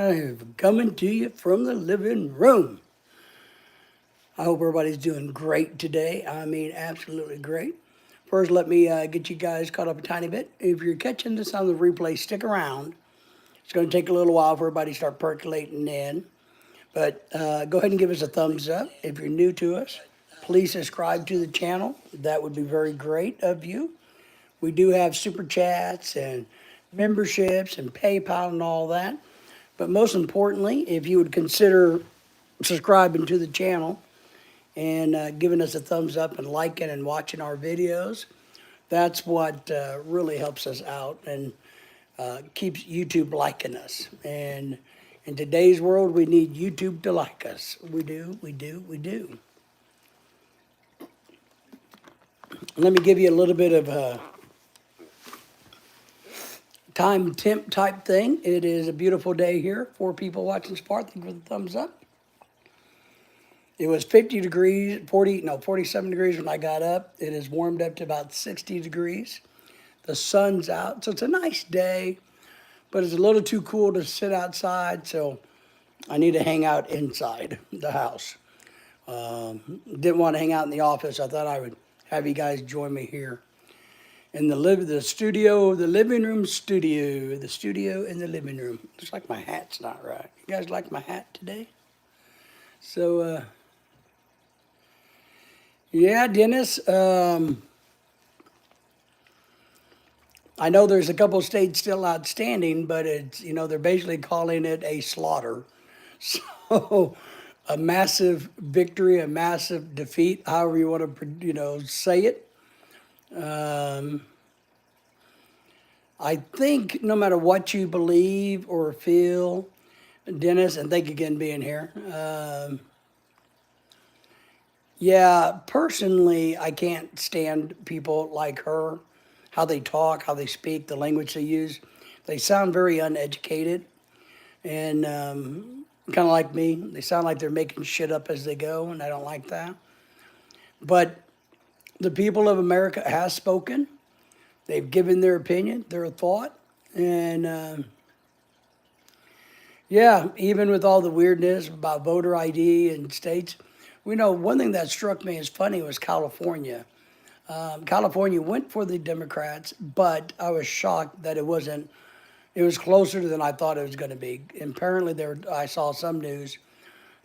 live, coming to you from the living room. I hope everybody's doing great today. I mean, absolutely great. First, let me get you guys caught up a tiny bit. If you're catching this on the replay, stick around. It's going to take a little while for everybody to start percolating in. But go ahead and give us a thumbs up. If you're new to us, please subscribe to the channel. That would be very great of you. We do have super chats and memberships and PayPal and all that. But most importantly, if you would consider subscribing to the channel and giving us a thumbs up and liking and watching our videos, that's what really helps us out and keeps YouTube liking us. And in today's world, we need YouTube to like us. We do, we do, we do. Let me give you a little bit of a time temp type thing. It is a beautiful day here. 4 people watching Spark. Thank you for the thumbs up. It was 50 degrees, 47 degrees when I got up. It has warmed up to about 60 degrees. The sun's out, so it's a nice day, but it's a little too cool to sit outside, so I need to hang out inside the house. Didn't want to hang out in the office. I thought I would have you guys join me here in the studio, the living room studio, the studio in the living room. Looks like my hat's not right. You guys like my hat today? So, yeah, Dennis, I know there's a couple states still outstanding, but it's, they're basically calling it a slaughter. So, a massive victory, a massive defeat, however you want to, say it. I think no matter what you believe or feel, Dennis, and thank you again being here. Yeah, personally, I can't stand people like her, how they talk, how they speak, the language they use. They sound very uneducated and kind of like me. They sound like they're making shit up as they go, and I don't like that. But the people of America has spoken. They've given their opinion, their thought, and yeah, even with all the weirdness about voter ID and states, we know one thing that struck me as funny was California. California went for the Democrats, but I was shocked that it wasn't. It was closer than I thought it was going to be. And apparently, I saw some news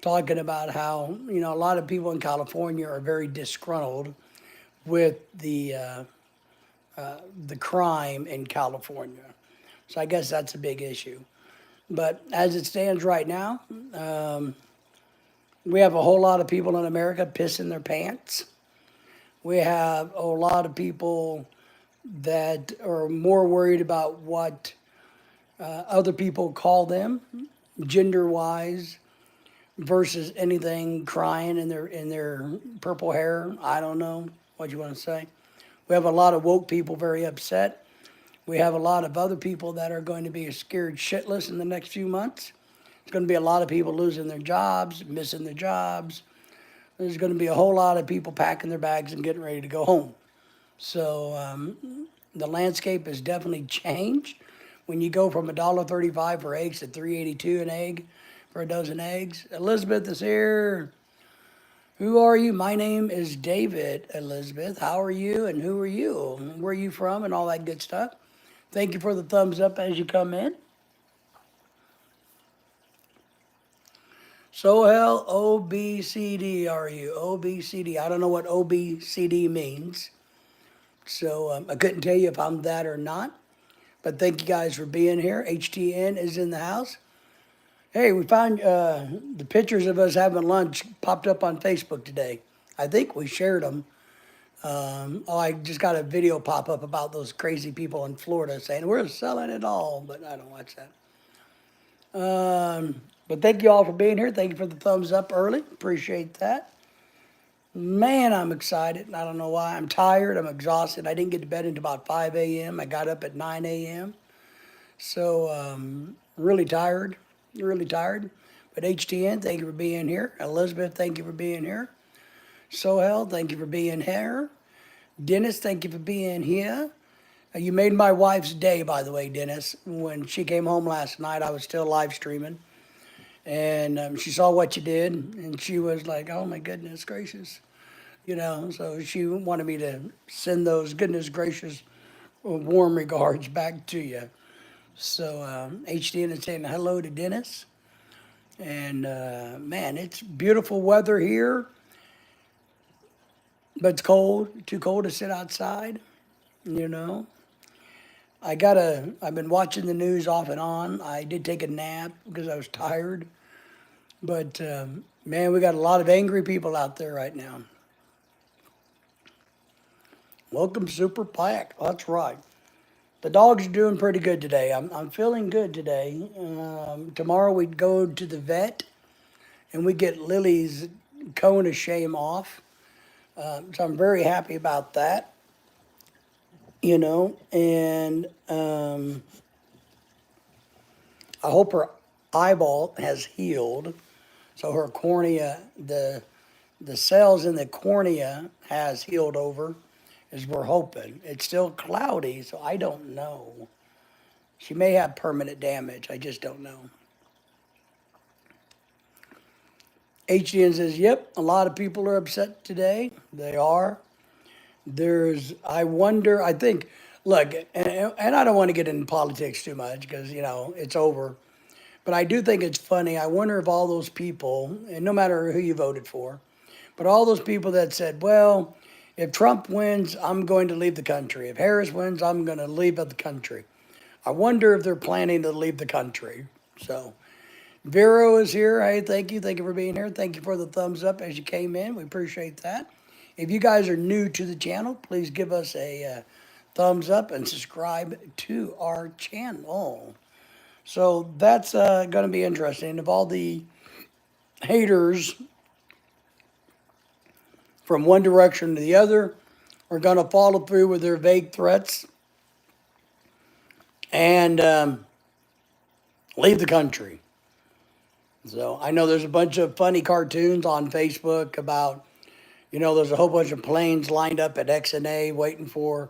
talking about how a lot of people in California are very disgruntled with the crime in California. So I guess that's a big issue. But as it stands right now, we have a whole lot of people in America pissing their pants. We have a lot of people that are more worried about what other people call them, gender-wise, versus anything crying in their purple hair. I don't know what you want to say. We have a lot of woke people very upset. We have a lot of other people that are going to be scared shitless in the next few months. There's going to be a lot of people losing their jobs, missing their jobs. There's going to be a whole lot of people packing their bags and getting ready to go home. So the landscape has definitely changed. When you go from $1.35 for eggs to $3.82 an egg for a dozen eggs. Elizabeth is here. Who are you? My name is David, Elizabeth. How are you and who are you? Where are you from and all that good stuff. Thank you for the thumbs up as you come in. Sohel, OBCD are you? OBCD. I don't know what OBCD means. So I couldn't tell you if I'm that or not. But thank you guys for being here. HTN is in the house. Hey, we found the pictures of us having lunch popped up on Facebook today. I think we shared them. I just got a video pop up about those crazy people in Florida saying, we're selling it all, but I don't watch that. But thank you all for being here. Thank you for the thumbs up early. Appreciate that. Man, I'm excited. I don't know why. I'm tired. I'm exhausted. I didn't get to bed until about 5 a.m. I got up at 9 a.m. So really tired. Really tired. But HTN, thank you for being here. Elizabeth, thank you for being here. Sohel, thank you for being here. Dennis, thank you for being here. You made my wife's day, by the way, Dennis. When she came home last night, I was still live streaming. And she saw what you did, and she was like, "Oh my goodness gracious," So she wanted me to send those goodness gracious warm regards back to you. So HDN is saying hello to Dennis, and man, it's beautiful weather here, but it's cold, too cold to sit outside. You know, I've been watching the news off and on. I did take a nap because I was tired. But man, we got a lot of angry people out there right now. Welcome, Super Pack. That's right. The dogs are doing pretty good today. I'm feeling good today. Tomorrow we go to the vet and we get Lily's cone of shame off. So I'm very happy about that. And I hope her eyeball has healed. So her cornea, the cells in the cornea has healed over, as we're hoping. It's still cloudy, so I don't know. She may have permanent damage. I just don't know. HDN says, yep, a lot of people are upset today. They are. I wonder, I think, look, and I don't want to get into politics too much because, it's over. But I do think it's funny. I wonder if all those people, and no matter who you voted for, but all those people that said, well, if Trump wins, I'm going to leave the country. If Harris wins, I'm going to leave the country. I wonder if they're planning to leave the country. So, Vero is here. Hey, thank you. Thank you for being here. Thank you for the thumbs up as you came in. We appreciate that. If you guys are new to the channel, please give us a thumbs up and subscribe to our channel. So that's going to be interesting. If all the haters from one direction to the other are going to follow through with their vague threats and leave the country. So I know there's a bunch of funny cartoons on Facebook about, there's a whole bunch of planes lined up at XNA waiting for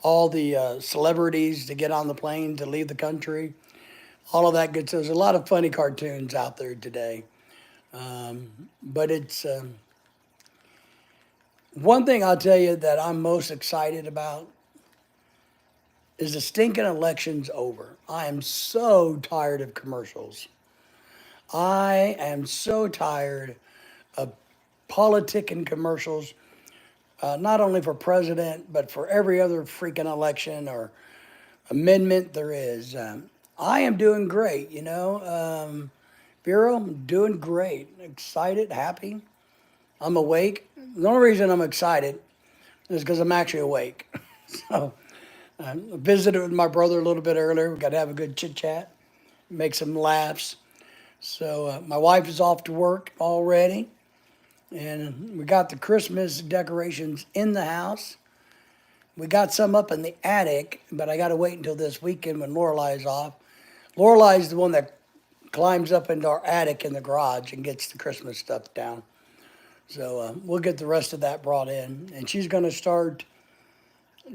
all the celebrities to get on the plane to leave the country. All of that good stuff. There's a lot of funny cartoons out there today. But it's one thing I'll tell you that I'm most excited about is the stinking election's over. I am so tired of commercials. I am so tired of politicking commercials, not only for president, but for every other freaking election or amendment there is. I am doing great, Bureau, I'm doing great. Excited, happy. I'm awake. The only reason I'm excited is because I'm actually awake. So I visited with my brother a little bit earlier. We got to have a good chit chat, make some laughs. So my wife is off to work already, and we got the Christmas decorations in the house. We got some up in the attic, but I got to wait until this weekend when Lorelai's off. Lorelai's the one that climbs up into our attic in the garage and gets the Christmas stuff down. So we'll get the rest of that brought in, and she's going to start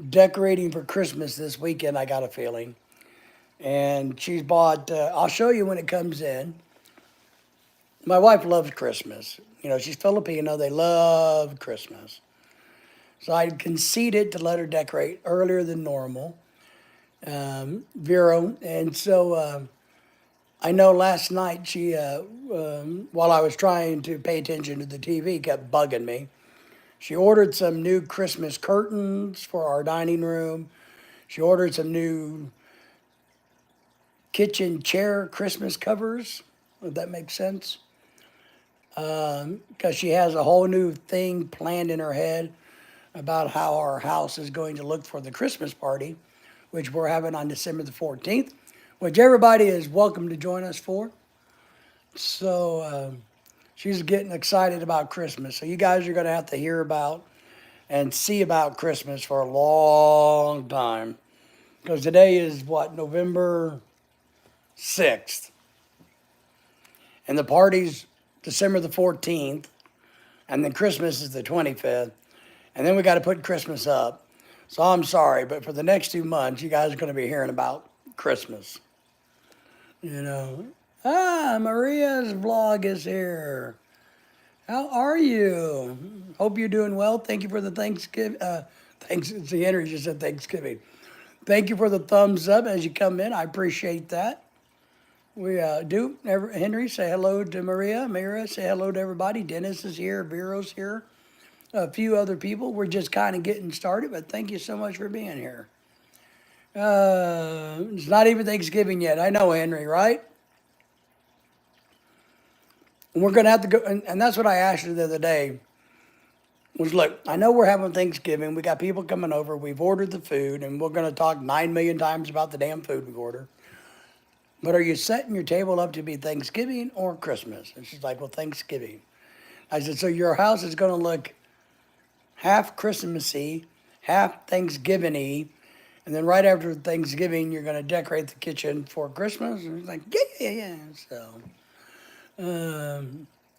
decorating for Christmas this weekend, I got a feeling. And she's bought, I'll show you when it comes in. My wife loves Christmas. She's Filipino. They love Christmas. So I conceded to let her decorate earlier than normal, Vero. And so I know last night she, while I was trying to pay attention to the TV, kept bugging me. She ordered some new Christmas curtains for our dining room. She ordered some new kitchen chair Christmas covers, if that makes sense. Because she has a whole new thing planned in her head about how our house is going to look for the Christmas party, which we're having on December the 14th, which everybody is welcome to join us for. So she's getting excited about Christmas. So you guys are going to have to hear about and see about Christmas for a long time. Because today is what, November 6th. And the party's December the 14th. And then Christmas is the 25th. And then we got to put Christmas up. So I'm sorry, but for the next 2 months, you guys are going to be hearing about Christmas. Maria's vlog is here. How are you? Hope you're doing well. Thank you for the Thanksgiving. Thanks. See, Henry just said Thanksgiving. Thank you for the thumbs up as you come in. I appreciate that. We do. Henry, say hello to Maria. Maria, say hello to everybody. Dennis is here. Vero's here. A few other people. We're just kind of getting started, but thank you so much for being here. It's not even Thanksgiving yet. I know, Henry, right? And we're going to have to go, and that's what I asked you the other day. Was look, I know we're having Thanksgiving. We got people coming over. We've ordered the food, and we're going to talk 9 million times about the damn food we order. But are you setting your table up to be Thanksgiving or Christmas? And she's like, well, Thanksgiving. I said, so your house is going to look half Christmassy, half Thanksgiving-y, and then right after Thanksgiving, you're going to decorate the kitchen for Christmas. And it's like, yeah. So,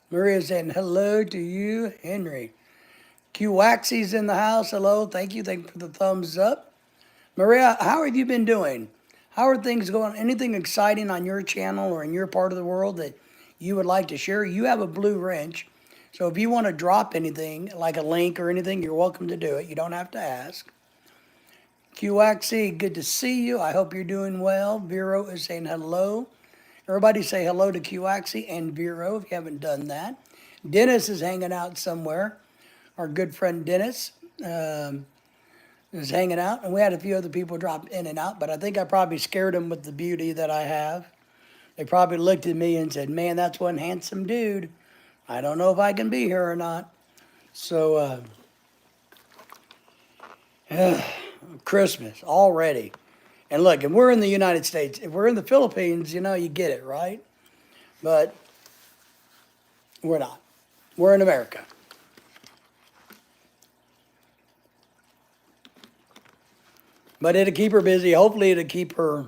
Maria's saying hello to you, Henry. Q Waxy's in the house. Hello, thank you. Thank you for the thumbs up. Maria, how have you been doing? How are things going? Anything exciting on your channel or in your part of the world that you would like to share? You have a blue wrench. So if you want to drop anything, like a link or anything, you're welcome to do it. You don't have to ask. QXC, good to see you. I hope you're doing well. Vero is saying hello. Everybody say hello to QXC and Vero if you haven't done that. Dennis is hanging out somewhere. Our good friend Dennis is hanging out. And we had a few other people drop in and out, but I think I probably scared them with the beauty that I have. They probably looked at me and said, man, that's one handsome dude. I don't know if I can be here or not. So, Christmas already. And look, if we're in the United States, if we're in the Philippines, you get it, right? But we're not. We're in America. But it'll keep her busy. Hopefully it'll keep her,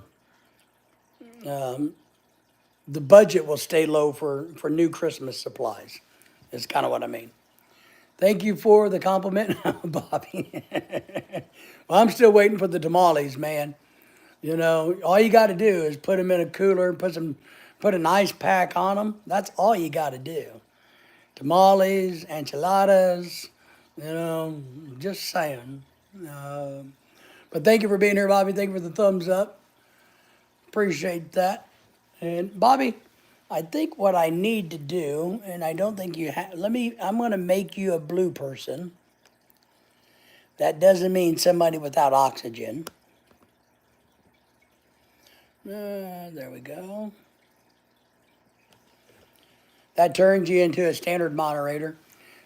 the budget will stay low for new Christmas supplies. Is kind of what I mean. Thank you for the compliment, Bobby. Well, I'm still waiting for the tamales, man. All you got to do is put them in a cooler, put an ice pack on them. That's all you got to do. Tamales, enchiladas, just saying. But thank you for being here, Bobby. Thank you for the thumbs up. Appreciate that. And Bobby, I think what I need to do, and I don't think you have, I'm going to make you a blue person. That doesn't mean somebody without oxygen. There we go. That turns you into a standard moderator.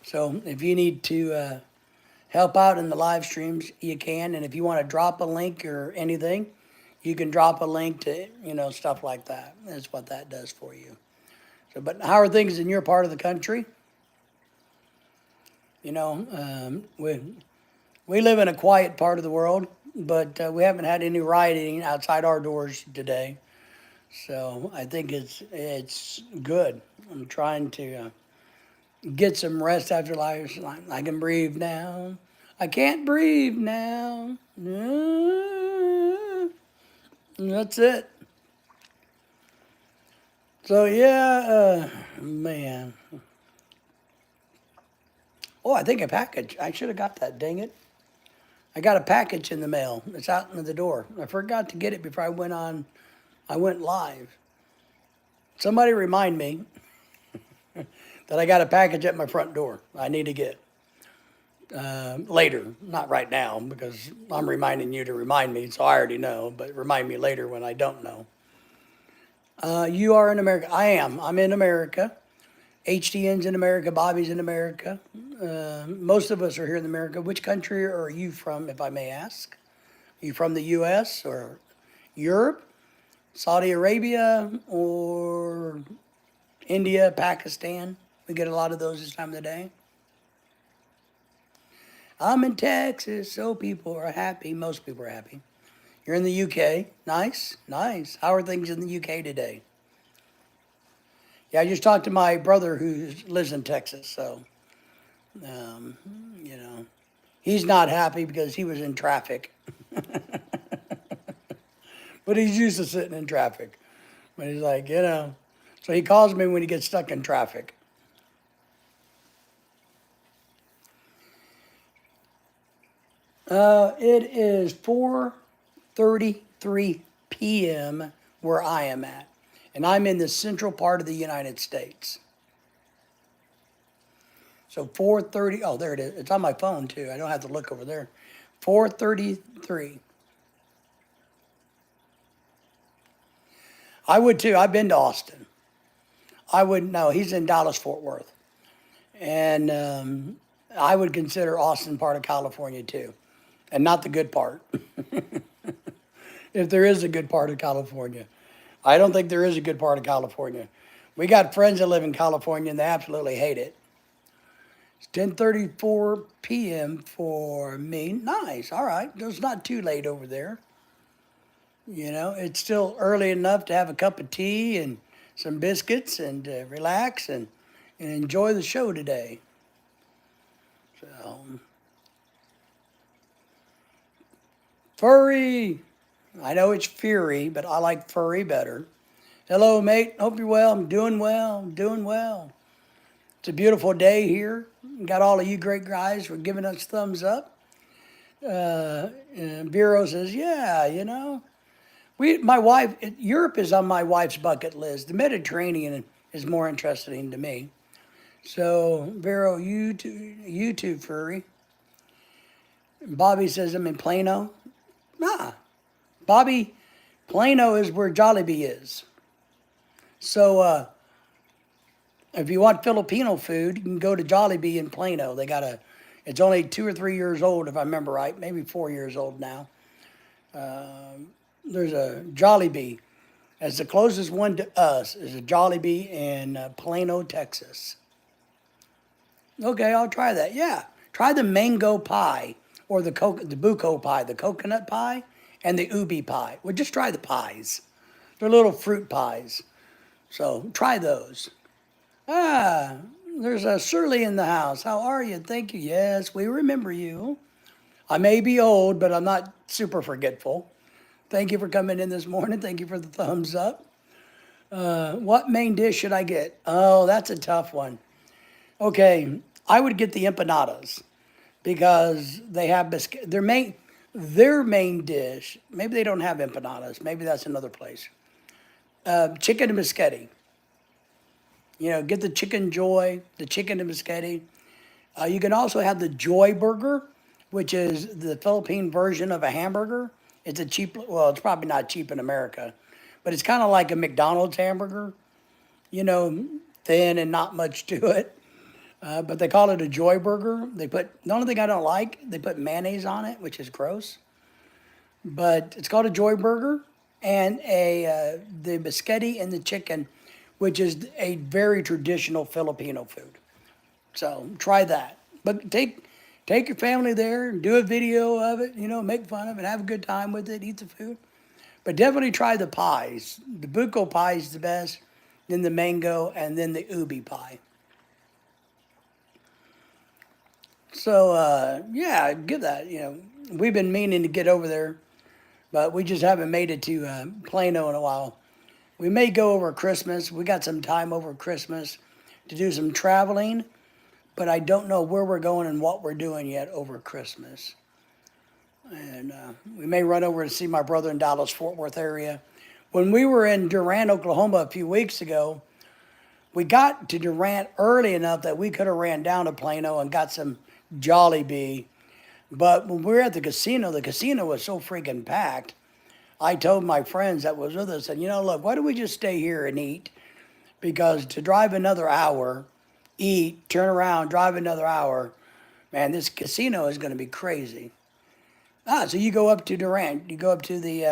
So if you need to help out in the live streams, you can. And if you want to drop a link or anything, you can drop a link to, stuff like that. That's what that does for you. So, but how are things in your part of the country? We live in a quiet part of the world, but we haven't had any rioting outside our doors today. So I think it's good. I'm trying to get some rest after life. I can breathe now. I can't breathe now. That's it. So yeah, man. Oh, I think a package. I should have got that, dang it. I got a package in the mail. It's out in the door. I forgot to get it before I went live. Somebody remind me that I got a package at my front door I need to get later, not right now, because I'm reminding you to remind me, so I already know, but remind me later when I don't know. You are in America. I am. I'm in America. HTN's in America. Bobby's in America. Most of us are here in America. Which country are you from, if I may ask? Are you from the U.S. or Europe, Saudi Arabia, or India, Pakistan? We get a lot of those this time of the day. I'm in Texas, so people are happy. Most people are happy. You're in the UK. Nice, nice. How are things in the UK today? Yeah, I just talked to my brother who lives in Texas, so, he's not happy because he was in traffic. But he's used to sitting in traffic. But he's like, So he calls me when he gets stuck in traffic. It is 4:33 p.m. where I am at, and I'm in the central part of the United States. So 4:30. Oh, there it is. It's on my phone too. I don't have to look over there. 4:33. I would too. I've been to Austin. I would no. He's in Dallas Fort Worth, and I would consider Austin part of California too, and not the good part. If there is a good part of California, I don't think there is a good part of California. We got friends that live in California and they absolutely hate it. It's 10:34 p.m. for me. Nice. All right. It's not too late over there. You know, it's still early enough to have a cup of tea and some biscuits and relax and enjoy the show today. So, Furry. I know it's Fury, but I like Furry better. Hello, mate. Hope you're well. I'm doing well. I'm doing well. It's a beautiful day here. Got all of you great guys for giving us thumbs up. And Vero says, yeah, you know. My wife, Europe is on my wife's bucket list. The Mediterranean is more interesting to me. So, Vero, you too, Furry. Bobby says, I'm in Plano. Nah, Bobby, Plano is where Jollibee is. So, if you want Filipino food, you can go to Jollibee in Plano. It's only 2 or 3 years old, if I remember right, maybe 4 years old now. There's a Jollibee. As the closest one to us is a Jollibee in Plano, Texas. Okay, I'll try that. Yeah, try the mango pie or the buko pie, the coconut pie, and the ubi pie. Well, just try the pies. They're little fruit pies. So try those. Ah, there's a Shirley in the house. How are you? Thank you. Yes, we remember you. I may be old, but I'm not super forgetful. Thank you for coming in this morning. Thank you for the thumbs up. What main dish should I get? Oh, that's a tough one. Okay, I would get the empanadas because they have biscuit. Their main dish. Maybe they don't have empanadas. Maybe that's another place. Chicken and biscotti. You know, get the chicken joy, the chicken and biscotti. You can also have the Joy Burger, which is the Philippine version of a hamburger. It's it's probably not cheap in America, but it's kind of like a McDonald's hamburger, you know, thin and not much to it. But they call it a Joy Burger. The only thing I don't like, they put mayonnaise on it, which is gross. But it's called a Joy Burger, and the biscotti and the chicken, which is a very traditional Filipino food. So try that. But take your family there and do a video of it, you know, make fun of it, have a good time with it, eat the food. But definitely try the pies. The buko pie is the best, then the mango, and then the ubi pie. So, yeah, give that, you know. We've been meaning to get over there, but we just haven't made it to Plano in a while. We may go over Christmas. We got some time over Christmas to do some traveling, but I don't know where we're going and what we're doing yet over Christmas. And we may run over and see my brother in Dallas, Fort Worth area. When we were in Durant, Oklahoma a few weeks ago, we got to Durant early enough that we could have ran down to Plano and got some Jollibee. But when we were at the casino was so freaking packed. I told my friends that was with us, and you know, look, why don't we just stay here and eat? Because to drive another hour, eat, turn around, drive another hour, man, this casino is going to be crazy. So you go up to Durant, you go up to the,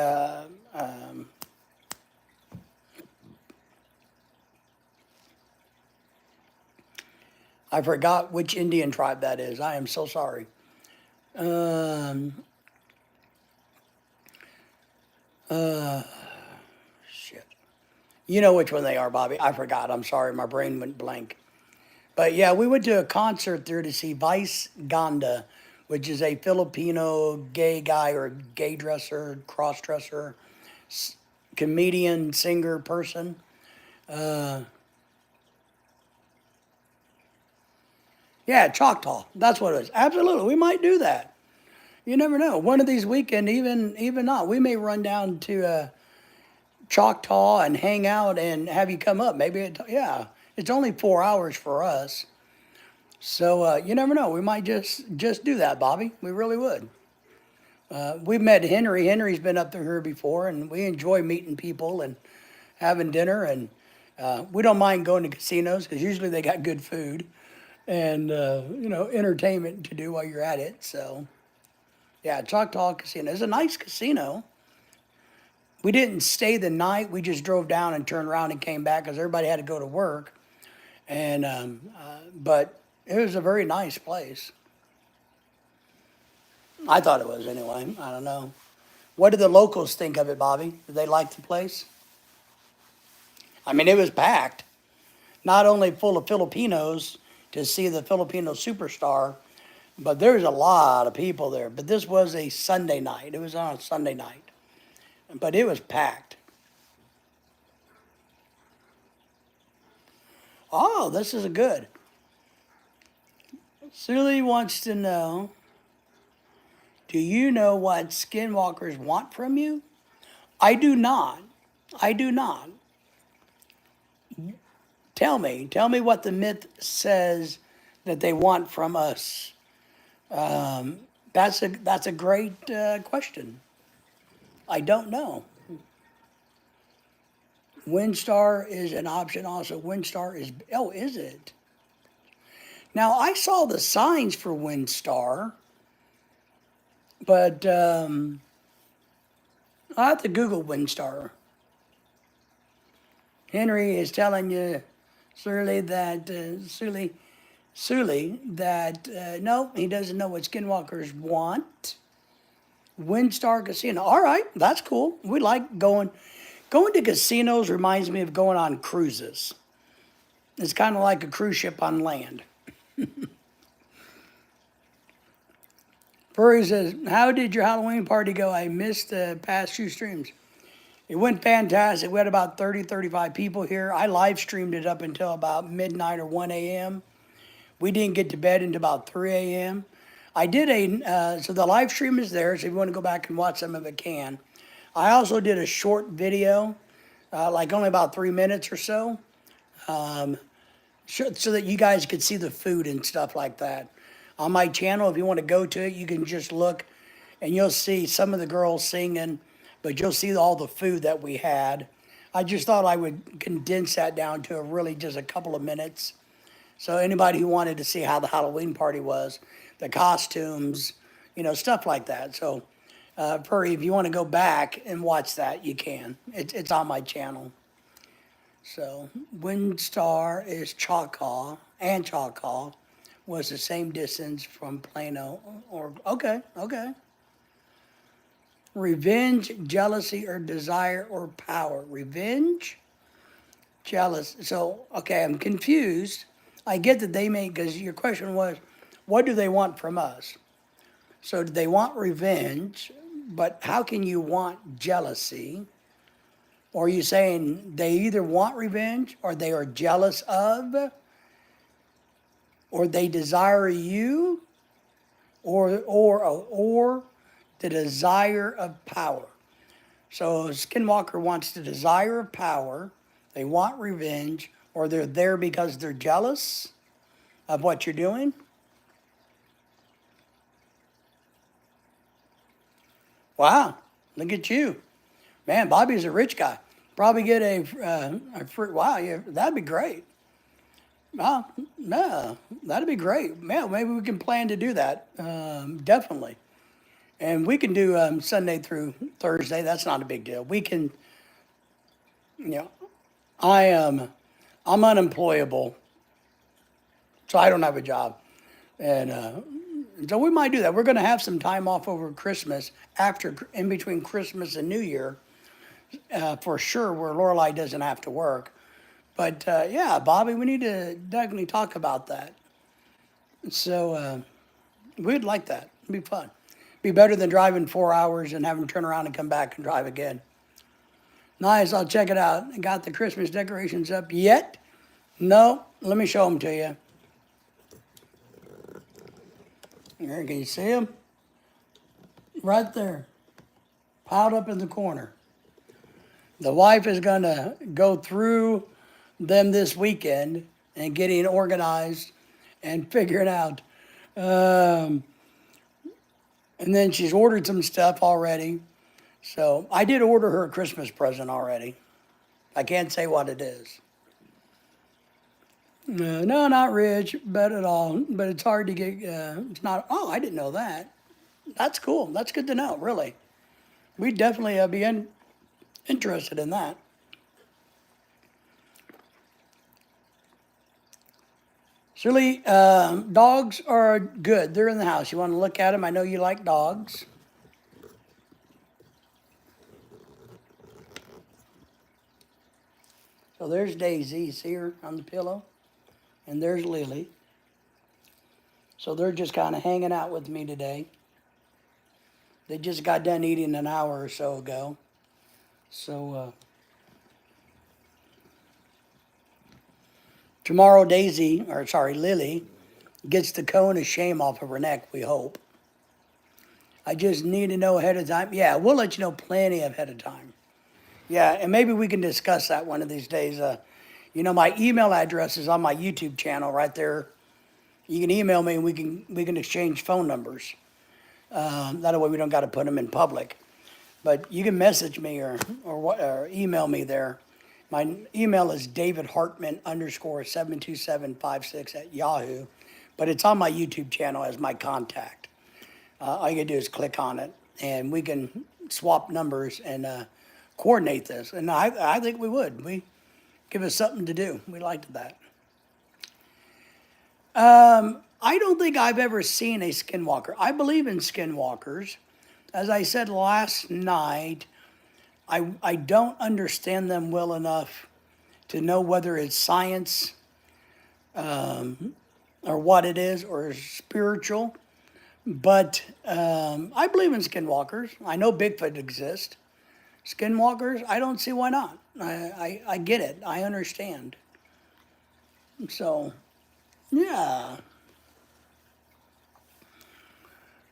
I forgot which Indian tribe that is. I am so sorry. Shit. You know which one they are, Bobby. I forgot. I'm sorry. My brain went blank. But yeah, we went to a concert there to see Vice Ganda, which is a Filipino gay guy or gay dresser, cross dresser, comedian, singer person. Uh, yeah, Choctaw. That's what it is. Absolutely, we might do that. You never know. One of these weekend, even not, we may run down to Choctaw and hang out and have you come up. Maybe yeah, it's only 4 hours for us, so you never know. We might just do that, Bobby. We really would. We've met Henry. Henry's been up here before, and we enjoy meeting people and having dinner. And we don't mind going to casinos because usually they got good food and entertainment to do while you're at it. So yeah, Choctaw Casino is a nice casino. We didn't stay the night. We just drove down and turned around and came back because everybody had to go to work. And but it was a very nice place. I thought it was anyway. I don't know. What did the locals think of it, Bobby? Did they like the place? I mean, it was packed. Not only full of Filipinos to see the Filipino superstar, but there's a lot of people there. But this was a Sunday night. It was on a Sunday night. But it was packed. Oh, this is a good. Sully wants to know, do you know what skinwalkers want from you? I do not. I do not. Tell me what the myth says that they want from us. That's a great question. I don't know. Windstar is an option also. Windstar is, oh, is it? Now, I saw the signs for Windstar, but I'll have to Google Windstar. Henry is telling you, Sully, that, no, he doesn't know what skinwalkers want. Windstar Casino. All right, that's cool. We like going to casinos reminds me of going on cruises. It's kind of like a cruise ship on land. Furry says, how did your Halloween party go? I missed the past few streams. It went fantastic. We had about 30, 35 people here. I live streamed it up until about midnight or 1 a.m. We didn't get to bed until about 3 a.m. I did so the live stream is there, so if you want to go back and watch some of it, can. I also did a short video, like only about 3 minutes or so, so that you guys could see the food and stuff like that. On my channel, if you want to go to it, you can just look and you'll see some of the girls singing, but you'll see all the food that we had. I just thought I would condense that down to really just a couple of minutes. So anybody who wanted to see how the Halloween party was, the costumes, stuff like that. So, Purry, if you want to go back and watch that, you can. It's on my channel. So, Windstar is Choctaw, and Choctaw was the same distance from Plano. Okay. Revenge, jealousy, or desire or power. Revenge, jealous. So, okay, I'm confused. I get that they may, because your question was, what do they want from us? So do they want revenge, but how can you want jealousy? Or are you saying they either want revenge or they are jealous of, or they desire you, or the desire of power? So Skinwalker wants the desire of power, they want revenge, or they're there because they're jealous of what you're doing. Wow, look at you. Man, Bobby's a rich guy. Probably get a free, wow, yeah, that'd be great. Wow, yeah, that'd be great. Man, maybe we can plan to do that. Definitely. And we can do Sunday through Thursday. That's not a big deal. We can, you know, I am, I'm unemployable, so I don't have a job. And so we might do that. We're going to have some time off over Christmas, in between Christmas and New Year, for sure, where Lorelai doesn't have to work. But yeah, Bobby, we need to definitely talk about that. So we'd like that. It'd be fun. Be better than driving 4 hours and having to turn around and come back and drive again. Nice, I'll check it out. Got the Christmas decorations up yet? No, let me show them to you. Here, can you see them? Right there, piled up in the corner. The wife is gonna go through them this weekend and getting organized and figuring out. Um, and then she's ordered some stuff already. So I did order her a Christmas present already. I can't say what it is. No, not rich, but at all. But it's hard to get. It's not. Oh, I didn't know that. That's cool. That's good to know. Really, we'd definitely be interested in that. Shirley, dogs are good. They're in the house. You want to look at them? I know you like dogs. So there's Daisy. You see her on the pillow? And there's Lily. So they're just kind of hanging out with me today. They just got done eating an hour or so ago. So tomorrow, Lily, gets the cone of shame off of her neck, we hope. I just need to know ahead of time. Yeah, we'll let you know plenty ahead of time. Yeah, and maybe we can discuss that one of these days. My email address is on my YouTube channel right there. You can email me and we can exchange phone numbers. That way we don't got to put them in public. But you can message me or email me there. My email is davidhartman_72756 @ but it's on my YouTube channel as my contact. All you gotta do is click on it, and we can swap numbers and coordinate this. And I think we would. We give us something to do. We liked that. I don't think I've ever seen a skinwalker. I believe in skinwalkers. As I said last night, I don't understand them well enough to know whether it's science or what it is or spiritual. But I believe in skinwalkers. I know Bigfoot exists. Skinwalkers, I don't see why not. I get it. I understand. So, yeah.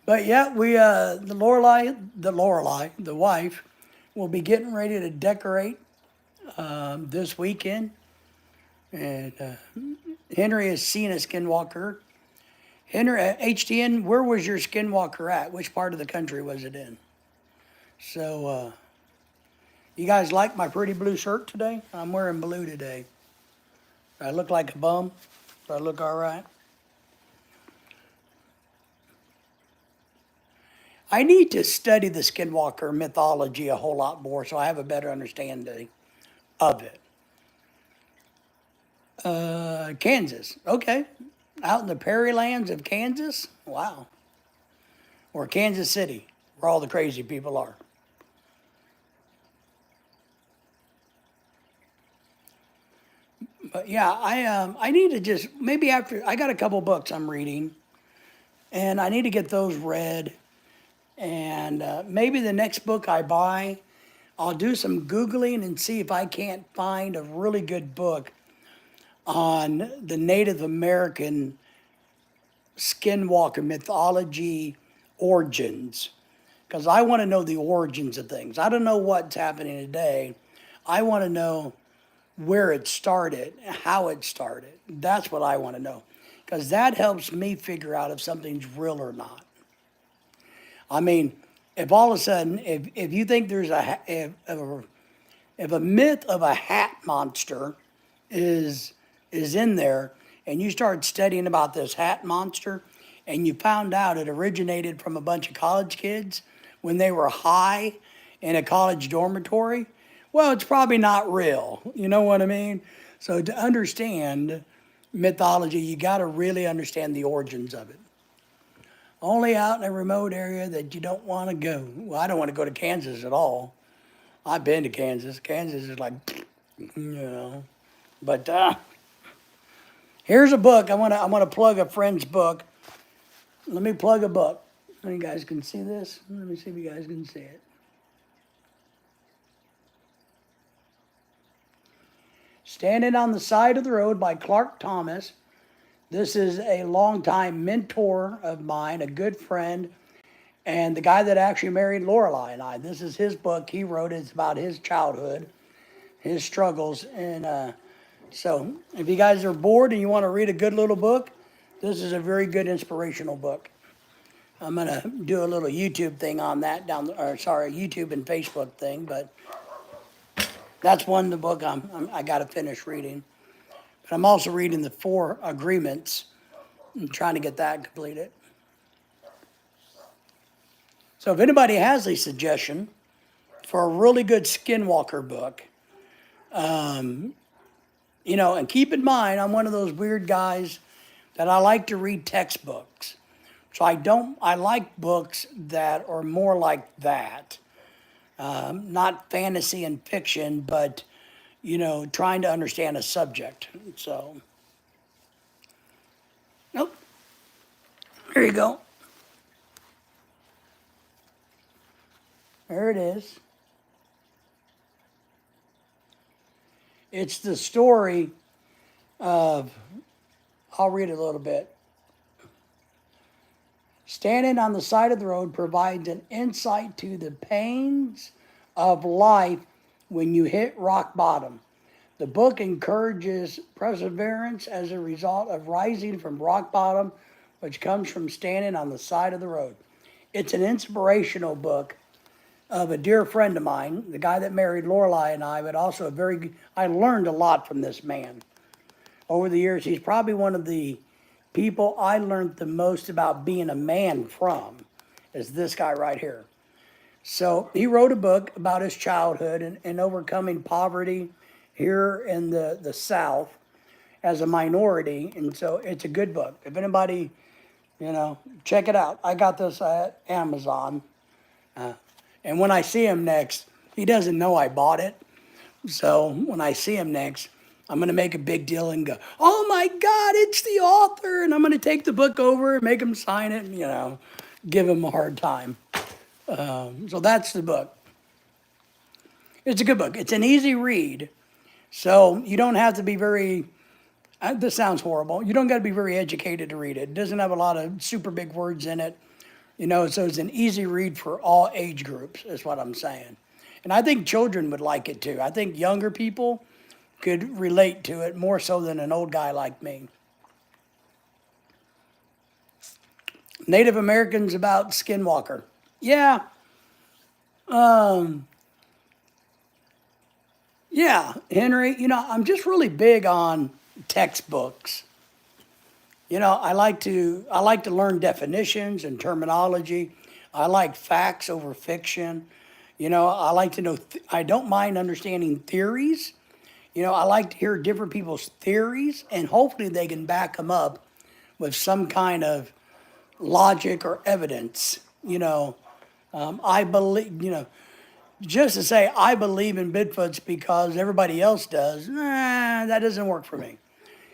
But yeah, the wife, will be getting ready to decorate this weekend. And Henry has seen a skinwalker. Henry, HTN, where was your skinwalker at? Which part of the country was it in? So, you guys like my pretty blue shirt today? I'm wearing blue today. I look like a bum? Do I look all right? I need to study the skinwalker mythology a whole lot more so I have a better understanding of it. Kansas. Okay. Out in the prairie lands of Kansas? Wow. Or Kansas City, where all the crazy people are. But yeah, I need to just maybe after I got a couple books I'm reading, and I need to get those read. And maybe the next book I buy, I'll do some Googling and see if I can't find a really good book on the Native American skinwalker mythology origins. Because I want to know the origins of things. I don't know what's happening today. I want to know where it started, how it started. That's what I want to know. Because that helps me figure out if something's real or not. I mean, if all of a sudden, if you think there's if a myth of a hat monster is in there, and you start studying about this hat monster, and you found out it originated from a bunch of college kids when they were high in a college dormitory, well, it's probably not real. You know what I mean? So to understand mythology, you got to really understand the origins of it. Only out in a remote area that you don't want to go. Well, I don't want to go to Kansas at all. I've been to Kansas. Kansas is like, But here's a book. I want to plug a friend's book. Let me plug a book. You guys can see this. Let me see if you guys can see it. Standing on the Side of the Road by Clark Thomas. This is a longtime mentor of mine, a good friend, and the guy that actually married Lorelei and I. This is his book. He wrote it. It's about his childhood, his struggles. And so if you guys are bored and you want to read a good little book, this is a very good inspirational book. I'm going to do a little YouTube thing on that YouTube and Facebook thing, but that's one the book I got to finish reading. But I'm also reading the 4 Agreements and trying to get that completed. So if anybody has a suggestion for a really good Skinwalker book, and keep in mind, I'm one of those weird guys that I like to read textbooks. So I like books that are more like that. Not fantasy and fiction, but, trying to understand a subject. So, nope. There you go. There it is. It's the story of, I'll read it a little bit. Standing on the Side of the Road provides an insight to the pains of life when you hit rock bottom. The book encourages perseverance as a result of rising from rock bottom, which comes from standing on the side of the road. It's an inspirational book of a dear friend of mine, the guy that married Lorelei and I, but also I learned a lot from this man. Over the years, he's probably one of the people I learned the most about being a man from, is this guy right here. So he wrote a book about his childhood and overcoming poverty here in the South as a minority. And so it's a good book. If anybody, check it out. I got this at Amazon. And when I see him next, he doesn't know I bought it. So when I see him next, I'm going to make a big deal and go, oh my God, it's the author. And I'm going to take the book over and make him sign it and, give him a hard time. So that's the book. It's a good book. It's an easy read. So you don't have to be this sounds horrible. You don't got to be very educated to read it. It doesn't have a lot of super big words in it. So it's an easy read for all age groups, is what I'm saying. And I think children would like it too. I think younger people could relate to it more so than an old guy like me. Native Americans about Skinwalker. Yeah. Yeah, Henry, I'm just really big on textbooks. I like to learn definitions and terminology. I like facts over fiction. I like to know, I don't mind understanding theories. I like to hear different people's theories, and hopefully they can back them up with some kind of logic or evidence. I believe, just to say I believe in Bigfoots because everybody else does, that doesn't work for me.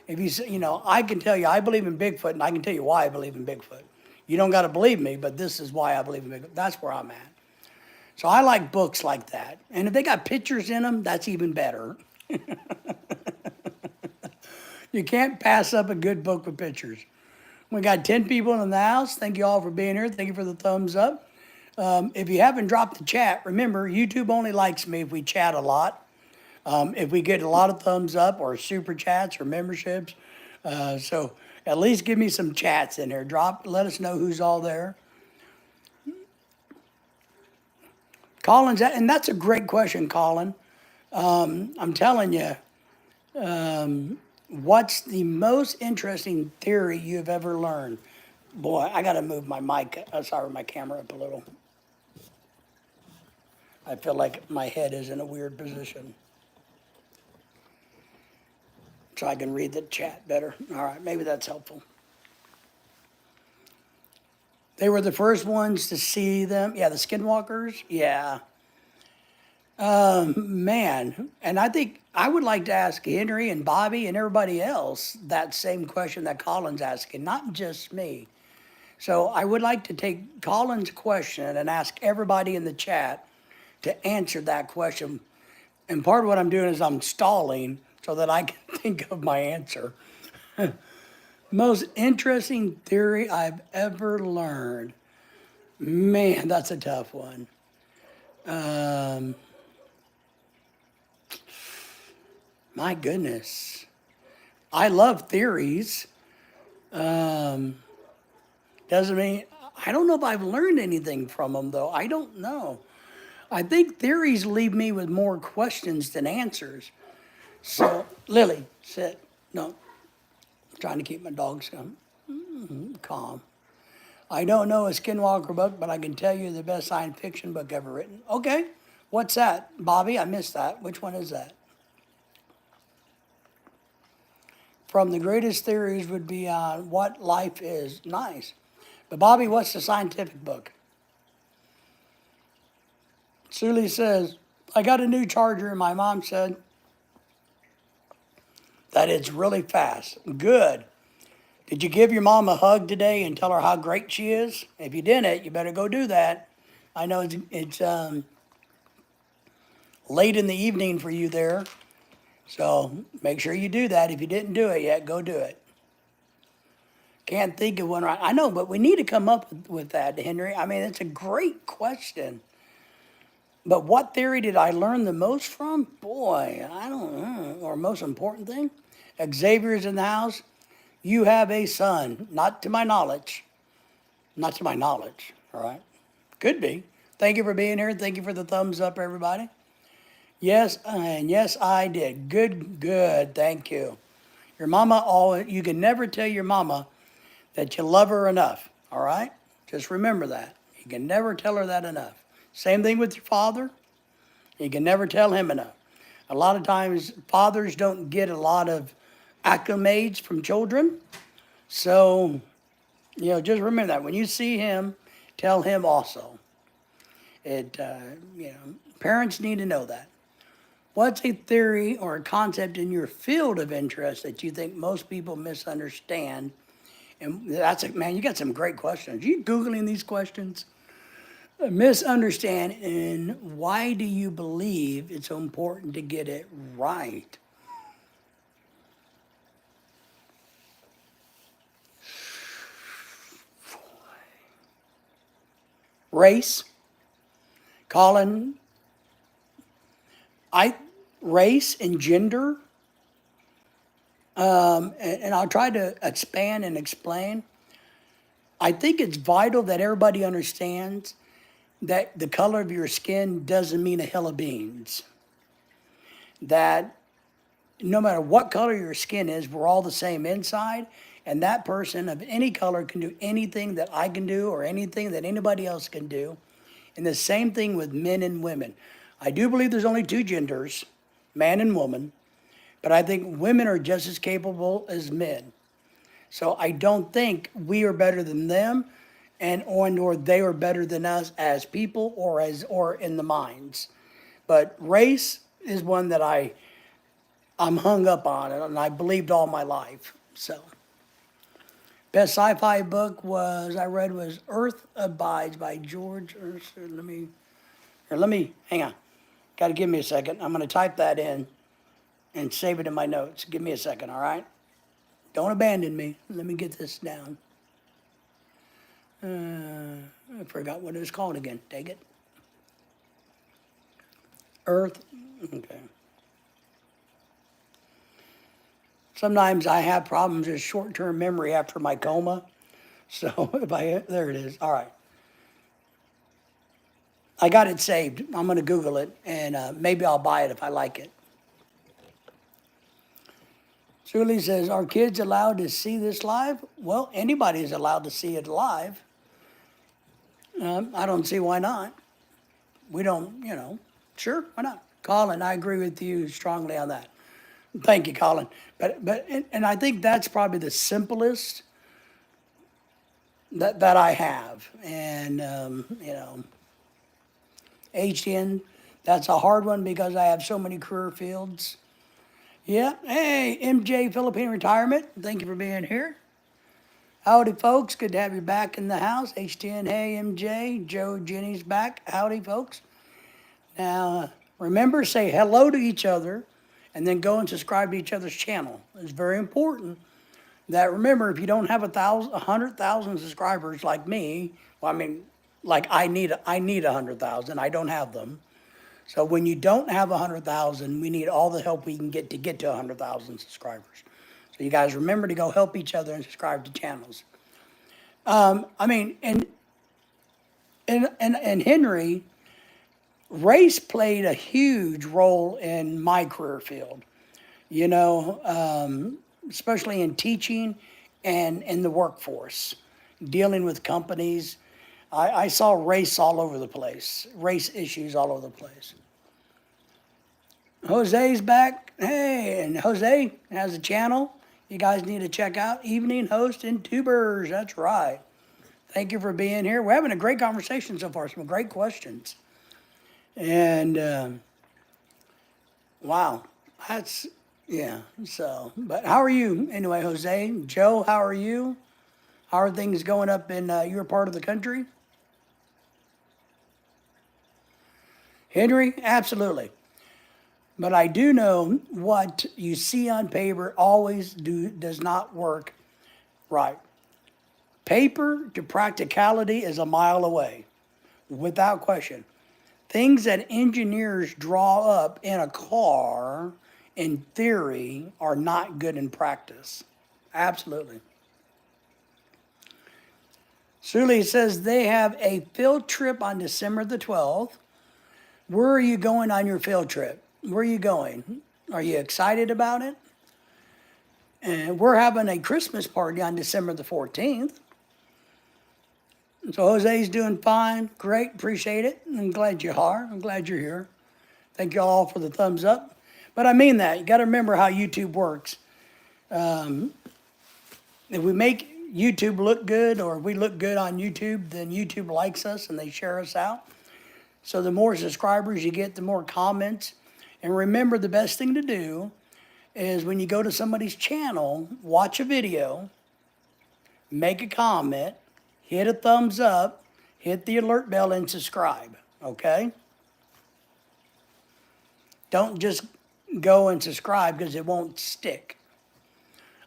If you say, I can tell you I believe in Bigfoot, and I can tell you why I believe in Bigfoot. You don't got to believe me, but this is why I believe in Bigfoot. That's where I'm at. So I like books like that. And if they got pictures in them, that's even better. You can't pass up a good book with pictures. We got 10 people in the house. Thank you all for being here. Thank you for the thumbs up. If you haven't dropped the chat, remember, YouTube only likes me if we chat a lot. If we get a lot of thumbs up or super chats or memberships. So at least give me some chats in there. Let us know who's all there. Colin's, and that's a great question, Colin. I'm telling you, what's the most interesting theory you've ever learned? Boy, I got to move my my camera up a little. I feel like my head is in a weird position. So I can read the chat better. All right, maybe that's helpful. They were the first ones to see them. Yeah, the Skinwalkers. Yeah. Man, and I think I would like to ask Henry and Bobby and everybody else that same question that Colin's asking, not just me. So I would like to take Colin's question and ask everybody in the chat to answer that question. And part of what I'm doing is I'm stalling so that I can think of my answer. Most interesting theory I've ever learned. Man, that's a tough one. Um, my goodness. I love theories. Um, doesn't mean, I don't know if I've learned anything from them, though. I don't know. I think theories leave me with more questions than answers. So, Lily, sit. No, I'm trying to keep my dogs calm. I don't know a Skinwalker book, but I can tell you the best science fiction book ever written. Okay, what's that? Bobby, I missed that. Which one is that? From the greatest theories would be on what life is. Nice. But Bobby, what's the scientific book? Suli says, I got a new charger and my mom said that it's really fast. Good. Did you give your mom a hug today and tell her how great she is? If you didn't, you better go do that. I know it's late in the evening for you there, so make sure you do that. If you didn't do it yet, go do it. Can't think of one right. I know, but we need to come up with that, Henry. I mean, it's a great question. But what theory did I learn the most from? Boy, I don't know. Or most important thing? Xavier's in the house. You have a son. Not to my knowledge. Not to my knowledge, all right? Could be. Thank you for being here. Thank you for the thumbs up, everybody. Yes, and yes, I did. Good, good. Thank you. Your mama, you can never tell your mama that you love her enough, all right? Just remember that. You can never tell her that enough. Same thing with your father. You can never tell him enough. A lot of times, fathers don't get a lot of acclimates from children. So, just remember that. When you see him, tell him also. Parents need to know that. What's a theory or a concept in your field of interest that you think most people misunderstand? And man, you got some great questions. You Googling these questions? Misunderstand, and why do you believe it's so important to get it right? Race, Colin, race and gender, and I'll try to expand and explain. I think it's vital that everybody understands that the color of your skin doesn't mean a hill of beans. That no matter what color your skin is, we're all the same inside, and that person of any color can do anything that I can do or anything that anybody else can do. And the same thing with men and women. I do believe there's only two genders, man and woman, but I think women are just as capable as men. So I don't think we are better than them, or they are better than us as people or in the minds. But race is one that I'm hung up on it, and I believed all my life. So, best sci-fi book I read was Earth Abides by George. Let me hang on. Got to give me a second. I'm going to type that in and save it in my notes. Give me a second, all right? Don't abandon me. Let me get this down. I forgot what it was called again. Take it. Earth. Okay. Sometimes I have problems with short-term memory after my coma. So there it is. All right. I got it saved. I'm going to Google it, and maybe I'll buy it if I like it. Julie says, are kids allowed to see this live? Well, anybody is allowed to see it live. I don't see why not. We don't, sure, why not? Colin, I agree with you strongly on that. Thank you, Colin. And I think that's probably the simplest that I have. And, HTN, that's a hard one because I have so many career fields. Yeah, hey, MJ Philippine Retirement, thank you for being here. Howdy, folks, good to have you back in the house. HTN, hey, MJ, Joe, Jenny's back. Howdy, folks. Now, remember, say hello to each other and then go and subscribe to each other's channel. It's very important that, remember, if you don't have 100,000 subscribers like me, well, I mean, like I need 100,000. I don't have them. So when you don't have 100,000, we need all the help we can get to 100,000 subscribers. So you guys remember to go help each other and subscribe to channels. I mean, and Henry, race played a huge role in my career field, you know, especially in teaching and in the workforce, dealing with companies. I saw race all over the place, race issues all over the place. Jose's back. Hey, and Jose has a channel you guys need to check out. Evening Host and Tubers. That's right. Thank you for being here. We're having a great conversation so far. Some great questions. And wow, that's, yeah. So, but how are you anyway, Jose? Joe, how are you? How are things going up in your part of the country? Henry, absolutely. But I do know what you see on paper always does not work right. Paper to practicality is a mile away, without question. Things that engineers draw up in a car, in theory, are not good in practice. Absolutely. Sully says they have a field trip on December the 12th. Where are you going on your field trip? Where are you going? Are you excited about it? And we're having a Christmas party on December the 14th. So Jose's doing fine. Great. Appreciate it. I'm glad you are. I'm glad you're here. Thank you all for the thumbs up. But I mean that. You got to remember how YouTube works. If we make YouTube look good, or we look good on YouTube, then YouTube likes us and they share us out. So the more subscribers you get, the more comments. And remember, the best thing to do is when you go to somebody's channel, watch a video, make a comment, hit a thumbs up, hit the alert bell, and subscribe, okay? Don't just go and subscribe because it won't stick.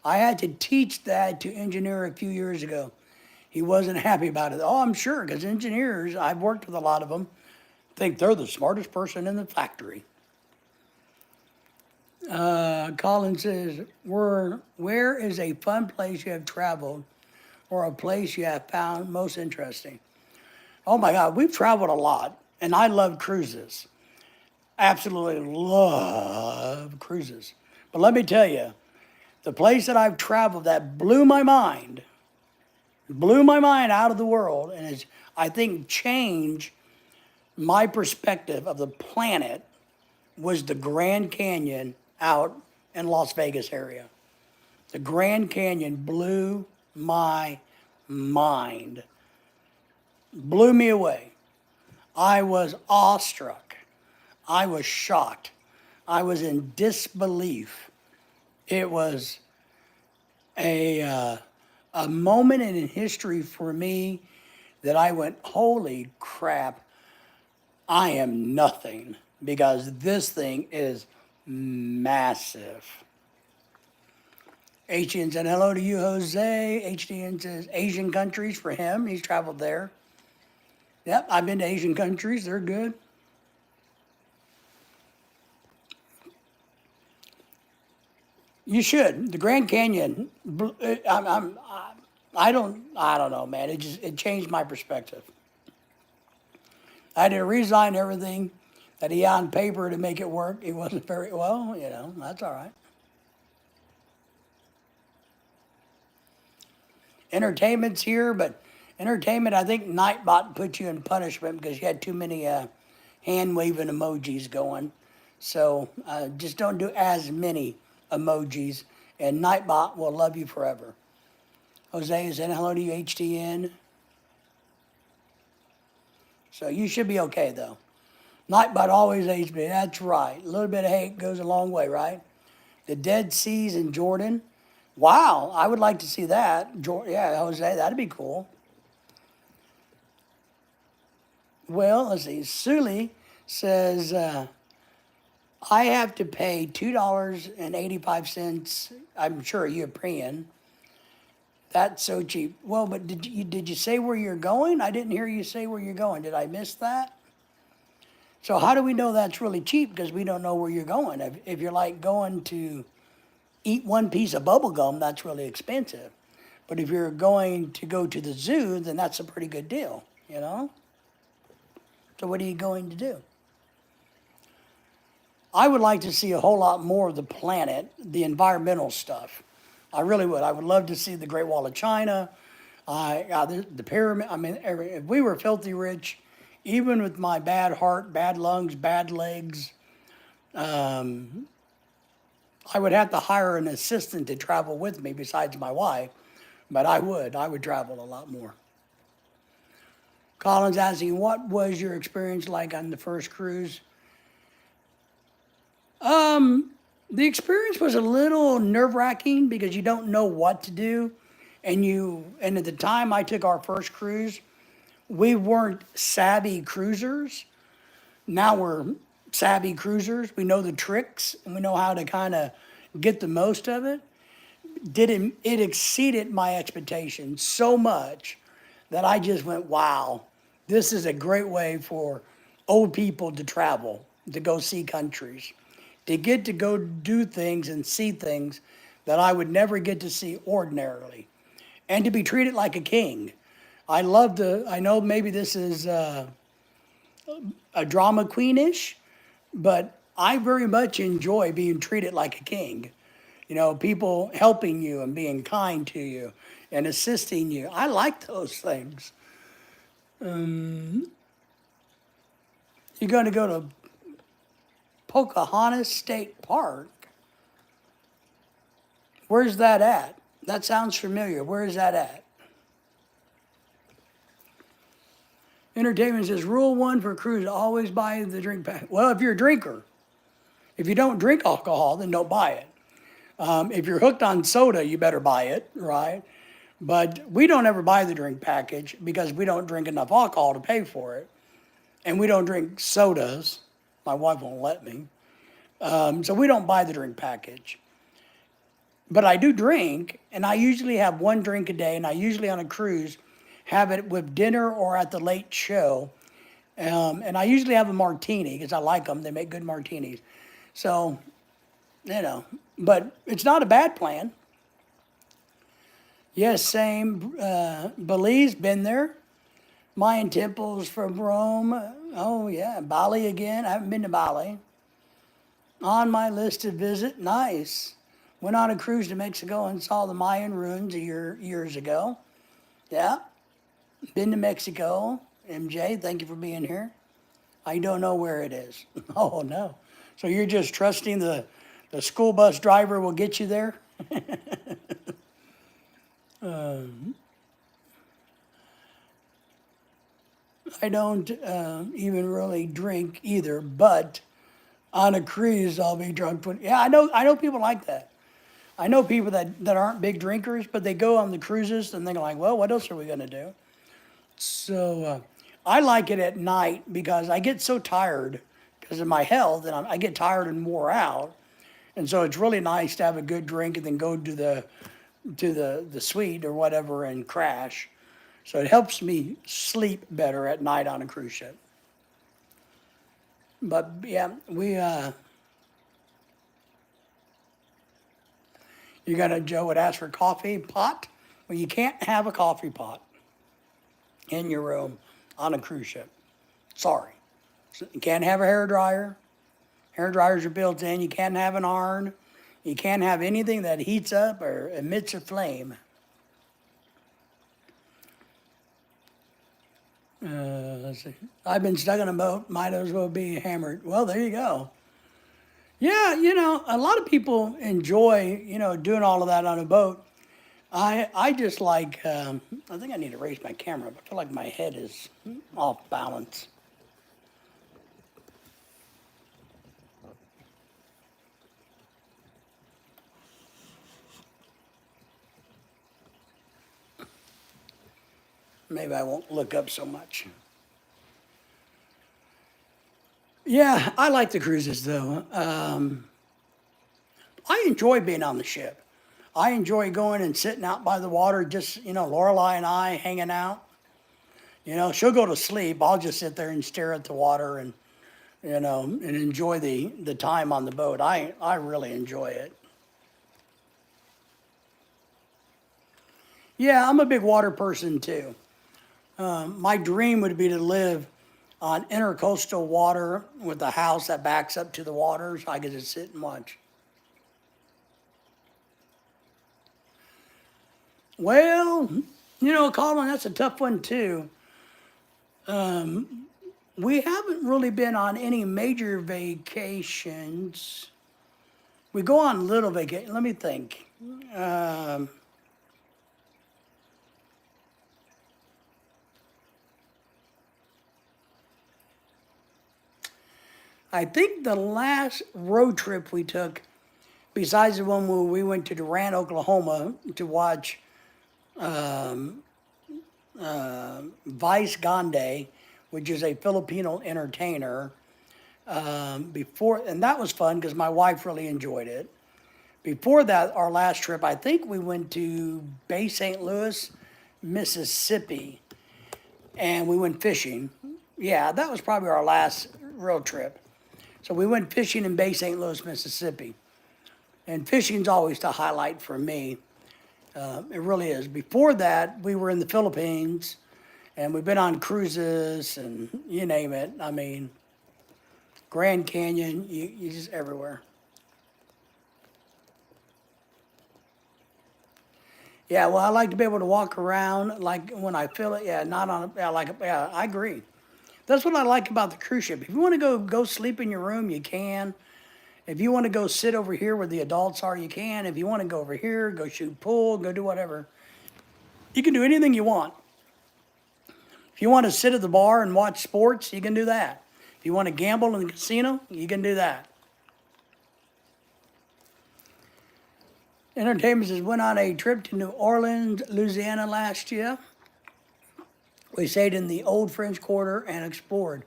I had to teach that to engineer a few years ago. He wasn't happy about it. Oh, I'm sure, because engineers, I've worked with a lot of them, think they're the smartest person in the factory. Colin says, where is a fun place you have traveled or a place you have found most interesting? Oh my God, we've traveled a lot, and I love cruises. Absolutely love cruises. But let me tell you, the place that I've traveled that blew my mind out of the world, and has, I think, changed my perspective of the planet, was the Grand Canyon out in Las Vegas area. The Grand Canyon blew my mind. Blew me away. I was awestruck. I was shocked. I was in disbelief. It was a moment in history for me that I went, holy crap, I am nothing, because this thing is massive. HDN said hello to you, Jose. HDN says Asian countries for him. He's traveled there. Yep, I've been to Asian countries. They're good. You should. The Grand Canyon. I don't know, man. It changed my perspective. I had to resign everything that he had on paper to make it work. It wasn't very well, you know. That's all right. Entertainment's here, but entertainment, I think Nightbot put you in punishment because you had too many hand-waving emojis going. So just don't do as many emojis, and Nightbot will love you forever. Jose is saying hello to you, HTN. So you should be okay, though. Nightbot always hates me. That's right. A little bit of hate goes a long way, right? The Dead Seas in Jordan. Wow, I would like to see that. Yeah, Jose, that'd be cool. Well, let's see. Sully says, I have to pay $2.85. I'm sure European. That's so cheap. Well, but did you say where you're going? I didn't hear you say where you're going. Did I miss that? So how do we know that's really cheap? Because we don't know where you're going. If you're like going to eat one piece of bubble gum, that's really expensive. But if you're going to go to the zoo, then that's a pretty good deal, you know? So what are you going to do? I would like to see a whole lot more of the planet, the environmental stuff. I really would. I would love to see the Great Wall of China, the pyramid. I mean, if we were filthy rich, even with my bad heart, bad lungs, bad legs, I would have to hire an assistant to travel with me besides my wife, but I would. I would travel a lot more. Colin's asking, what was your experience like on the first cruise? The experience was a little nerve wracking because you don't know what to do. And at the time I took our first cruise, we weren't savvy cruisers. Now we're savvy cruisers. We know the tricks and we know how to kind of get the most of it. It exceeded my expectations so much that I just went, wow, this is a great way for old people to travel, to go see countries, to get to go do things and see things that I would never get to see ordinarily, and to be treated like a king. I know maybe this is a drama queenish, but I very much enjoy being treated like a king. You know, people helping you and being kind to you and assisting you. I like those things. You're going to go to Pocahontas State Park. Where's that at? That sounds familiar. Where is that at? Entertainment says, rule one for cruise, always buy the drink pack. Well, if you're a drinker, if you don't drink alcohol, then don't buy it. If you're hooked on soda, you better buy it, right? But we don't ever buy the drink package because we don't drink enough alcohol to pay for it. And we don't drink sodas. My wife won't let me. So we don't buy the drink package. But I do drink, and I usually have one drink a day, and I usually on a cruise have it with dinner or at the late show. And I usually have a martini because I like them. They make good martinis. So, you know, but it's not a bad plan. Yes, same. Belize, been there. Mayan temples from Rome. Oh, yeah. Bali again. I haven't been to Bali. On my list to visit. Nice. Went on a cruise to Mexico and saw the Mayan ruins years ago. Yeah. Been to Mexico. MJ, thank you for being here. I don't know where it is. Oh, no. So you're just trusting the school bus driver will get you there? I don't even really drink either, but on a cruise I'll be drunk. Yeah, I know people like that. I know people that aren't big drinkers, but they go on the cruises and they're like, well, what else are we going to do? So I like it at night because I get so tired because of my health, and I get tired and wore out. And so it's really nice to have a good drink and then go to the suite or whatever and crash. So it helps me sleep better at night on a cruise ship. But yeah, Joe would ask for coffee pot. Well, you can't have a coffee pot in your room on a cruise ship. Sorry. So you can't have a hair dryer. Hair dryers are built in. You can't have an iron. You can't have anything that heats up or emits a flame. Let's see. I've been stuck in a boat. Might as well be hammered. Well, there you go. Yeah, a lot of people enjoy, doing all of that on a boat. I just like, I think I need to raise my camera, but I feel like my head is off balance. Maybe I won't look up so much. Yeah, I like the cruises though. I enjoy being on the ship. I enjoy going and sitting out by the water, just, Lorelai and I hanging out. She'll go to sleep. I'll just sit there and stare at the water and, and enjoy the time on the boat. I really enjoy it. Yeah, I'm a big water person too. My dream would be to live on intercoastal water with a house that backs up to the water so I could just sit and watch. Well, Colin, that's a tough one too. We haven't really been on any major vacations. We go on little vacation. Let me think. Um, I think the last road trip we took, besides the one where we went to Durant, Oklahoma, to watch Vice Gandhi, which is a Filipino entertainer. And that was fun because my wife really enjoyed it. Before that, our last trip, I think we went to Bay St. Louis, Mississippi, and we went fishing. Yeah, that was probably our last road trip. So we went fishing in Bay St. Louis, Mississippi. And fishing's always the highlight for me. It really is. Before that, we were in the Philippines, and we've been on cruises and you name it. I mean, Grand Canyon, you just everywhere. Yeah, well, I like to be able to walk around like when I feel it. Yeah, not on. Yeah, yeah, I agree. That's what I like about the cruise ship. If you want to go sleep in your room, you can. If you want to go sit over here where the adults are, you can. If you want to go over here, go shoot pool, go do whatever. You can do anything you want. If you want to sit at the bar and watch sports, you can do that. If you want to gamble in the casino, you can do that. Entertainment says went on a trip to New Orleans, Louisiana last year. We stayed in the old French Quarter and explored.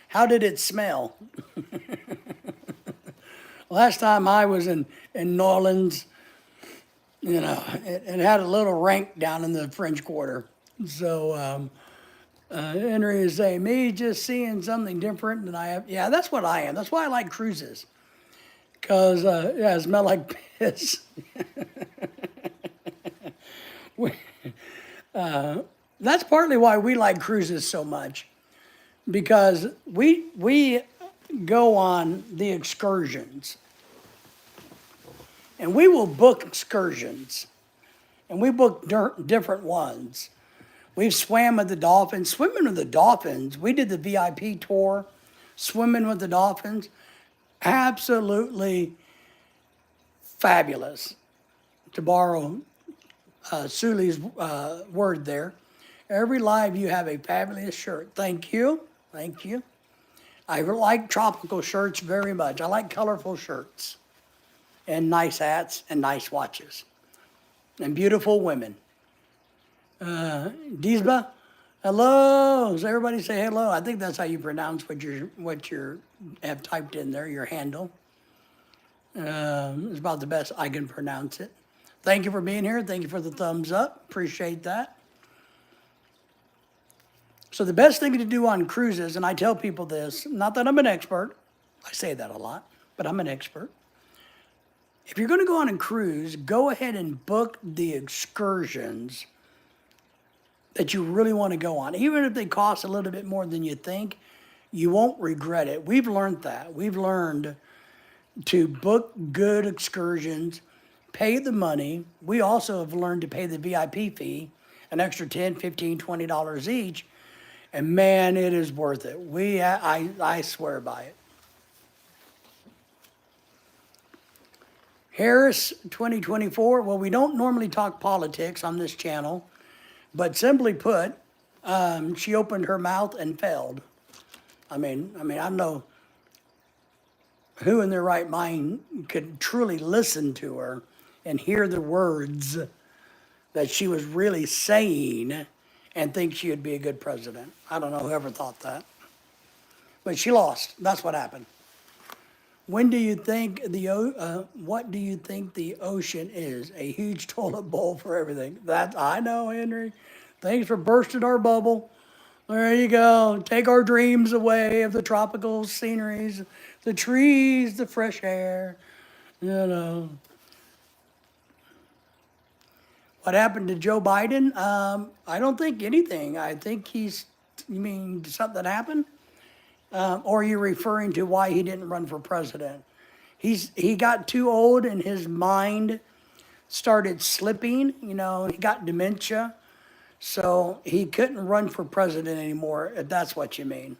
How did it smell? Last time I was in New Orleans, it had a little rank down in the French Quarter. So Henry is saying, me just seeing something different than I have. Yeah, that's what I am. That's why I like cruises. Because, yeah, it smell like piss. That's partly why we like cruises so much. Because we go on the excursions. And we will book excursions. And we book different ones. We've swam with the dolphins. Swimming with the dolphins, we did the VIP tour. Swimming with the dolphins, absolutely fabulous. To borrow Sully's word there. Every live you have a fabulous shirt. Thank you. Thank you. I like tropical shirts very much. I like colorful shirts and nice hats and nice watches and beautiful women. Disba, hello. Does everybody say hello? I think that's how you pronounce what you have typed in there, your handle. It's about the best I can pronounce it. Thank you for being here. Thank you for the thumbs up. Appreciate that. So the best thing to do on cruises, and I tell people this, not that I'm an expert, I say that a lot, but I'm an expert. If you're going to go on a cruise, go ahead and book the excursions that you really want to go on. Even if they cost a little bit more than you think, you won't regret it. We've learned that. We've learned to book good excursions, pay the money. We also have learned to pay the VIP fee, an extra $10, $15, $20 each. And man, it is worth it. I swear by it. Harris 2024. Well, we don't normally talk politics on this channel, but simply put, she opened her mouth and failed. I mean, I don't know who in their right mind could truly listen to her and hear the words that she was really saying and think she would be a good president. I don't know whoever thought that. but she lost. That's what happened. When do you think what do you think the ocean is? A huge toilet bowl for everything. That I know, Henry. Thanks for bursting our bubble. There you go. Take our dreams away of the tropical sceneries, the trees, the fresh air. You know. What happened to Joe Biden? I don't think anything. I think you mean something happened? Or are you referring to why he didn't run for president? He got too old and his mind started slipping. He got dementia. So he couldn't run for president anymore, if that's what you mean.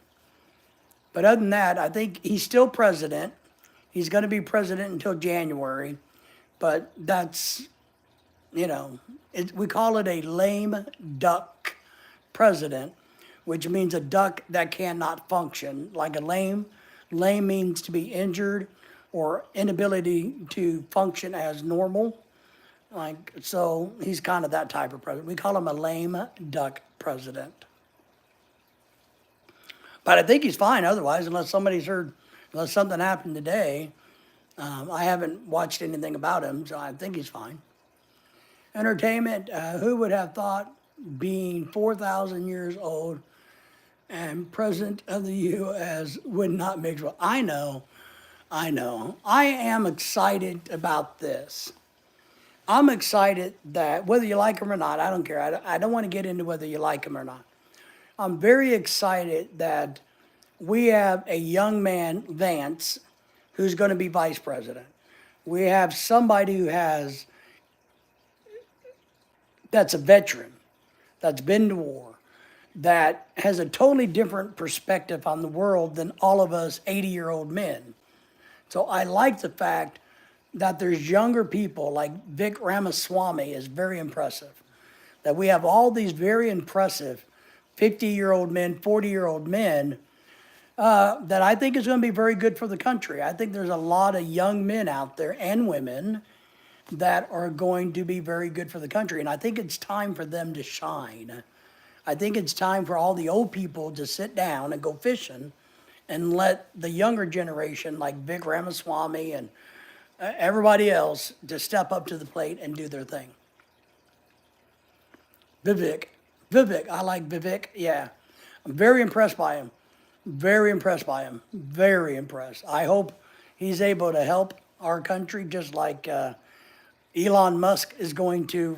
But other than that, I think he's still president. He's going to be president until January. But that's, we call it a lame duck president, which means a duck that cannot function. Like a lame means to be injured or inability to function as normal. So he's kind of that type of president. We call him a lame duck president. But I think he's fine otherwise, unless something happened today. I haven't watched anything about him, so I think he's fine. Entertainment, who would have thought being 4,000 years old and president of the U.S. would not mix well? I know. I am excited about this. I'm excited that whether you like him or not, I don't care. I don't want to get into whether you like him or not. I'm very excited that we have a young man, Vance, who's going to be vice president. We have somebody that's a veteran, that's been to war, that has a totally different perspective on the world than all of us 80-year-old men. So I like the fact that there's younger people like Vic Ramaswamy is very impressive. That we have all these very impressive 50-year-old men, 40-year-old men that I think is going to be very good for the country. I think there's a lot of young men out there and women that are going to be very good for the country. And I think it's time for them to shine. I think it's time for all the old people to sit down and go fishing and let the younger generation like Vic Ramaswamy and everybody else to step up to the plate and do their thing. Vivek, I like Vivek, yeah. I'm very impressed by him. Very impressed. I hope he's able to help our country just like Elon Musk is going to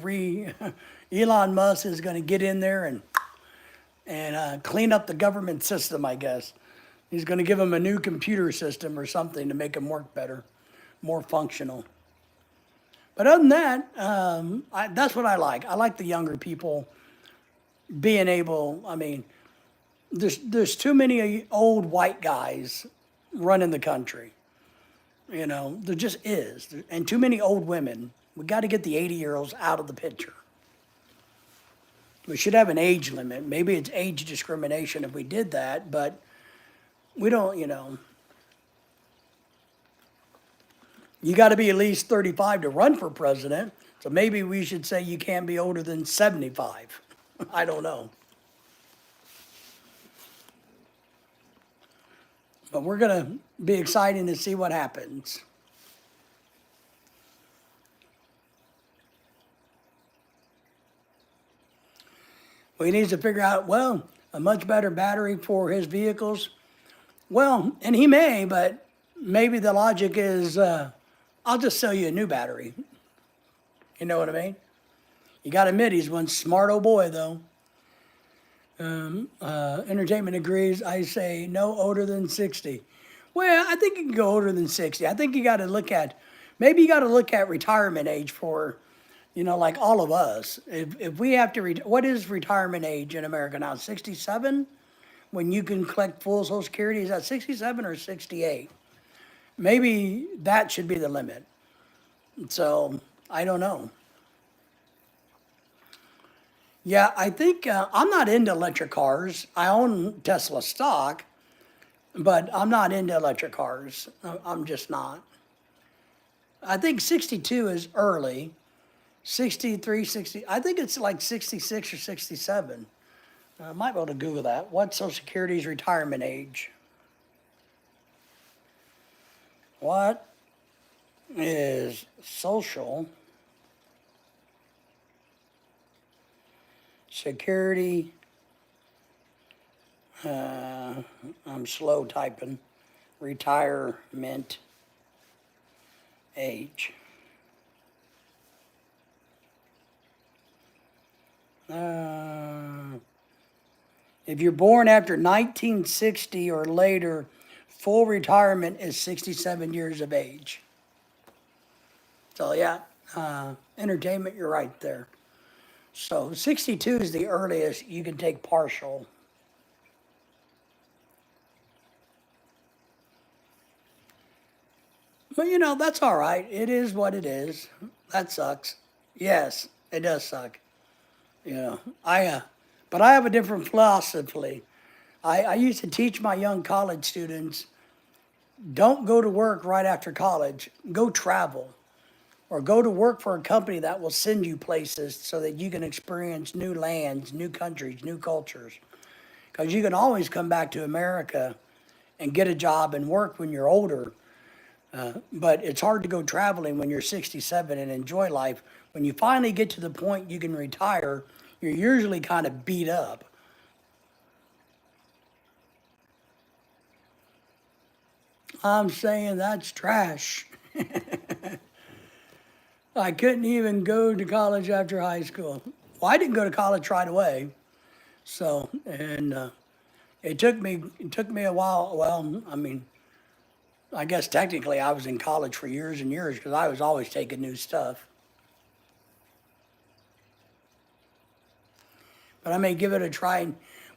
get in there and clean up the government system, I guess. He's going to give him a new computer system or something to make him work better, more functional. But other than that, that's what I like. I like the younger people being able, there's too many old white guys running the country. There just is. And too many old women. We got to get the 80-year-olds out of the picture. We should have an age limit. Maybe it's age discrimination if we did that, but we don't, You got to be at least 35 to run for president. So maybe we should say you can't be older than 75. I don't know. But we're going to be excited to see what happens. Well, he needs to figure out, a much better battery for his vehicles. Well, and he may, but maybe the logic is, I'll just sell you a new battery. You know what I mean? You got to admit, he's one smart old boy, though. Entertainment agrees. I say no older than 60. Well, I think you can go older than 60. I think you got to look at retirement age for, like all of us. If we have to, what is retirement age in America now? 67? When you can collect full Social Security, is that 67 or 68? Maybe that should be the limit. So, I don't know. Yeah, I think I'm not into electric cars. I own Tesla stock, but I'm not into electric cars. I'm just not. I think 62 is early. 63, 60, I think it's like 66 or 67. I might be able to Google that. What's Social Security's retirement age? What is Social Security? I'm slow typing. Retirement age. If you're born after 1960 or later, full retirement is 67 years of age. So yeah, entertainment, you're right there. So 62 is the earliest you can take partial. But you know, that's all right. It is what it is. That sucks. Yes, it does suck. You know, but I have a different philosophy. I used to teach my young college students, don't go to work right after college. Go travel or go to work for a company that will send you places so that you can experience new lands, new countries, new cultures. Because you can always come back to America and get a job and work when you're older. But it's hard to go traveling when you're 67 and enjoy life. When you finally get to the point you can retire, you're usually kind of beat up. I'm saying that's trash. I couldn't even go to college after high school. Well, I didn't go to college right away. So, and it took me a while. Well, I mean, I guess technically I was in college for years and years because I was always taking new stuff. But I may give it a try.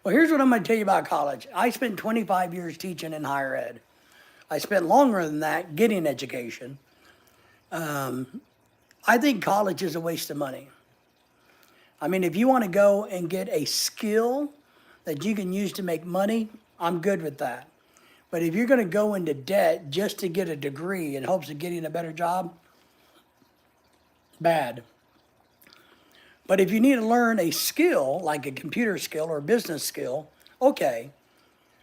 Well, here's what I'm going to tell you about college. I spent 25 years teaching in higher ed. I spent longer than that getting education. I think college is a waste of money. I mean, if you want to go and get a skill that you can use to make money, I'm good with that. But if you're going to go into debt just to get a degree in hopes of getting a better job, bad. But if you need to learn a skill, like a computer skill or a business skill, okay.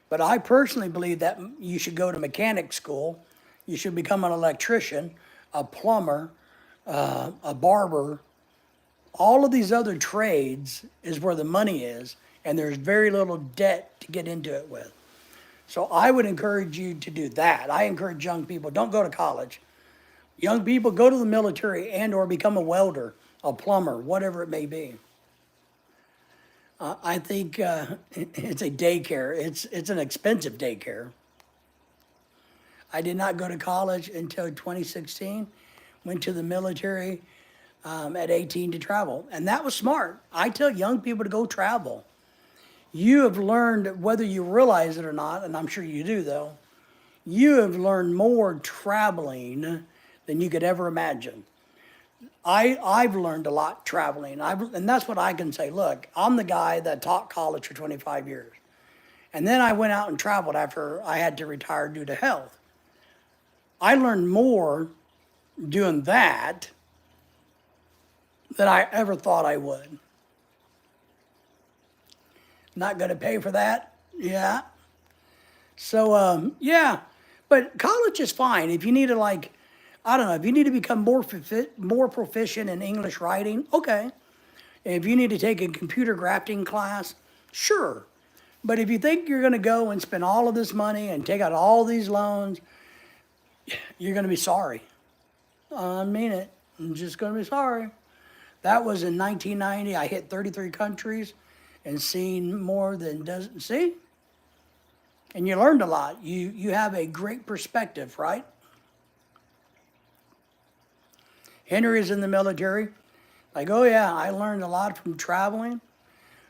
But I personally believe that you should go to mechanic school. You should become an electrician, a plumber, a barber. All of these other trades is where the money is, and there's very little debt to get into it with. So I would encourage you to do that. I encourage young people, don't go to college. Young people, go to the military and or become a welder, a plumber, whatever it may be. I think it's a daycare. It's an expensive daycare. I did not go to college until 2016. Went to the military at 18 to travel, and that was smart. I tell young people to go travel. You have learned, whether you realize it or not, and I'm sure you do though, you have learned more traveling than you could ever imagine. I've learned a lot traveling, and that's what I can say. Look, I'm the guy that taught college for 25 years. And then I went out and traveled after I had to retire due to health. I learned more doing that than I ever thought I would. Not going to pay for that? Yeah. So, yeah. But college is fine. If you need to, like, I don't know, if you need to become more proficient in English writing, okay. If you need to take a computer grafting class, sure. But if you think you're going to go and spend all of this money and take out all these loans, you're going to be sorry. I mean it. I'm just going to be sorry. That was in 1990. I hit 33 countries and seen more than doesn't see. And you learned a lot. You have a great perspective, right? Henry's in the military. Like, oh yeah, I learned a lot from traveling,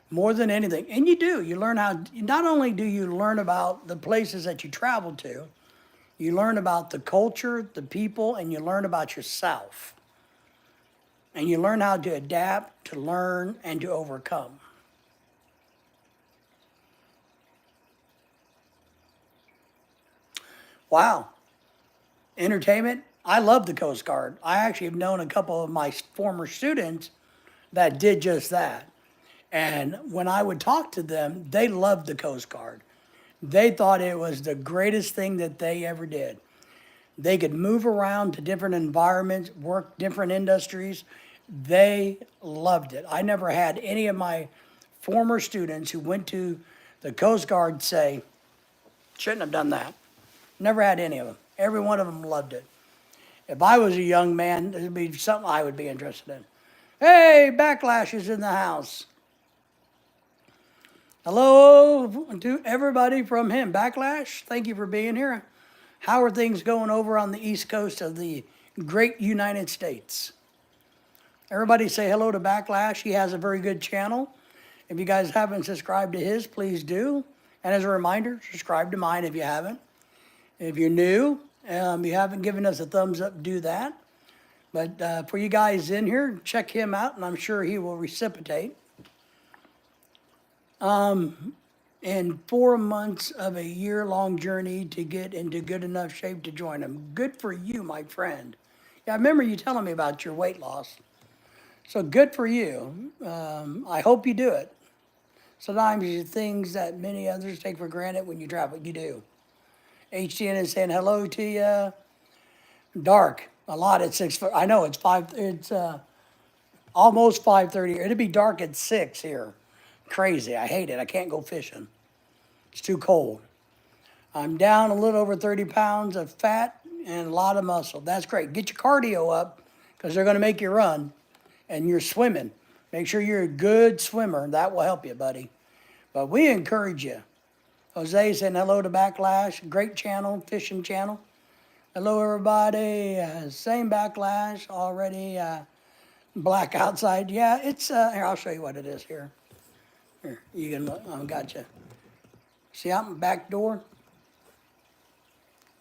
more than anything. And you do. You learn how, not only do you learn about the places that you travel to, you learn about the culture, the people, and you learn about yourself. And you learn how to adapt, to learn, and to overcome. Wow. Entertainment. I love the Coast Guard. I actually have known a couple of my former students that did just that. And when I would talk to them, they loved the Coast Guard. They thought it was the greatest thing that they ever did. They could move around to different environments, work different industries. They loved it. I never had any of my former students who went to the Coast Guard say, shouldn't have done that. Never had any of them. Every one of them loved it. If I was a young man, it would be something I would be interested in. Hey, Backlash is in the house. Hello to everybody from him. Backlash, thank you for being here. How are things going over on the East Coast of the great United States? Everybody say hello to Backlash. He has a very good channel. If you guys haven't subscribed to his, please do. And as a reminder, subscribe to mine if you haven't. If you're new, you haven't given us a thumbs up, do that. But for you guys in here, check him out, and I'm sure he will reciprocate. In 4 months of a year-long journey to get into good enough shape to join him. Good for you, my friend. Yeah, I remember you telling me about your weight loss. So good for you. I hope you do it. Sometimes you things that many others take for granted when you travel, you do. HTN is saying hello to you. Dark, a lot at 6. I know it's 5. It's almost 5:30. It'll be dark at 6 here. Crazy. I hate it. I can't go fishing. It's too cold. I'm down a little over 30 pounds of fat and a lot of muscle. That's great. Get your cardio up because they're going to make you run. And you're swimming. Make sure you're a good swimmer. That will help you, buddy. But we encourage you. Jose saying hello to Backlash. Great channel, fishing channel. Hello, everybody. Same Backlash already. Black outside. Yeah, it's, here, I'll show you what it is here. Here, you can look. Gotcha. See out the back door?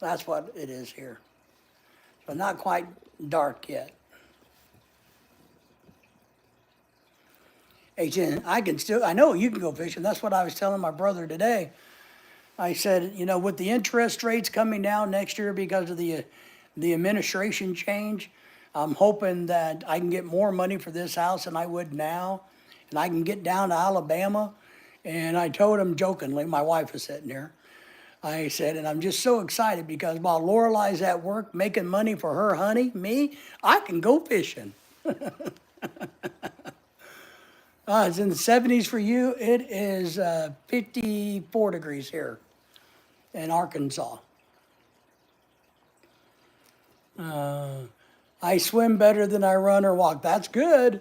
That's what it is here. So not quite dark yet. I know you can go fishing. That's what I was telling my brother today. I said, you know, with the interest rates coming down next year because of the administration change, I'm hoping that I can get more money for this house than I would now. And I can get down to Alabama. And I told him jokingly, my wife was sitting there, I said, and I'm just so excited because while Lorelei's at work making money for her honey, me, I can go fishing. It's in the 70s for you. It is 54 degrees here in Arkansas. I swim better than I run or walk. That's good.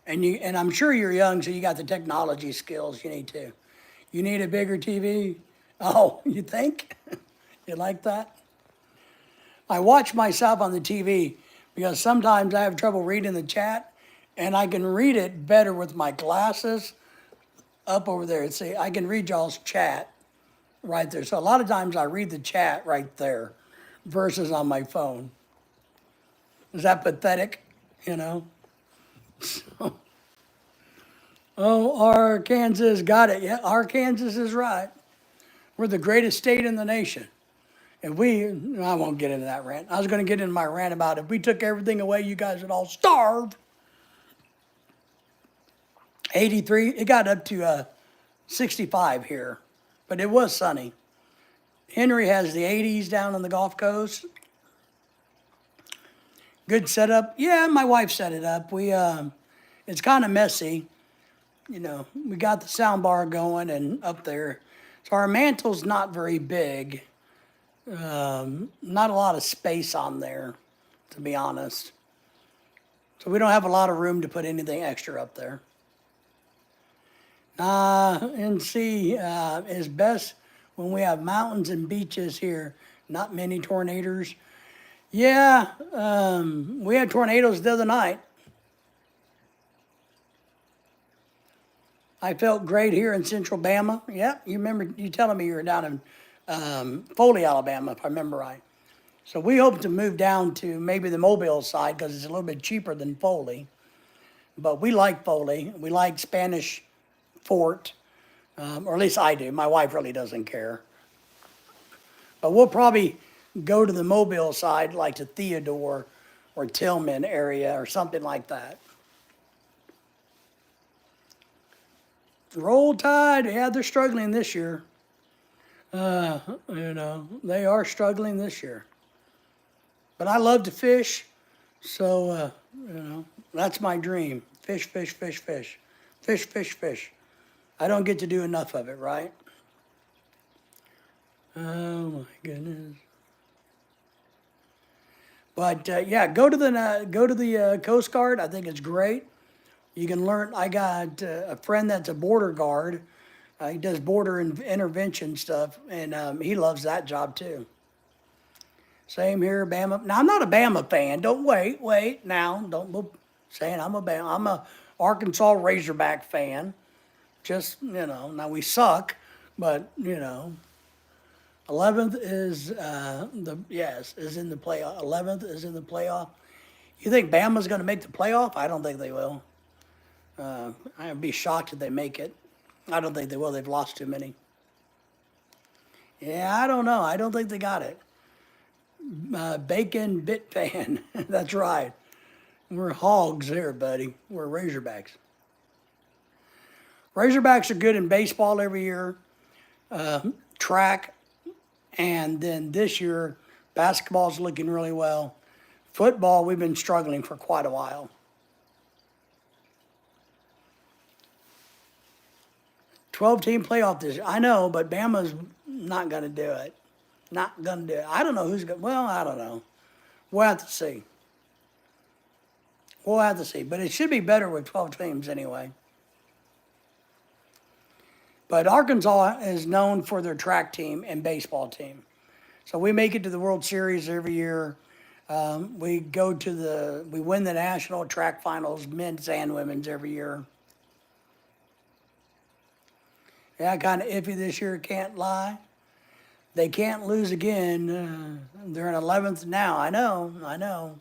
And I'm sure you're young, so you got the technology skills you need to. You need a bigger TV? Oh, you think? You like that? I watch myself on the TV because sometimes I have trouble reading the chat, and I can read it better with my glasses up over there. See, I can read y'all's chat right there. So a lot of times I read the chat right there versus on my phone. Is that pathetic? You know? So, oh, Arkansas got it. Yeah, Arkansas is right. We're the greatest state in the nation. And I won't get into that rant. I was going to get into my rant about if we took everything away, you guys would all starve. 83, it got up to 65 here, but it was sunny. Henry has the 80s down on the Gulf Coast. Good setup. Yeah, my wife set it up. It's kind of messy. You know, we got the sound bar going and up there. So our mantle's not very big. Not a lot of space on there, to be honest. So we don't have a lot of room to put anything extra up there. NC is best when we have mountains and beaches here, not many tornadoes. Yeah, we had tornadoes the other night. I felt great here in Central Bama. Yeah, you remember you telling me you were down in Foley, Alabama, if I remember right. So we hope to move down to maybe the Mobile side because it's a little bit cheaper than Foley. But we like Foley. We like Spanish Fort, or at least I do. My wife really doesn't care. But we'll probably go to the Mobile side, like to Theodore or Tillman area or something like that. Roll Tide, yeah, they're struggling this year. You know, they are struggling this year. But I love to fish, so that's my dream. Fish, fish, fish, fish, fish, fish, fish. I don't get to do enough of it, right? Oh my goodness. But yeah, go to the Coast Guard. I think it's great. You can learn. I got a friend that's a border guard. He does border intervention stuff, and he loves that job too. Same here, Bama. Now I'm not a Bama fan. Don't wait. Now don't be saying I'm a Bama. I'm a Arkansas Razorback fan. Just now we suck, but 11th is is in the playoff. 11th is in the playoff. You think Bama's going to make the playoff? I don't think they will. I'd be shocked if they make it. I don't think they will. They've lost too many. Yeah, I don't know. I don't think they got it. Bacon Bit Fan. That's right. We're hogs here, buddy. We're Razorbacks. Razorbacks are good in baseball every year, track, and then this year, basketball's looking really well. Football, we've been struggling for quite a while. 12-team playoff this year. I know, but Bama's not going to do it. Not going to do it. I don't know who's going to, well, I don't know. We'll have to see. We'll have to see. But it should be better with 12 teams anyway. But Arkansas is known for their track team and baseball team. So we make it to the World Series every year. We win the national track finals, men's and women's every year. Yeah, kind of iffy this year, can't lie. They can't lose again. They're in 11th now. I know.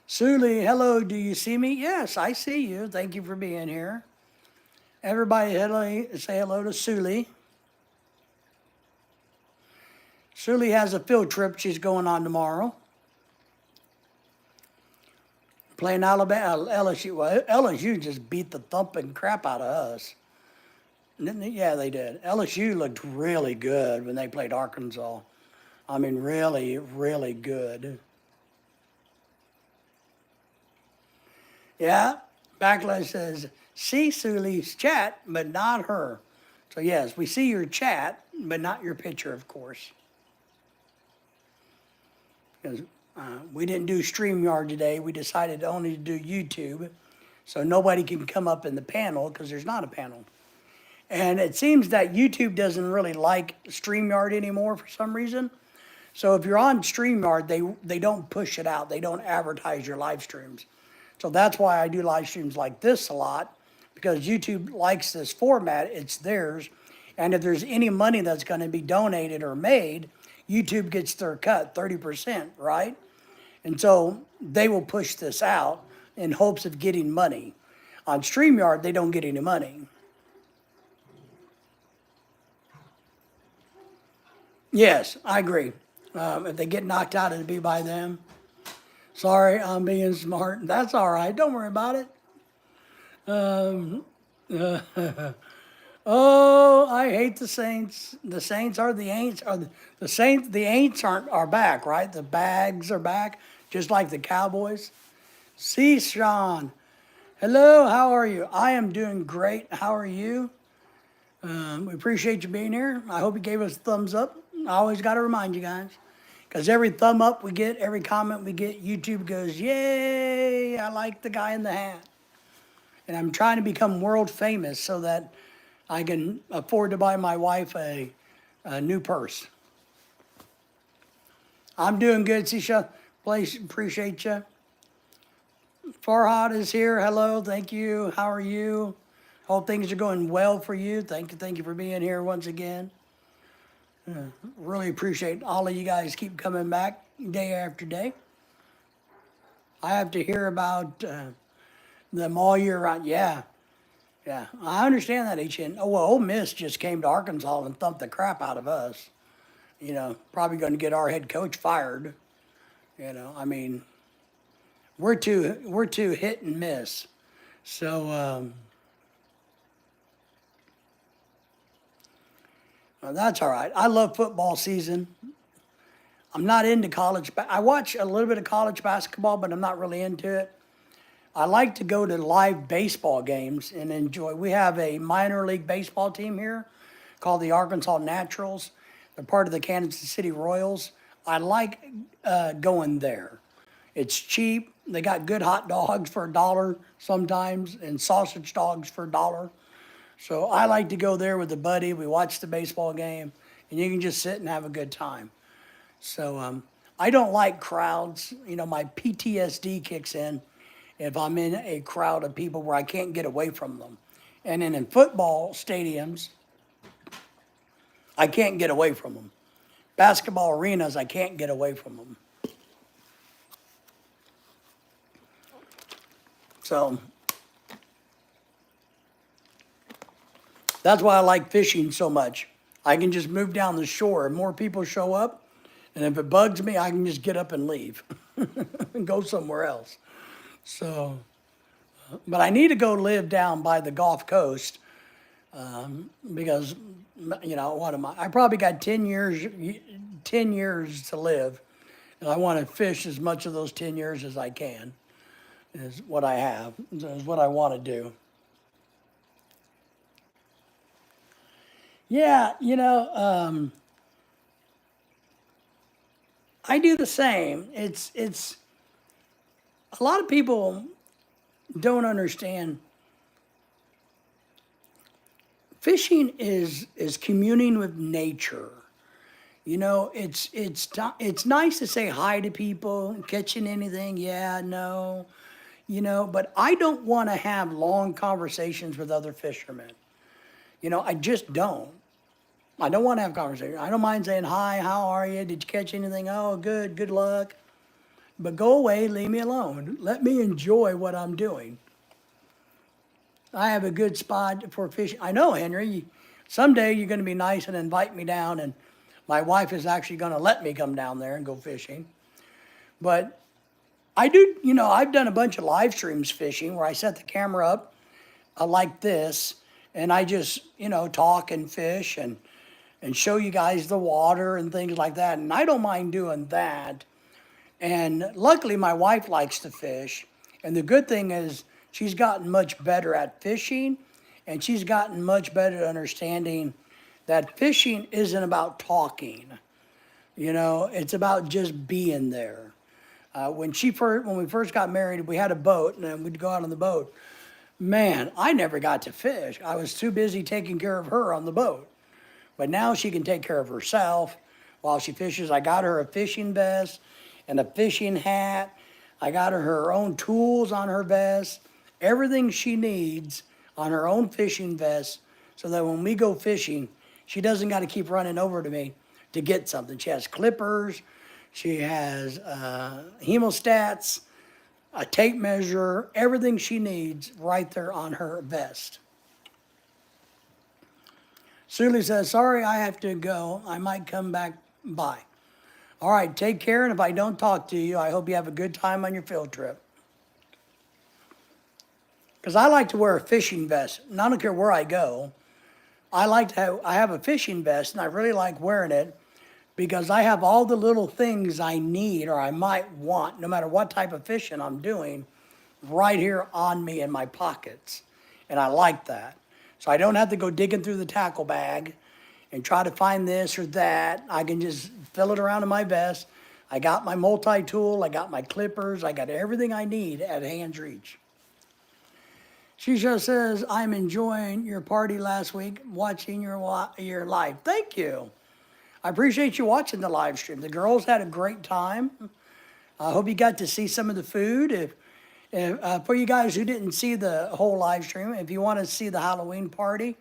Sully, hello, do you see me? Yes, I see you. Thank you for being here. Everybody say hello to Sully. Sully has a field trip she's going on tomorrow. Playing Alabama, LSU. Well, LSU just beat the thumping crap out of us. Yeah, they did. LSU looked really good when they played Arkansas. I mean, really, really good. Yeah, Backlash says, see Sully's chat, but not her. So yes, we see your chat, but not your picture, of course. Because we didn't do StreamYard today. We decided only to do YouTube. So nobody can come up in the panel because there's not a panel. And it seems that YouTube doesn't really like StreamYard anymore for some reason. So if you're on StreamYard, they don't push it out. They don't advertise your live streams. So that's why I do live streams like this a lot, because YouTube likes this format. It's theirs. And if there's any money that's going to be donated or made, YouTube gets their cut, 30%, right? And so they will push this out in hopes of getting money. On StreamYard, they don't get any money. Yes, I agree. If they get knocked out, it'd be by them. Sorry, I'm being smart. That's all right. Don't worry about it. Oh, I hate the Saints. The Saints are the Aints. The Saints? The Aints are back, right? The Bags are back, just like the Cowboys. See, Sean. Hello, how are you? I am doing great. How are you? We appreciate you being here. I hope you gave us a thumbs up. I always got to remind you guys, because every thumb up we get, every comment we get, YouTube goes, yay, I like the guy in the hat. And I'm trying to become world famous so that I can afford to buy my wife a new purse. I'm doing good, Sisha. Please, appreciate you. Farhad is here. Hello, thank you. How are you? Hope things are going well for you. Thank you for being here once again. Really appreciate all of you guys keep coming back day after day. I have to hear about them all year round. Yeah, I understand that, HN. Oh, well, Ole Miss just came to Arkansas and thumped the crap out of us. Probably going to get our head coach fired. I mean, we're too hit and miss. So that's all right. I love football season. I'm not into college. I watch a little bit of college basketball, but I'm not really into it. I like to go to live baseball games and enjoy. We have a minor league baseball team here called the Arkansas Naturals. They're part of the Kansas City Royals. I like going there. It's cheap. They got good hot dogs for $1 sometimes and sausage dogs for $1. So I like to go there with a buddy. We watch the baseball game and you can just sit and have a good time. So I don't like crowds. You know, my PTSD kicks in if I'm in a crowd of people where I can't get away from them. And then in football stadiums, I can't get away from them. Basketball arenas, I can't get away from them. So that's why I like fishing so much. I can just move down the shore and more people show up. And if it bugs me, I can just get up and leave and go somewhere else. So, but I need to go live down by the Gulf Coast because, you know, what am I? I probably got 10 years to live. And I want to fish as much of those 10 years as I can, is what I have, is what I want to do. Yeah, you know, I do the same. It's a lot of people don't understand. Fishing is communing with nature. You know, it's nice to say hi to people, catching anything, yeah, no, you know, but I don't want to have long conversations with other fishermen. You know, I just don't. I don't want to have conversation. I don't mind saying hi, how are you? Did you catch anything? Oh, good luck. But go away, leave me alone. Let me enjoy what I'm doing. I have a good spot for fishing. I know, Henry, someday you're going to be nice and invite me down, and my wife is actually going to let me come down there and go fishing. But I do, you know, I've done a bunch of live streams fishing where I set the camera up like this, and I just, you know, talk and fish and show you guys the water and things like that. And I don't mind doing that. And luckily, my wife likes to fish. And the good thing is, she's gotten much better at fishing, and she's gotten much better at understanding that fishing isn't about talking. You know, it's about just being there. When we first got married, we had a boat, and we'd go out on the boat. Man, I never got to fish. I was too busy taking care of her on the boat. But now she can take care of herself while she fishes. I got her a fishing vest and a fishing hat. I got her own tools on her vest, everything she needs on her own fishing vest, so that when we go fishing, she doesn't got to keep running over to me to get something. She has clippers, she has hemostats, a tape measure, everything she needs right there on her vest. Suley says, sorry, I have to go. I might come back by. All right, take care, and if I don't talk to you, I hope you have a good time on your field trip. Because I like to wear a fishing vest, and I don't care where I go. I have a fishing vest, and I really like wearing it because I have all the little things I need or I might want, no matter what type of fishing I'm doing, right here on me in my pockets. And I like that. So I don't have to go digging through the tackle bag and try to find this or that. I can just fill it around in my vest. I got my multi-tool, I got my clippers, I got everything I need at hand's reach. She just says, I'm enjoying your party last week, watching your live. Thank you. I appreciate you watching the live stream. The girls had a great time. I hope you got to see some of the food. For you guys who didn't see the whole live stream, if you want to see the Halloween party,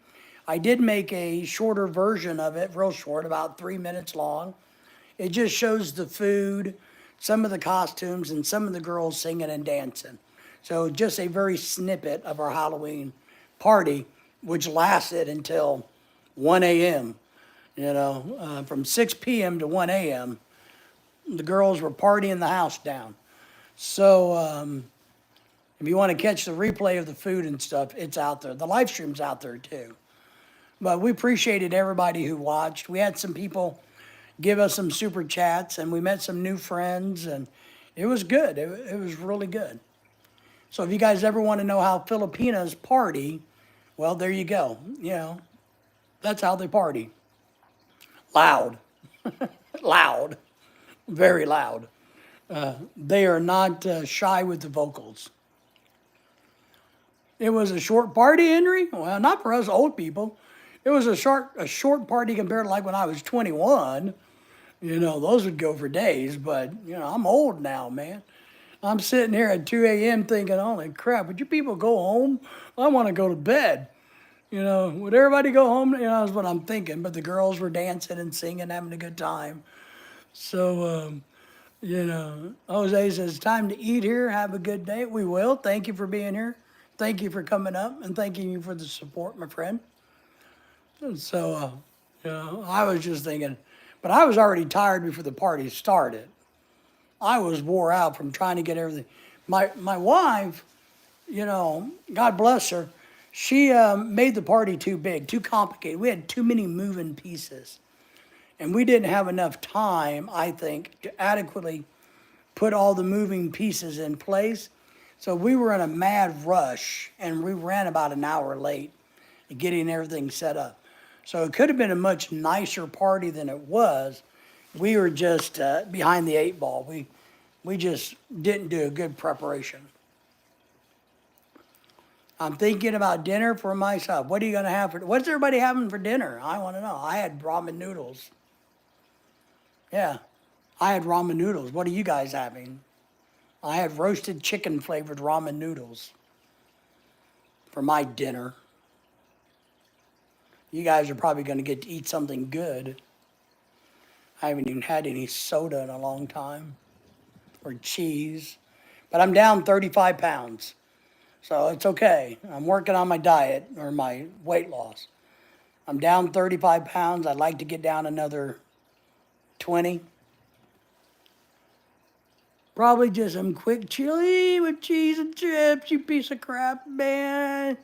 I did make a shorter version of it, real short, about 3 minutes long. It just shows the food, some of the costumes, and some of the girls singing and dancing. So just a very snippet of our Halloween party, which lasted until 1 a.m., from 6 p.m. to 1 a.m. The girls were partying the house down. So if you want to catch the replay of the food and stuff, it's out there. The live stream's out there too. But we appreciated everybody who watched. We had some people give us some super chats, and we met some new friends, and it was good. It was really good. So if you guys ever want to know how Filipinas party, well, there you go. You know, that's how they party. Loud, loud, very loud. They are not shy with the vocals. It was a short party, Henry. Well, not for us old people. It was a short party compared to like when I was 21. You know, those would go for days, but you know, I'm old now, man. I'm sitting here at 2 a.m. thinking, holy crap, would you people go home? I want to go to bed. You know, would everybody go home? You know, that's what I'm thinking. But the girls were dancing and singing, having a good time. So, you know, Jose says, it's time to eat here. Have a good day. We will. Thank you for being here. Thank you for coming up and thanking you for the support, my friend. And so, you know, I was just thinking, but I was already tired before the party started. I was wore out from trying to get everything. My wife, you know, God bless her, she made the party too big, too complicated. We had too many moving pieces. And we didn't have enough time, I think, to adequately put all the moving pieces in place. So we were in a mad rush, and we ran about an hour late getting everything set up. So it could have been a much nicer party than it was. We were just behind the eight ball. We just didn't do a good preparation. I'm thinking about dinner for myself. What are you going to have for, what's everybody having for dinner? I want to know. I had ramen noodles. Yeah, I had ramen noodles. What are you guys having? I had roasted chicken flavored ramen noodles for my dinner. You guys are probably going to get to eat something good. I haven't even had any soda in a long time, or cheese. But I'm down 35 pounds. So it's okay. I'm working on my diet or my weight loss. I'm down 35 pounds. I'd like to get down another 20. Probably just some quick chili with cheese and chips, you piece of crap, man.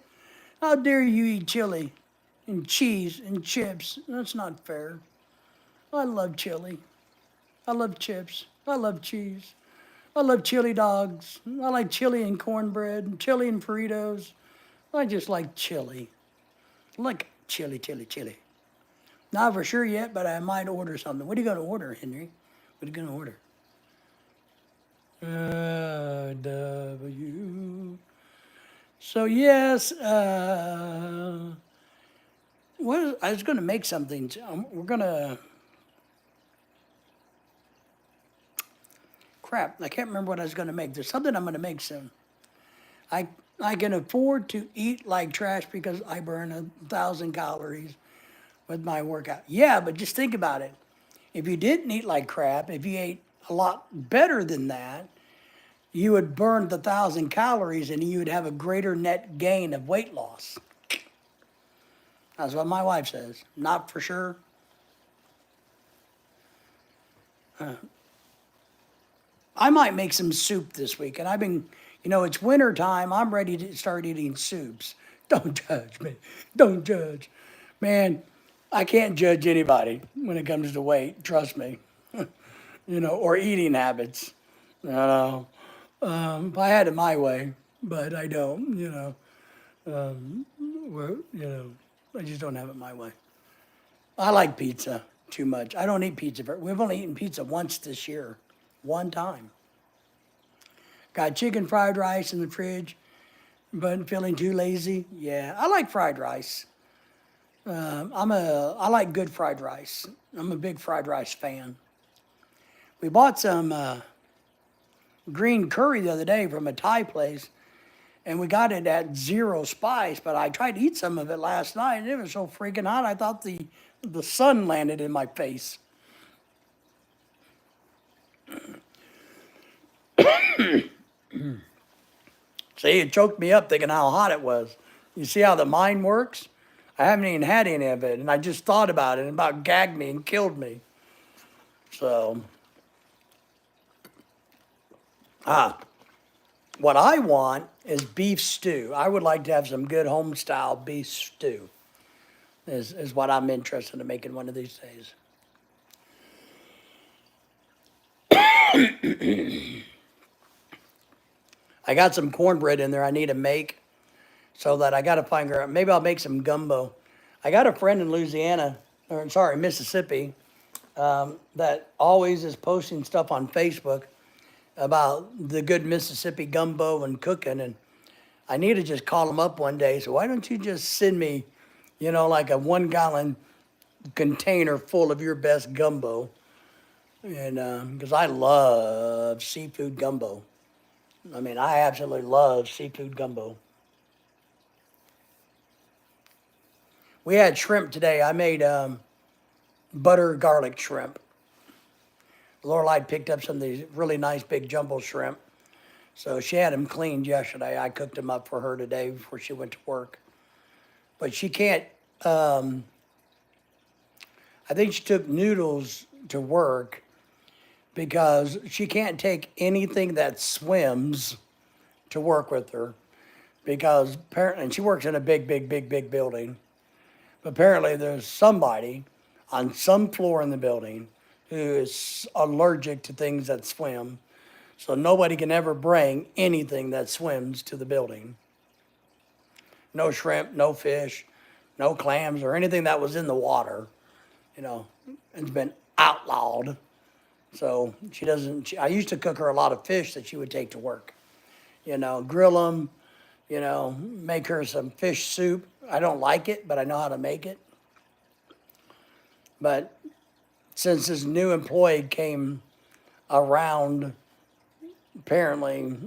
How dare you eat chili and cheese and chips? That's not fair. I love chili. I love chips. I love cheese. I love chili dogs. I like chili and cornbread, chili and Fritos. I just like chili. I like chili, chili, chili. Not for sure yet, but I might order something. What are you going to order, Henry? What are you going to order? W. So yes, I was going to make something. We're going to. Crap, I can't remember what I was going to make. There's something I'm going to make soon. I I can afford to eat like trash because I burn 1,000 calories with my workout. Yeah, but just think about it. If you didn't eat like crap, if you ate a lot better than that, you would burn the 1,000 calories and you would have a greater net gain of weight loss. That's what my wife says. Not for sure. I might make some soup this week, and I've been, you know, it's winter time. I'm ready to start eating soups. Don't judge me. Don't judge. Man, I can't judge anybody when it comes to weight. Trust me. You know, or eating habits. You know, if I had it my way, but I don't. You know, I just don't have it my way. I like pizza too much. I don't eat pizza. We've only eaten pizza once this year, one time. Got chicken fried rice in the fridge, but feeling too lazy. Yeah, I like fried rice. I like good fried rice. I'm a big fried rice fan. We bought some green curry the other day from a Thai place, and we got it at 0 spice. But I tried to eat some of it last night, and it was so freaking hot. I thought the sun landed in my face. See, it choked me up thinking how hot it was. You see how the mind works? I haven't even had any of it, and I just thought about it and about gagged me and killed me. So, what I want is beef stew. I would like to have some good home style beef stew. Is what I'm interested in making one of these days. I got some cornbread in there I need to make, so that I got to find her. Maybe I'll make some gumbo. I got a friend in Louisiana, or sorry, Mississippi, that always is posting stuff on Facebook about the good Mississippi gumbo and cooking. And I need to just call him up one day. So why don't you just send me, like a 1 gallon container full of your best gumbo? And because I love seafood gumbo. I mean, I absolutely love seafood gumbo. We had shrimp today. I made butter garlic shrimp. Lorelei picked up some of these really nice big jumbo shrimp. So she had them cleaned yesterday. I cooked them up for her today before she went to work. But she can't, I think she took noodles to work because she can't take anything that swims to work with her. Because apparently, and she works in a big building. But apparently there's somebody on some floor in the building who is allergic to things that swim. So nobody can ever bring anything that swims to the building. No shrimp, no fish, no clams, or anything that was in the water. It's been outlawed. So she doesn't, I used to cook her a lot of fish that she would take to work. Grill them, make her some fish soup. I don't like it, but I know how to make it. But since this new employee came around, apparently,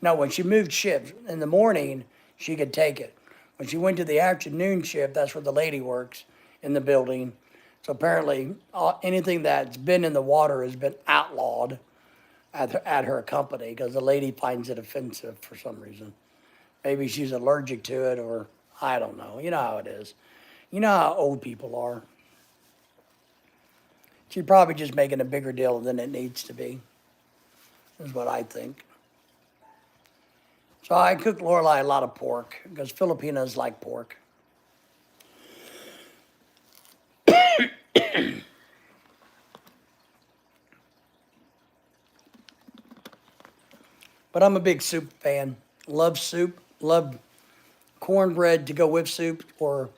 no, when she moved shifts in the morning, she could take it. When she went to the afternoon shift, that's where the lady works in the building. So apparently, anything that's been in the water has been outlawed at her company because the lady finds it offensive for some reason. Maybe she's allergic to it, or I don't know. You know how it is. You know how old people are. She's probably just making a bigger deal than it needs to be, is what I think. So I cook Lorelei a lot of pork because Filipinos like pork. But I'm a big soup fan. Love soup. Love cornbread to go with soup, or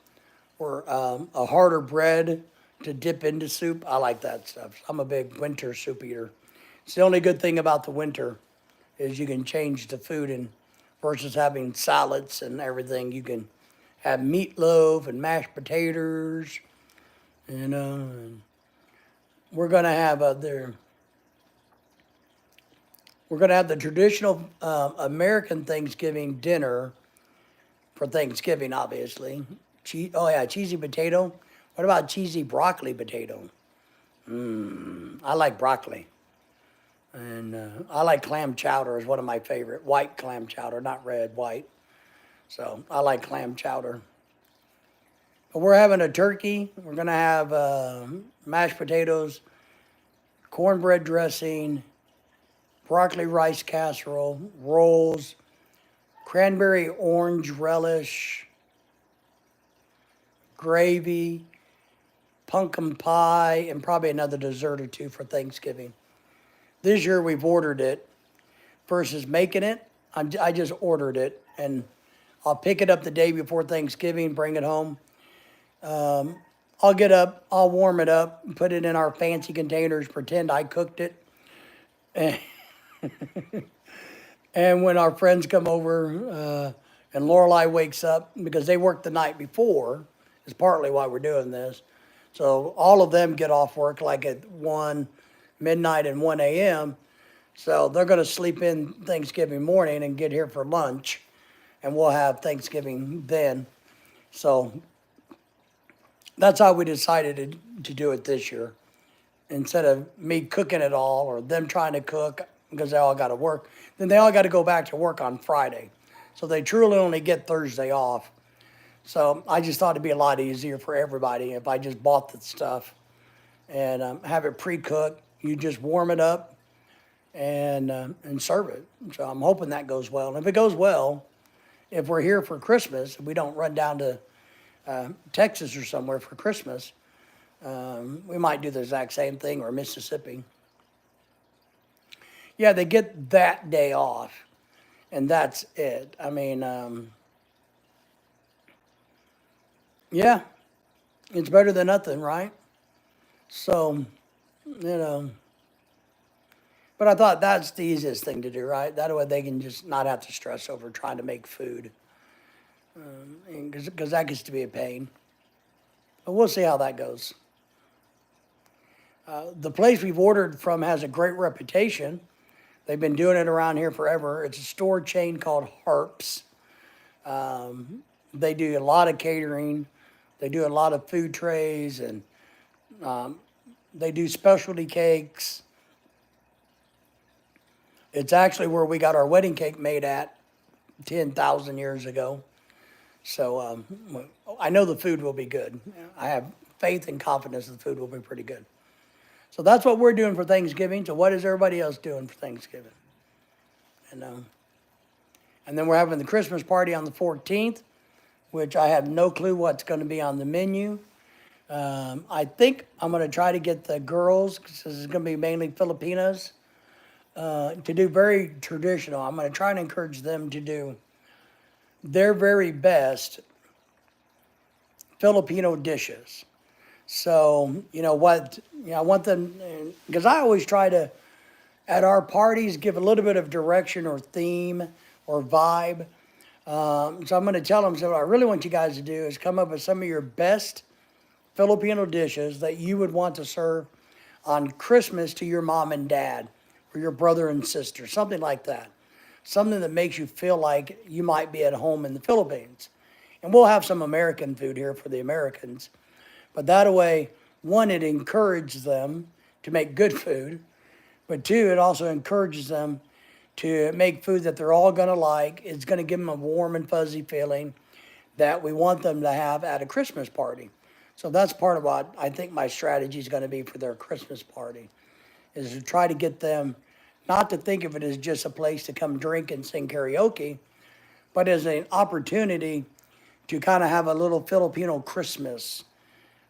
a harder bread to dip into soup. I like that stuff. I'm a big winter soup eater. It's the only good thing about the winter is you can change the food, and versus having salads and everything, you can have meatloaf and mashed potatoes. And we're gonna have we're gonna have the traditional American Thanksgiving dinner for Thanksgiving, obviously. Oh yeah, cheesy potato. What about cheesy broccoli potato? I like broccoli. And I like clam chowder is one of my favorite. White clam chowder, not red, white. So I like clam chowder. But we're having a turkey. We're going to have mashed potatoes, cornbread dressing, broccoli rice casserole, rolls, cranberry orange relish, gravy, pumpkin pie, and probably another dessert or two for Thanksgiving. This year we've ordered it versus making it. I just ordered it, and I'll pick it up the day before Thanksgiving, bring it home. I'll get up, I'll warm it up, put it in our fancy containers, pretend I cooked it. And when our friends come over and Lorelei wakes up, because they worked the night before, is partly why we're doing this. So all of them get off work like at 1 midnight and 1 a.m. So they're going to sleep in Thanksgiving morning and get here for lunch, and we'll have Thanksgiving then. So that's how we decided to do it this year. Instead of me cooking it all or them trying to cook because they all got to work, then they all got to go back to work on Friday. So they truly only get Thursday off. So I just thought it'd be a lot easier for everybody if I just bought the stuff and have it pre-cooked. You just warm it up and serve it. So I'm hoping that goes well. And if it goes well, if we're here for Christmas, we don't run down to Texas or somewhere for Christmas, we might do the exact same thing, or Mississippi. Yeah, they get that day off, and that's it. I mean, yeah, it's better than nothing, right? So, you know, but I thought that's the easiest thing to do, right? That way they can just not have to stress over trying to make food, because that gets to be a pain. But we'll see how that goes. The place we've ordered from has a great reputation. They've been doing it around here forever. It's a store chain called Harps. They do a lot of catering. They do a lot of food trays, and they do specialty cakes. It's actually where we got our wedding cake made at 10,000 years ago. So I know the food will be good. I have faith and confidence the food will be pretty good. So that's what we're doing for Thanksgiving. So what is everybody else doing for Thanksgiving? And then we're having the Christmas party on the 14th, which I have no clue what's going to be on the menu. I think I'm going to try to get the girls, because this is going to be mainly Filipinas, to do very traditional. I'm going to try and encourage them to do their very best Filipino dishes. So, I want them, because I always try to, at our parties, give a little bit of direction or theme or vibe. So I'm going to tell them, so what I really want you guys to do is come up with some of your best Filipino dishes that you would want to serve on Christmas to your mom and dad or your brother and sister, something like that. Something that makes you feel like you might be at home in the Philippines. And we'll have some American food here for the Americans. But that way, one, it encourages them to make good food. But two, it also encourages them to make food that they're all going to like. It's going to give them a warm and fuzzy feeling that we want them to have at a Christmas party. So that's part of what I think my strategy is going to be for their Christmas party, is to try to get them not to think of it as just a place to come drink and sing karaoke, but as an opportunity to kind of have a little Filipino Christmas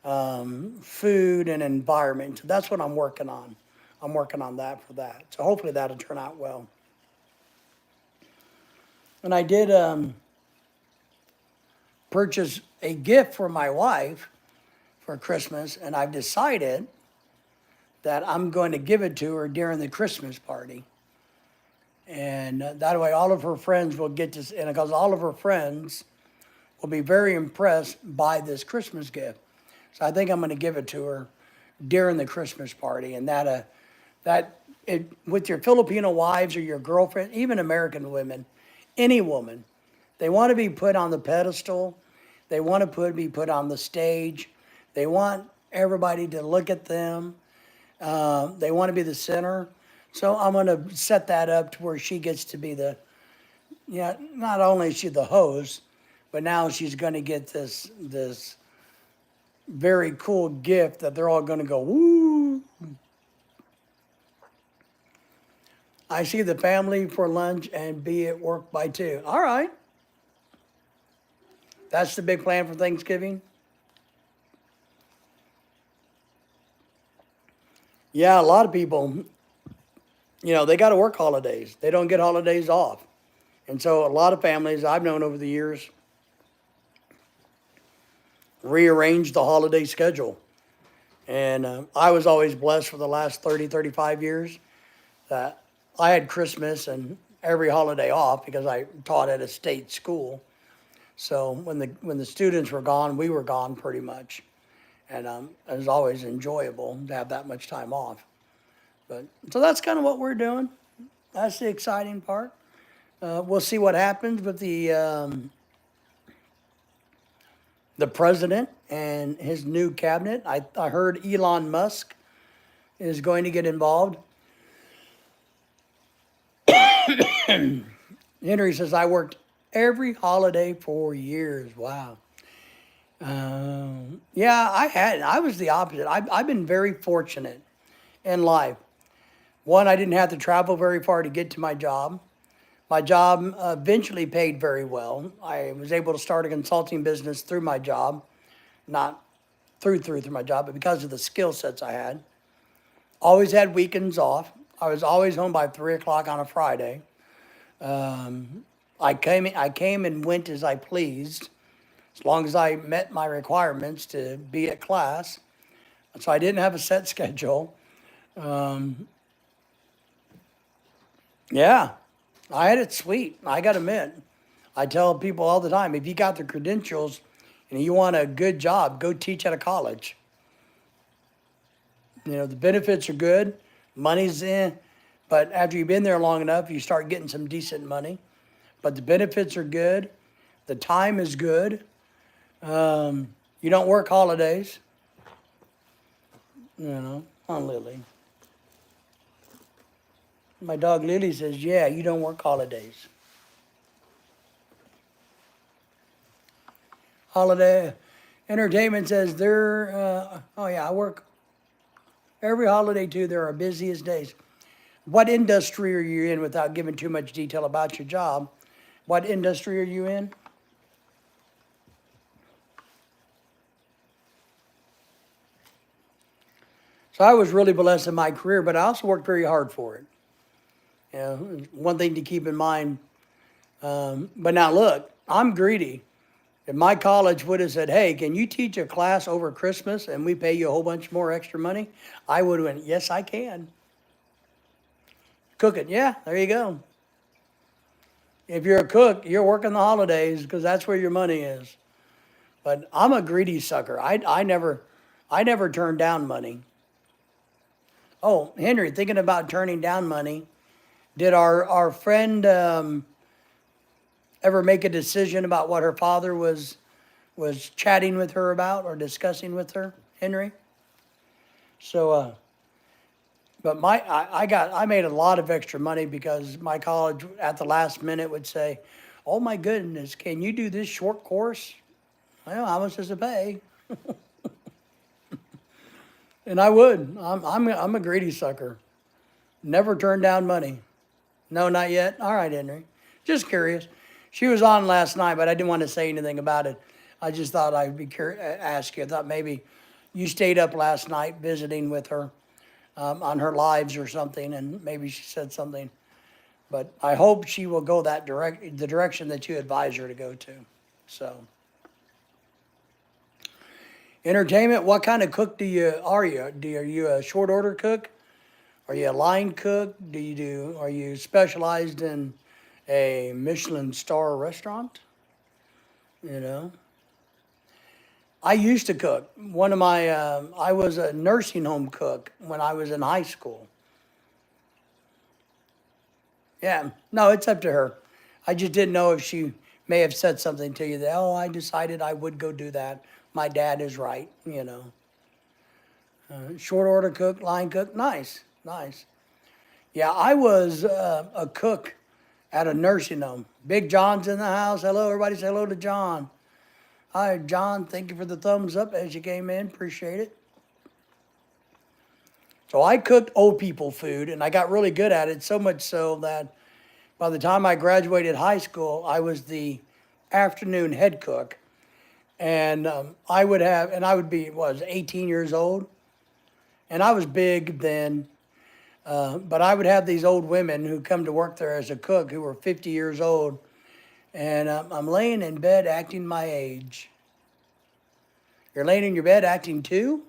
food and environment. So that's what I'm working on. I'm working on that for that. So hopefully that'll turn out well. And I did purchase a gift for my wife for Christmas, and I've decided that I'm going to give it to her during the Christmas party. And that way all of her friends will get to, and because all of her friends will be very impressed by this Christmas gift. So I think I'm going to give it to her during the Christmas party. And with your Filipino wives or your girlfriend, even American women, any woman, they want to be put on the pedestal. They want to be put on the stage. They want everybody to look at them. They want to be the center. So I'm going to set that up to where she gets to be not only is she the host, but now she's going to get this very cool gift that they're all going to go, woo. I see the family for lunch and be at work by 2. All right. That's the big plan for Thanksgiving. Yeah, a lot of people, they got to work holidays. They don't get holidays off. And so a lot of families I've known over the years rearrange the holiday schedule. And I was always blessed for the last 30, 35 years that I had Christmas and every holiday off because I taught at a state school. So when the students were gone, we were gone pretty much. And it was always enjoyable to have that much time off. So that's kind of what we're doing. That's the exciting part. We'll see what happens with the president and his new cabinet. I heard Elon Musk is going to get involved. Henry says, I worked every holiday for years. Wow. Yeah, I was the opposite. I've been very fortunate in life. One, I didn't have to travel very far to get to my job. My job eventually paid very well. I was able to start a consulting business through my job, not through my job, but because of the skill sets I had. Always had weekends off. I was always home by 3 o'clock on a Friday. I came and went as I pleased, as long as I met my requirements to be at class. So I didn't have a set schedule. Yeah, I had it sweet. I got to admit. I tell people all the time, if you got the credentials and you want a good job, go teach at a college. You know, the benefits are good, money's in, but after you've been there long enough, you start getting some decent money. But the benefits are good, the time is good. You don't work holidays, you know, on Lily. My dog Lily says, yeah, you don't work holidays. Holiday Entertainment says oh yeah, I work every holiday too. There are busiest days. What industry are you in without giving too much detail about your job? What industry are you in? So I was really blessed in my career, but I also worked very hard for it. You know, one thing to keep in mind. But now look, I'm greedy. If my college would have said, hey, can you teach a class over Christmas and we pay you a whole bunch more extra money? I would have went, yes, I can. Cooking, yeah, there you go. If you're a cook, you're working the holidays because that's where your money is. But I'm a greedy sucker. I never turn down money. Oh, Henry, thinking about turning down money, did our friend ever make a decision about what her father was chatting with her about or discussing with her, Henry? So, but I made a lot of extra money because my college at the last minute would say, "Oh my goodness, can you do this short course? Well, how much does it pay?" And I would. I'm a greedy sucker. Never turn down money. No, not yet. All right, Henry. Just curious. She was on last night, but I didn't want to say anything about it. I just thought I'd be curious, ask you. I thought maybe you stayed up last night visiting with her on her lives or something, and maybe she said something. But I hope she will go the direction that you advise her to go to. So, entertainment. What kind of cook are you? Are you a short order cook? Are you a line cook? Are you specialized in a Michelin star restaurant? You know, I used to cook. I was a nursing home cook when I was in high school. Yeah, no, it's up to her. I just didn't know if she may have said something to you that, oh, I decided I would go do that. My dad is right, you know. Short order cook, line cook, nice, nice. Yeah, I was a cook at a nursing home. Big John's in the house. Hello, everybody say hello to John. Hi, John. Thank you for the thumbs up as you came in. Appreciate it. So I cooked old people food, and I got really good at it, so much so that by the time I graduated high school, I was the afternoon head cook. And I would be, was 18 years old. And I was big then, but I would have these old women who come to work there as a cook who were 50 years old. And I'm laying in bed acting my age. You're laying in your bed acting too?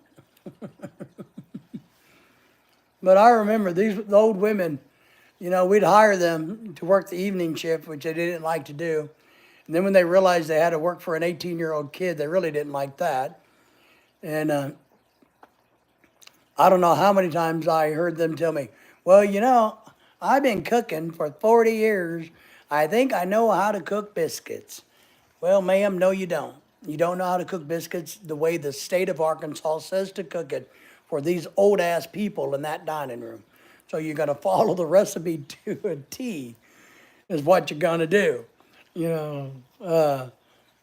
But I remember the old women, you know, we'd hire them to work the evening shift, which they didn't like to do. And then when they realized they had to work for an 18-year-old kid, they really didn't like that. And I don't know how many times I heard them tell me, well, you know, I've been cooking for 40 years. I think I know how to cook biscuits. Well, ma'am, no, you don't. You don't know how to cook biscuits the way the state of Arkansas says to cook it for these old ass people in that dining room. So you're going to follow the recipe to a T, is what you're going to do. You know,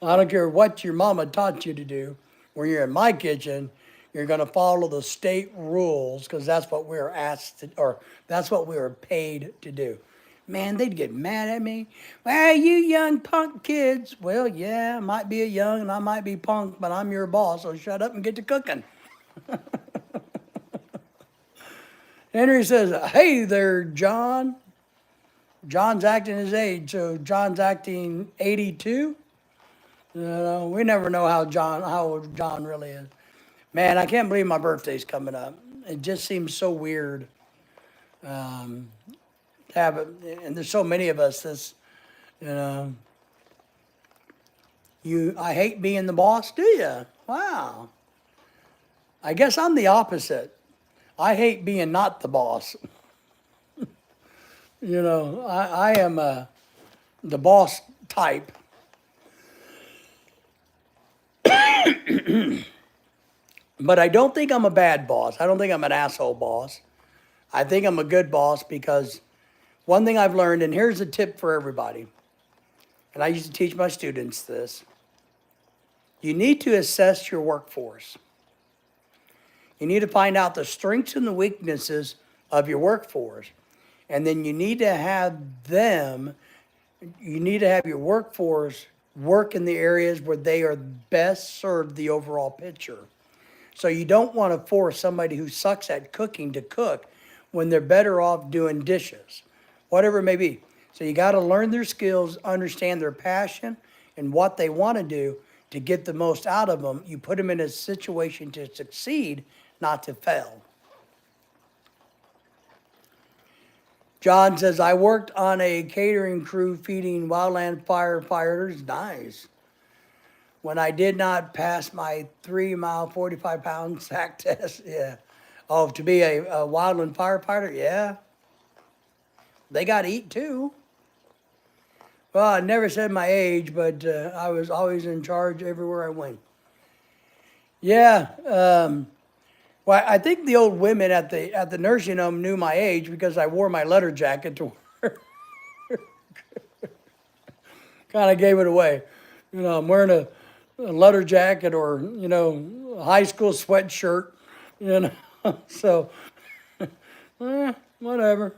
I don't care what your mama taught you to do. When you're in my kitchen, you're going to follow the state rules because that's what we're asked to, or that's what we were paid to do. Man, they'd get mad at me. Well, you young punk kids. Well, yeah, I might be a young and I might be punk, but I'm your boss, so shut up and get to cooking. Henry says, "Hey there, John." John's acting his age, so John's acting 82. We never know how old John really is. Man, I can't believe my birthday's coming up. It just seems so weird to have it, and there's so many of us. This, you know, I hate being the boss. Do you? Wow. I guess I'm the opposite. I hate being not the boss. I am the boss type. But I don't think I'm a bad boss. I don't think I'm an asshole boss. I think I'm a good boss because one thing I've learned, and here's a tip for everybody, and I used to teach my students this. You need to assess your workforce. You need to find out the strengths and the weaknesses of your workforce. And then you need to have your workforce work in the areas where they are best served the overall picture. So you don't want to force somebody who sucks at cooking to cook when they're better off doing dishes, whatever it may be. So you got to learn their skills, understand their passion and what they want to do to get the most out of them. You put them in a situation to succeed, not to fail. John says, I worked on a catering crew feeding wildland firefighters. Nice. When I did not pass my 3-mile, 45-pound sack test. Yeah. Oh, to be a wildland firefighter? Yeah. They got to eat too. Well, I never said my age, but I was always in charge everywhere I went. Yeah. Well, I think the old women at the nursing home knew my age because I wore my letter jacket to work. Kind of gave it away. I'm wearing a leather jacket or, a high school sweatshirt, So, whatever.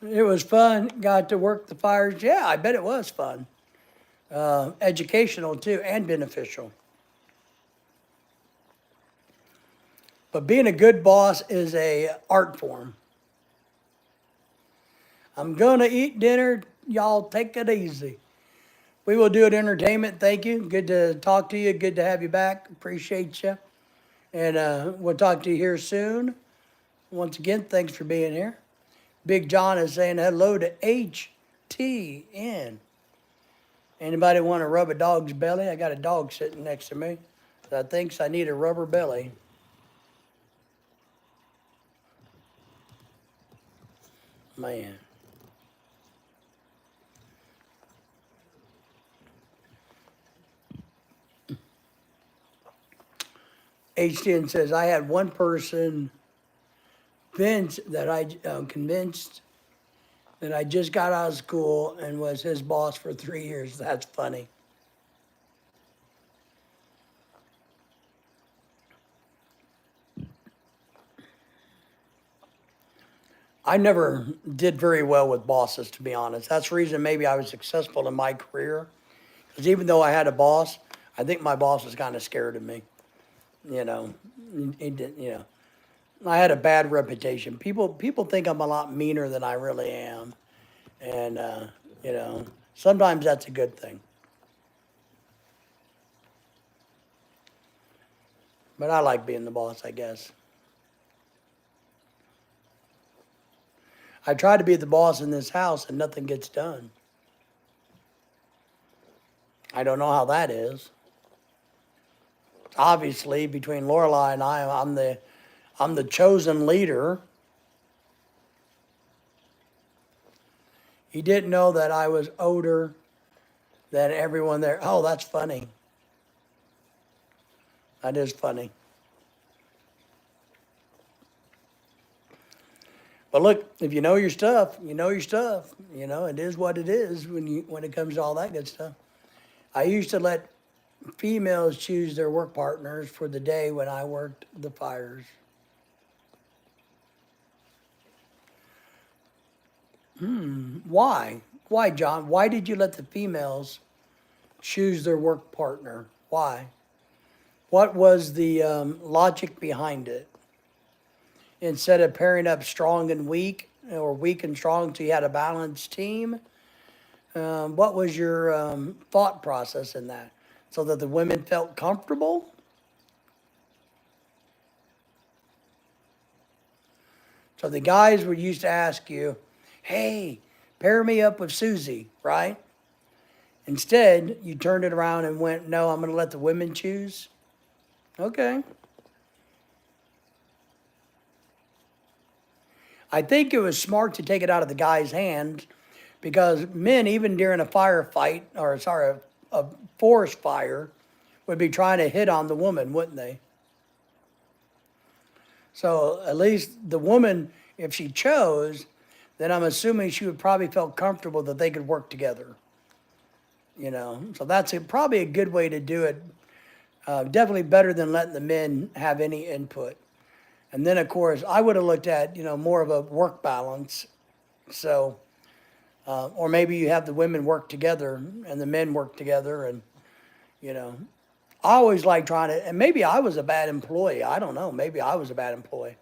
It was fun. Got to work the fires. Yeah, I bet it was fun. Educational too and beneficial. But being a good boss is a art form. I'm gonna eat dinner. Y'all take it easy. We will do it entertainment. Thank you. Good to talk to you. Good to have you back. Appreciate you. And we'll talk to you here soon. Once again, thanks for being here. Big John is saying hello to HTN. Anybody want to rub a dog's belly? I got a dog sitting next to me that thinks I need a rubber belly. Man. HTN says, I had one person, Vince, that I convinced that I just got out of school and was his boss for 3 years. That's funny. I never did very well with bosses, to be honest. That's the reason maybe I was successful in my career. Because even though I had a boss, I think my boss was kind of scared of me. He did. I had a bad reputation. People think I'm a lot meaner than I really am. And, sometimes that's a good thing. But I like being the boss, I guess. I try to be the boss in this house and nothing gets done. I don't know how that is. Obviously, between Lorelai and I'm the chosen leader. He didn't know that I was older than everyone there. Oh, that's funny. That is funny. But look, if you know your stuff, you know your stuff. It is what it is when it comes to all that good stuff. I used to let females choose their work partners for the day when I worked the fires. Why? Why, John? Why did you let the females choose their work partner? Why? What was the logic behind it? instead of pairing up strong and weak or weak and strong so you had a balanced team? What was your thought process in that? So that the women felt comfortable? So the guys would used to ask you, hey, pair me up with Susie, right? Instead, you turned it around and went, no, I'm going to let the women choose. Okay. I think it was smart to take it out of the guy's hands because men, even during a firefight, or sorry, a forest fire, would be trying to hit on the woman, wouldn't they? So at least the woman, if she chose, then I'm assuming she would probably feel comfortable that they could work together. So that's probably a good way to do it. Definitely better than letting the men have any input. And then, of course, I would have looked at, more of a work balance. So, or maybe you have the women work together and the men work together. And, you know, I always like trying to, and maybe I was a bad employee. I don't know. Maybe I was a bad employee.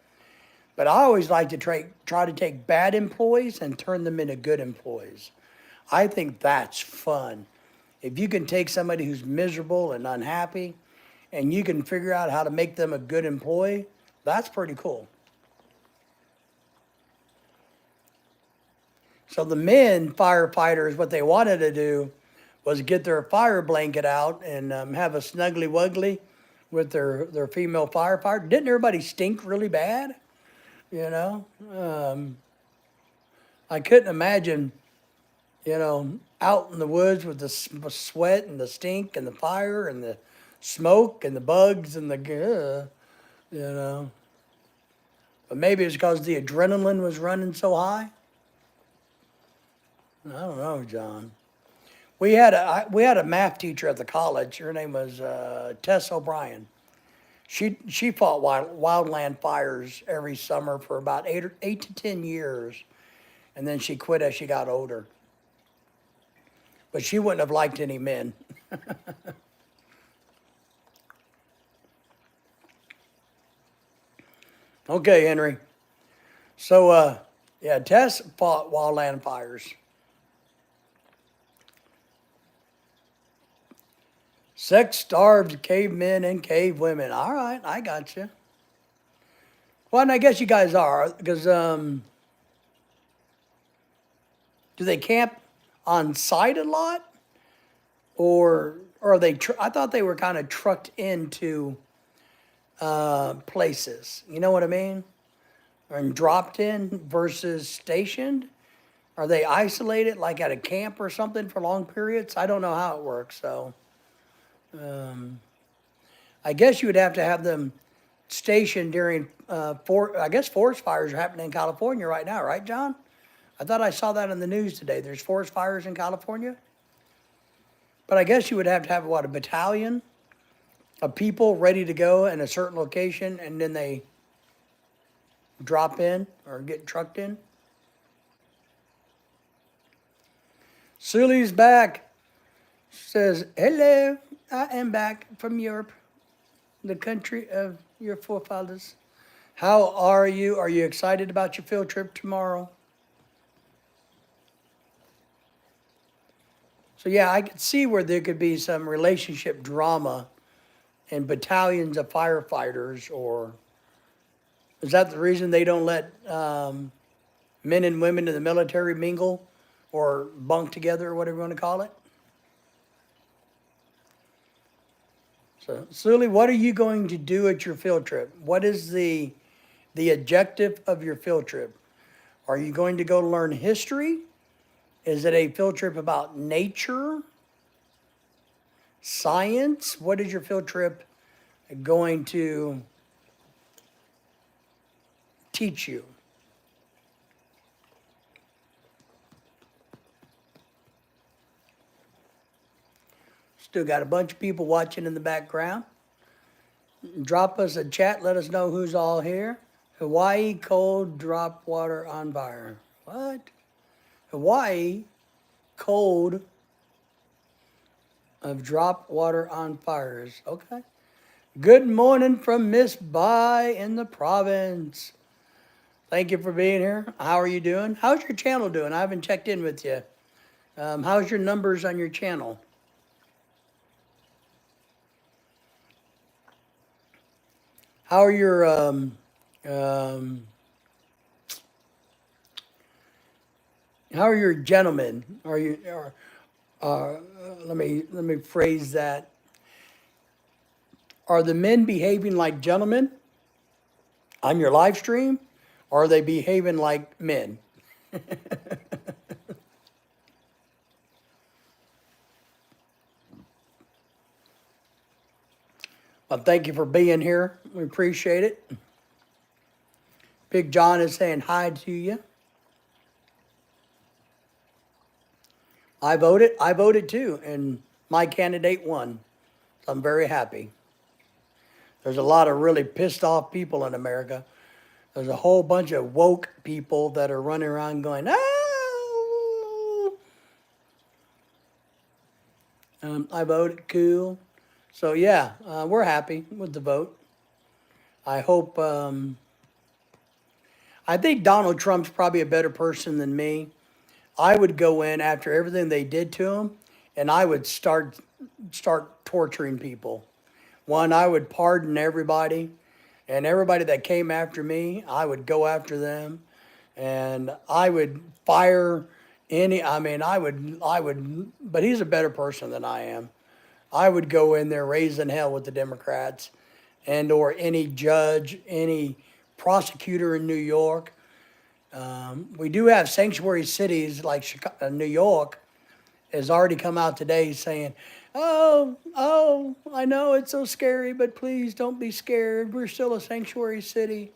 But I always like to try to take bad employees and turn them into good employees. I think that's fun. If you can take somebody who's miserable and unhappy and you can figure out how to make them a good employee, that's pretty cool. So the men firefighters, what they wanted to do was get their fire blanket out and have a snuggly wuggly with their female firefighter. Didn't everybody stink really bad? You know, I couldn't imagine, out in the woods with the sweat and the stink and the fire and the smoke and the bugs and the, you know. But maybe it's because the adrenaline was running so high. I don't know, John. We had a math teacher at the college. Her name was Tess O'Brien. She fought wildland fires every summer for about 8 to 10 years, and then she quit as she got older. But she wouldn't have liked any men. Okay, Henry. So, yeah, Tess fought wildland fires. Sex-starved cavemen and cave women. All right, I got you. Well, and I guess you guys are, because do they camp on site a lot, or are they? I thought they were kind of trucked into places. You know what I mean? And dropped in versus stationed. Are they isolated, like at a camp or something, for long periods? I don't know how it works. So, I guess you would have to have them stationed during I guess forest fires are happening in California right now, right, John? I thought I saw that in the news today. There's forest fires in California. But I guess you would have to have, what, a battalion of people ready to go in a certain location, and then they drop in or get trucked in. Sully's back. Says, hello, I am back from Europe, the country of your forefathers. How are you? Are you excited about your field trip tomorrow? So yeah, I could see where there could be some relationship drama in battalions of firefighters, or is that the reason they don't let men and women in the military mingle or bunk together, or whatever you want to call it? So, Sully, what are you going to do at your field trip? What is the objective of your field trip? Are you going to go learn history? Is it a field trip about nature? Science? What is your field trip going to teach you? Still got a bunch of people watching in the background. Drop us a chat. Let us know who's all here. Hawaii cold drop water on fire. What? Hawaii cold of drop water on fires. Okay. Good morning from Miss Bai in the province. Thank you for being here. How are you doing? How's your channel doing? I haven't checked in with you. How's your numbers on your channel? How are your um, how are your gentlemen? Are you? Let me phrase that. Are the men behaving like gentlemen on your live stream, or are they behaving like men? Well, thank you for being here. We appreciate it. Big John is saying hi to you. I voted. I voted too, and my candidate won. So I'm very happy. There's a lot of really pissed off people in America. There's a whole bunch of woke people that are running around going, oh, I voted cool. So yeah, we're happy with the vote. I hope, I think Donald Trump's probably a better person than me. I would go in after everything they did to him, and I would start torturing people. One, I would pardon everybody, and everybody that came after me, I would go after them, and I would fire any. I mean, I would. But he's a better person than I am. I would go in there raising hell with the Democrats, and or any judge, any prosecutor in New York. We do have sanctuary cities like Chicago, New York has already come out today saying, oh, I know it's so scary, but please don't be scared. We're still a sanctuary city.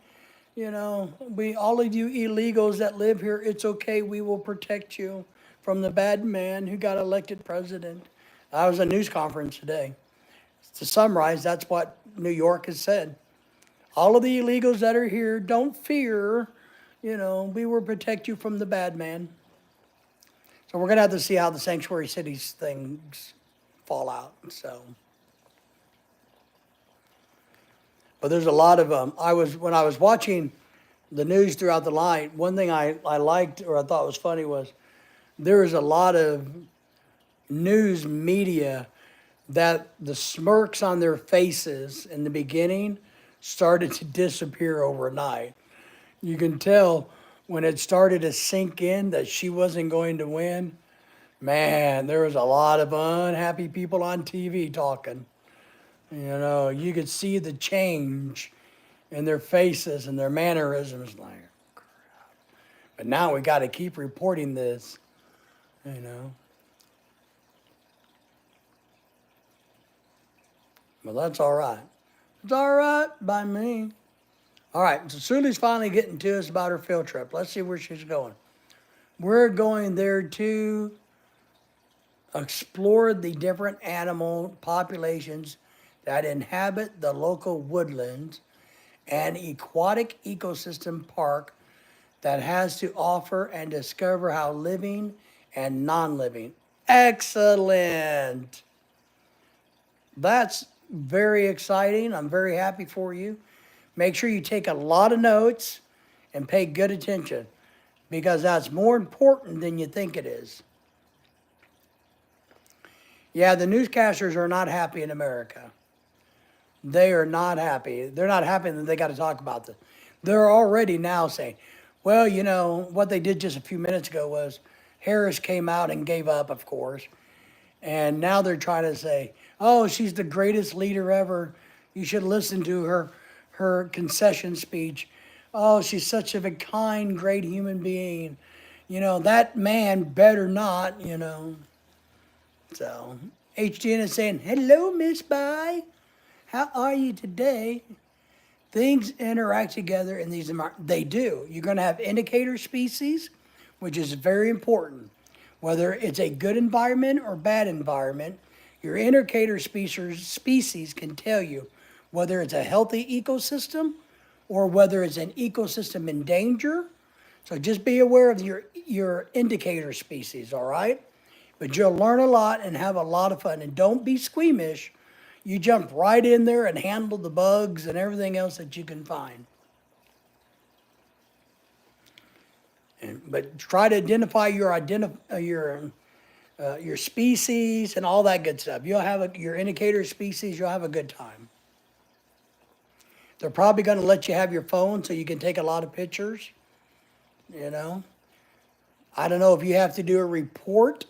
You know, all of you illegals that live here, it's okay. We will protect you from the bad man who got elected president. I was at a news conference today. To summarize, that's what New York has said. All of the illegals that are here, don't fear. You know, we will protect you from the bad man. So we're going to have to see how the sanctuary cities things fall out. So, but there's a lot of when I was watching the news throughout the night, one thing I liked or I thought was funny was there was a lot of news media that the smirks on their faces in the beginning started to disappear overnight. You can tell when it started to sink in that she wasn't going to win. Man, there was a lot of unhappy people on TV talking. You know, you could see the change in their faces and their mannerisms. Like, but now we got to keep reporting this, you know. Well, that's all right. It's all right by me. All right, so Suli's finally getting to us about her field trip. Let's see where she's going. We're going there to explore the different animal populations that inhabit the local woodlands and aquatic ecosystem park that has to offer and discover how living and non-living. Excellent. That's very exciting. I'm very happy for you. Make sure you take a lot of notes and pay good attention because that's more important than you think it is. Yeah, the newscasters are not happy in America. They are not happy. They're not happy that they got to talk about this. They're already now saying, well, you know, what they did just a few minutes ago was Harris came out and gave up, of course. And now they're trying to say, oh, she's the greatest leader ever. You should listen to her concession speech. Oh, she's such a kind, great human being. You know, that man better not, you know. So, HDN is saying, hello, Miss Bai. How are you today? Things interact together in these environments. They do. You're going to have indicator species, which is very important. Whether it's a good environment or bad environment, your indicator species can tell you whether it's a healthy ecosystem or whether it's an ecosystem in danger. So just be aware of your indicator species, all right? But you'll learn a lot and have a lot of fun. And don't be squeamish. You jump right in there and handle the bugs and everything else that you can find. But try to identify your species and all that good stuff. You'll have your indicator species. You'll have a good time. They're probably going to let you have your phone so you can take a lot of pictures. You know, I don't know if you have to do a report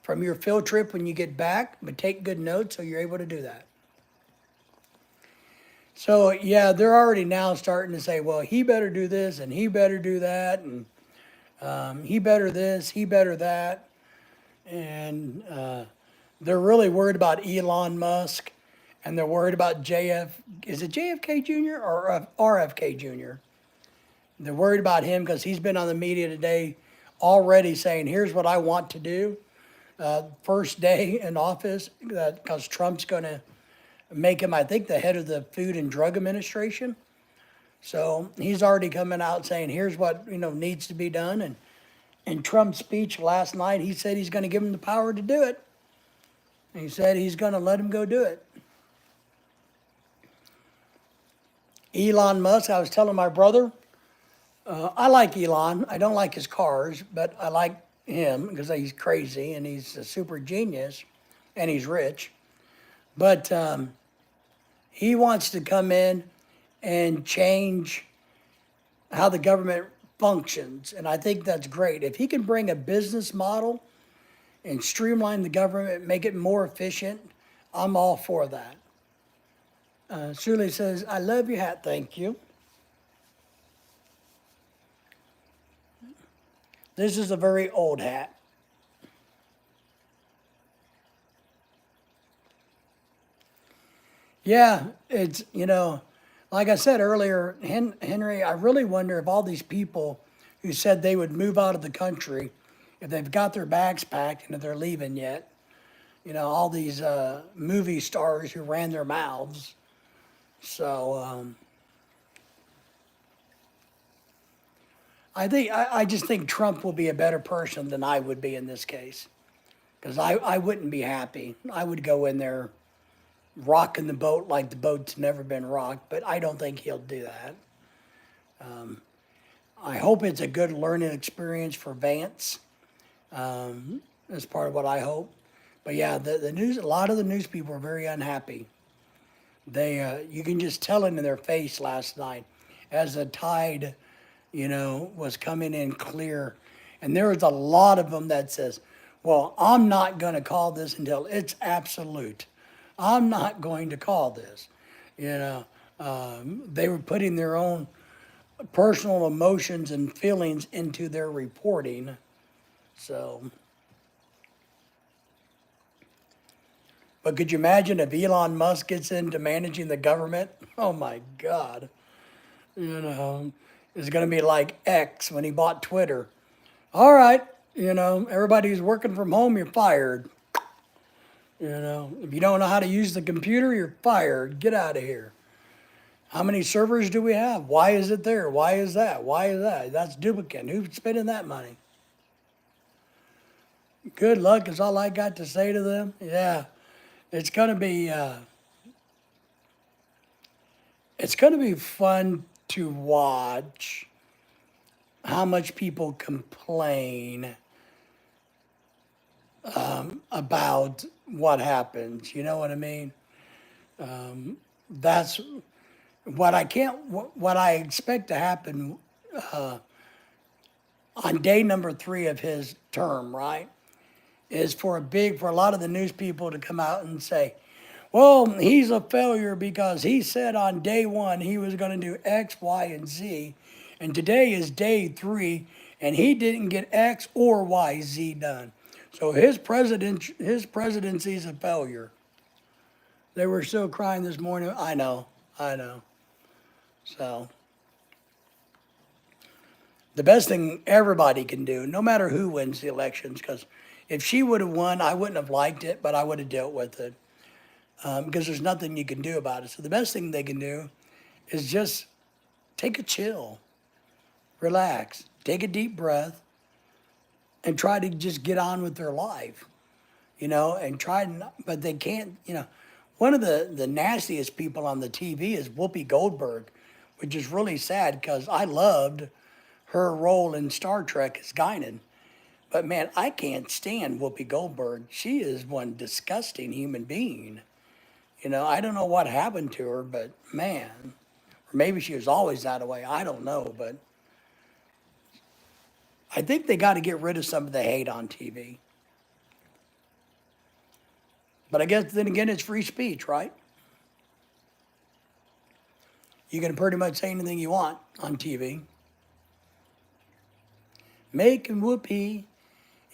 from your field trip when you get back, but take good notes so you're able to do that. So yeah, they're already now starting to say, well, he better do this and he better do that and he better this, he better that, and they're really worried about Elon Musk, and they're worried about is it JFK Jr. or RFK Jr.? They're worried about him because he's been on the media today already saying, here's what I want to do. First day in office, because Trump's going to make him, I think, the head of the Food and Drug Administration. So he's already coming out saying, here's what needs to be done. And in Trump's speech last night, he said he's going to give him the power to do it. And he said he's going to let him go do it. Elon Musk, I was telling my brother, I like Elon. I don't like his cars, but I like him because he's crazy and he's a super genius and he's rich. But he wants to come in and change how the government functions. And I think that's great. If he can bring a business model and streamline the government, make it more efficient, I'm all for that. Shirley says, I love your hat, thank you. This is a very old hat. Yeah, it's, like I said earlier, Henry, I really wonder if all these people who said they would move out of the country, if they've got their bags packed and if they're leaving yet. All these movie stars who ran their mouths. So I just think Trump will be a better person than I would be in this case. Because I wouldn't be happy. I would go in there rocking the boat like the boat's never been rocked, but I don't think he'll do that. I hope it's a good learning experience for Vance. That's part of what I hope. But yeah, the news, a lot of the news people are very unhappy. You can just tell it in their face last night as the tide, was coming in clear. And there was a lot of them that says, well, I'm not going to call this until it's absolute. I'm not going to call this. They were putting their own personal emotions and feelings into their reporting. So, but could you imagine if Elon Musk gets into managing the government? Oh my God. It's going to be like X when he bought Twitter. All right, everybody who's working from home, you're fired. If you don't know how to use the computer, you're fired. Get out of here. How many servers do we have? Why is it there? Why is that? Why is that? That's duplicate. Who's spending that money? Good luck is all I got to say to them. Yeah, it's gonna be fun to watch how much people complain about what happens. You know what I mean? That's what I expect to happen on day number 3 of his term, right? Is for a lot of the news people to come out and say, well, he's a failure because he said on day 1 he was going to do X, Y, and Z, and today is day 3, and he didn't get X or Y, Z done. So his presidency is a failure. They were still crying this morning. I know. So the best thing everybody can do, no matter who wins the elections, because if she would have won, I wouldn't have liked it, but I would have dealt with it because there's nothing you can do about it. So the best thing they can do is just take a chill, relax, take a deep breath, and try to just get on with their life, but they can't, One of the nastiest people on the TV is Whoopi Goldberg, which is really sad because I loved her role in Star Trek as Guinan. But man, I can't stand Whoopi Goldberg. She is one disgusting human being. You know, I don't know what happened to her, but man, or maybe she was always that way. I don't know, but I think they got to get rid of some of the hate on TV. But I guess then again, it's free speech, right? You can pretty much say anything you want on TV. Making Whoopi,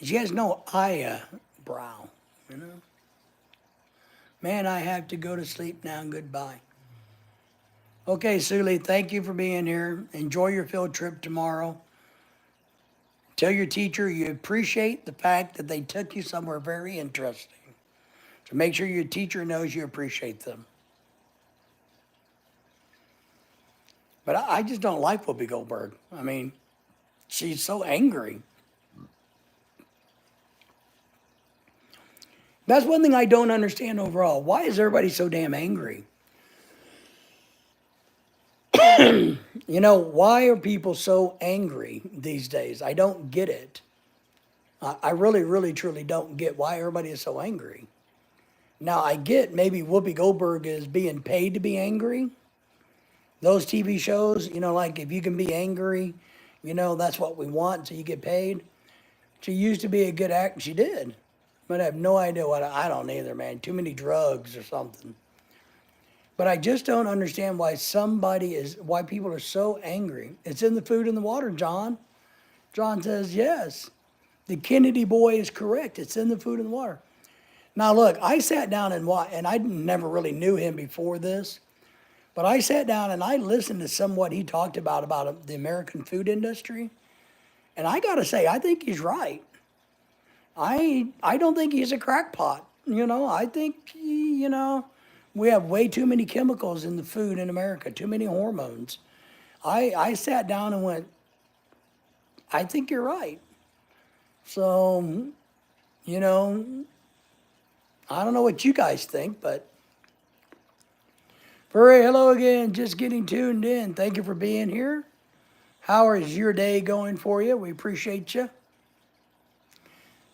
she has no eyebrow, you know. Man, I have to go to sleep now. Goodbye. Okay, Suli, thank you for being here. Enjoy your field trip tomorrow. Tell your teacher you appreciate the fact that they took you somewhere very interesting. So make sure your teacher knows you appreciate them. But I just don't like Whoopi Goldberg. I mean, she's so angry. That's one thing I don't understand overall. Why is everybody so damn angry? You know, why are people so angry these days? I don't get it. I really, really, truly don't get why everybody is so angry. Now, I get maybe Whoopi Goldberg is being paid to be angry. Those TV shows, you know, like if you can be angry, you know, that's what we want, so you get paid. She used to be a good actor. She did. But I have no idea what, I don't either, man. Too many drugs or something. But I just don't understand why why people are so angry. It's in the food and the water, John. John says, yes. The Kennedy boy is correct. It's in the food and the water. Now, look, I sat down and watched, and I never really knew him before this, but I sat down and I listened to some what he talked about the American food industry. And I got to say, I think he's right. I don't think he's a crackpot. You know, I think, you know, we have way too many chemicals in the food in America, too many hormones. I sat down and went, I think you're right. So, you know, I don't know what you guys think, but Furry, hello again. Just getting tuned in. Thank you for being here. How is your day going for you? We appreciate you.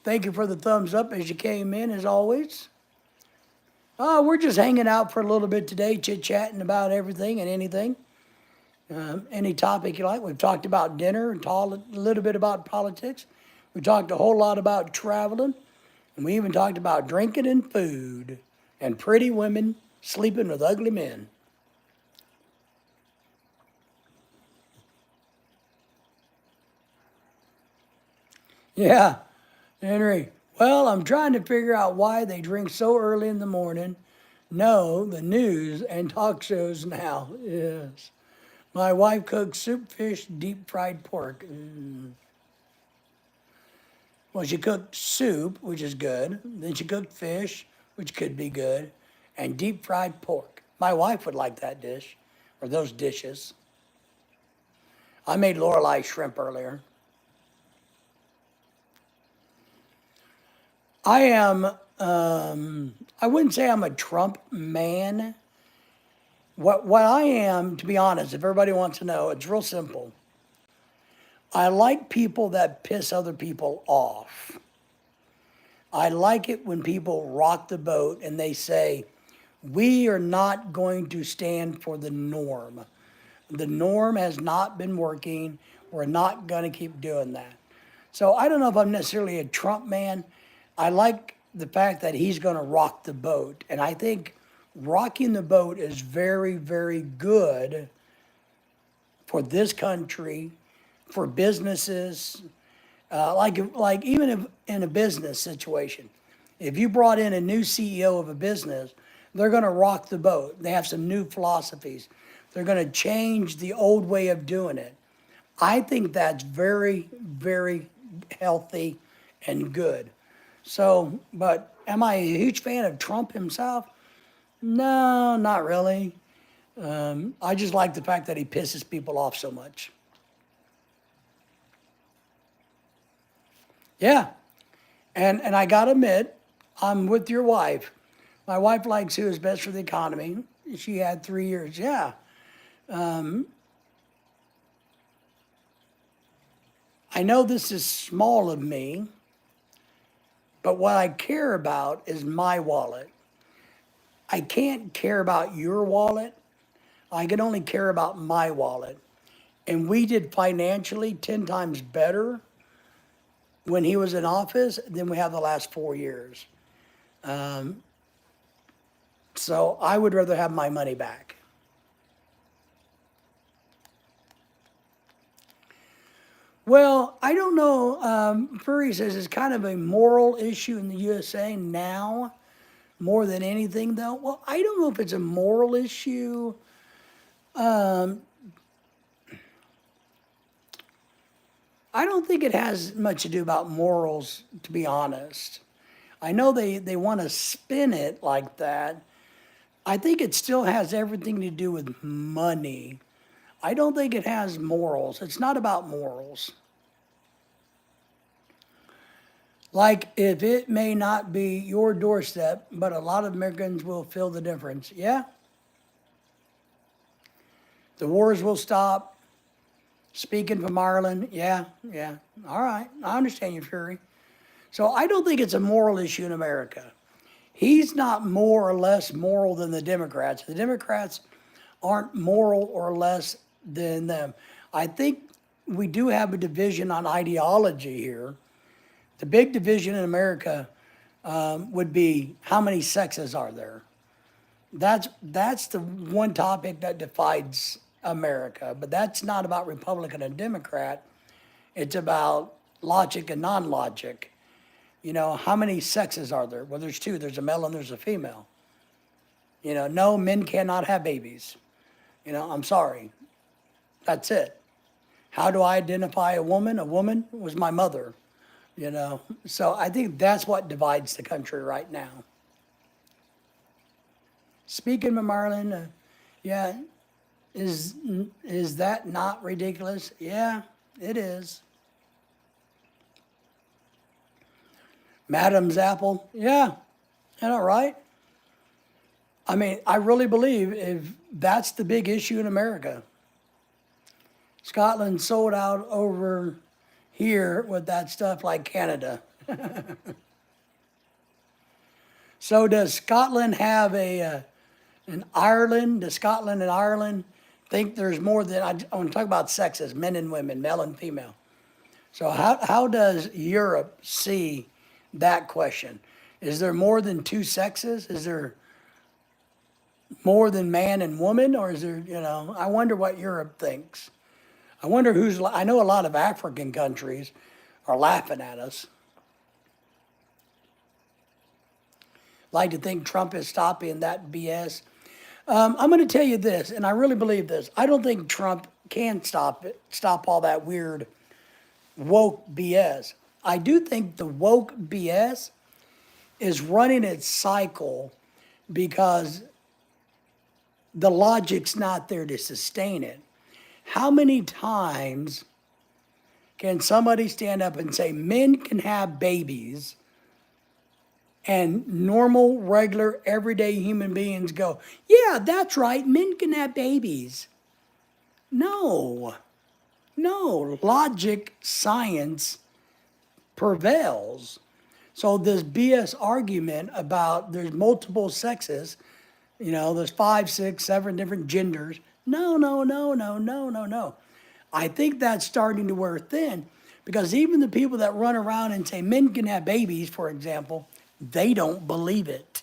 Thank you for the thumbs up as you came in, as always. We're just hanging out for a little bit today, chit-chatting about everything and anything. Any topic you like. We've talked about dinner and talked a little bit about politics. We talked a whole lot about traveling. And we even talked about drinking and food and pretty women sleeping with ugly men. Yeah, Henry. Well, I'm trying to figure out why they drink so early in the morning. No, the news and talk shows now. Yes. My wife cooks soup, fish, deep fried pork. Well, she cooked soup, which is good. Then she cooked fish, which could be good, and deep fried pork. My wife would like that dish, or those dishes. I made Lorelei shrimp earlier. I am, I wouldn't say I'm a Trump man. What I am, to be honest, if everybody wants to know, it's real simple. I like people that piss other people off. I like it when people rock the boat and they say, we are not going to stand for the norm. The norm has not been working. We're not going to keep doing that. So I don't know if I'm necessarily a Trump man. I like the fact that he's going to rock the boat. And I think rocking the boat is very, very good for this country, for businesses. Like even if in a business situation, if you brought in a new CEO of a business, they're going to rock the boat. They have some new philosophies. They're going to change the old way of doing it. I think that's very, very healthy and good. So, but am I a huge fan of Trump himself? No, not really. I just like the fact that he pisses people off so much. Yeah. And I got to admit, I'm with your wife. My wife likes who is best for the economy. She had 3 years. Yeah. I know this is small of me, but what I care about is my wallet. I can't care about your wallet. I can only care about my wallet. And we did financially 10 times better when he was in office than we have the last 4 years. So I would rather have my money back. Well, I don't know. Furry says it's kind of a moral issue in the USA now, more than anything, though. Well, I don't know if it's a moral issue. I don't think it has much to do about morals, to be honest. I know they want to spin it like that. I think it still has everything to do with money. I don't think it has morals. It's not about morals. Like, if it may not be your doorstep, but a lot of Americans will feel the difference. Yeah. The wars will stop. Speaking from Ireland, yeah, yeah. All right, I understand you, Fury. So I don't think it's a moral issue in America. He's not more or less moral than the Democrats. The Democrats aren't moral or less than them. I think we do have a division on ideology here. The big division in America would be how many sexes are there? That's the one topic that divides America, but that's not about Republican and Democrat. It's about logic and non-logic. You know, how many sexes are there? Well, there's two. There's a male and there's a female. You know, no, men cannot have babies. You know, I'm sorry. That's it. How do I identify a woman? A woman was my mother, you know. So I think that's what divides the country right now. Speaking of Marlon, yeah, is that not ridiculous? Yeah, it is. Madam's apple, yeah, isn't that right? I mean, I really believe if that's the big issue in America. Scotland sold out over here with that stuff like Canada. So does Scotland have an Ireland? Does Scotland and Ireland think there's more than, I want to talk about sexes, men and women, male and female. So how does Europe see that question? Is there more than two sexes? Is there more than man and woman? Or is there, you know, I wonder what Europe thinks. I wonder I know a lot of African countries are laughing at us. Like to think Trump is stopping that BS. I'm going to tell you this, and I really believe this. I don't think Trump can stop all that weird woke BS. I do think the woke BS is running its cycle because the logic's not there to sustain it. How many times can somebody stand up and say men can have babies and normal, regular, everyday human beings go, yeah, that's right, men can have babies? No, no, logic, science prevails. So this BS argument about there's multiple sexes, you know, there's 5, 6, 7 different genders. No, no, no, no, no, no, no. I think that's starting to wear thin because even the people that run around and say men can have babies, for example, they don't believe it.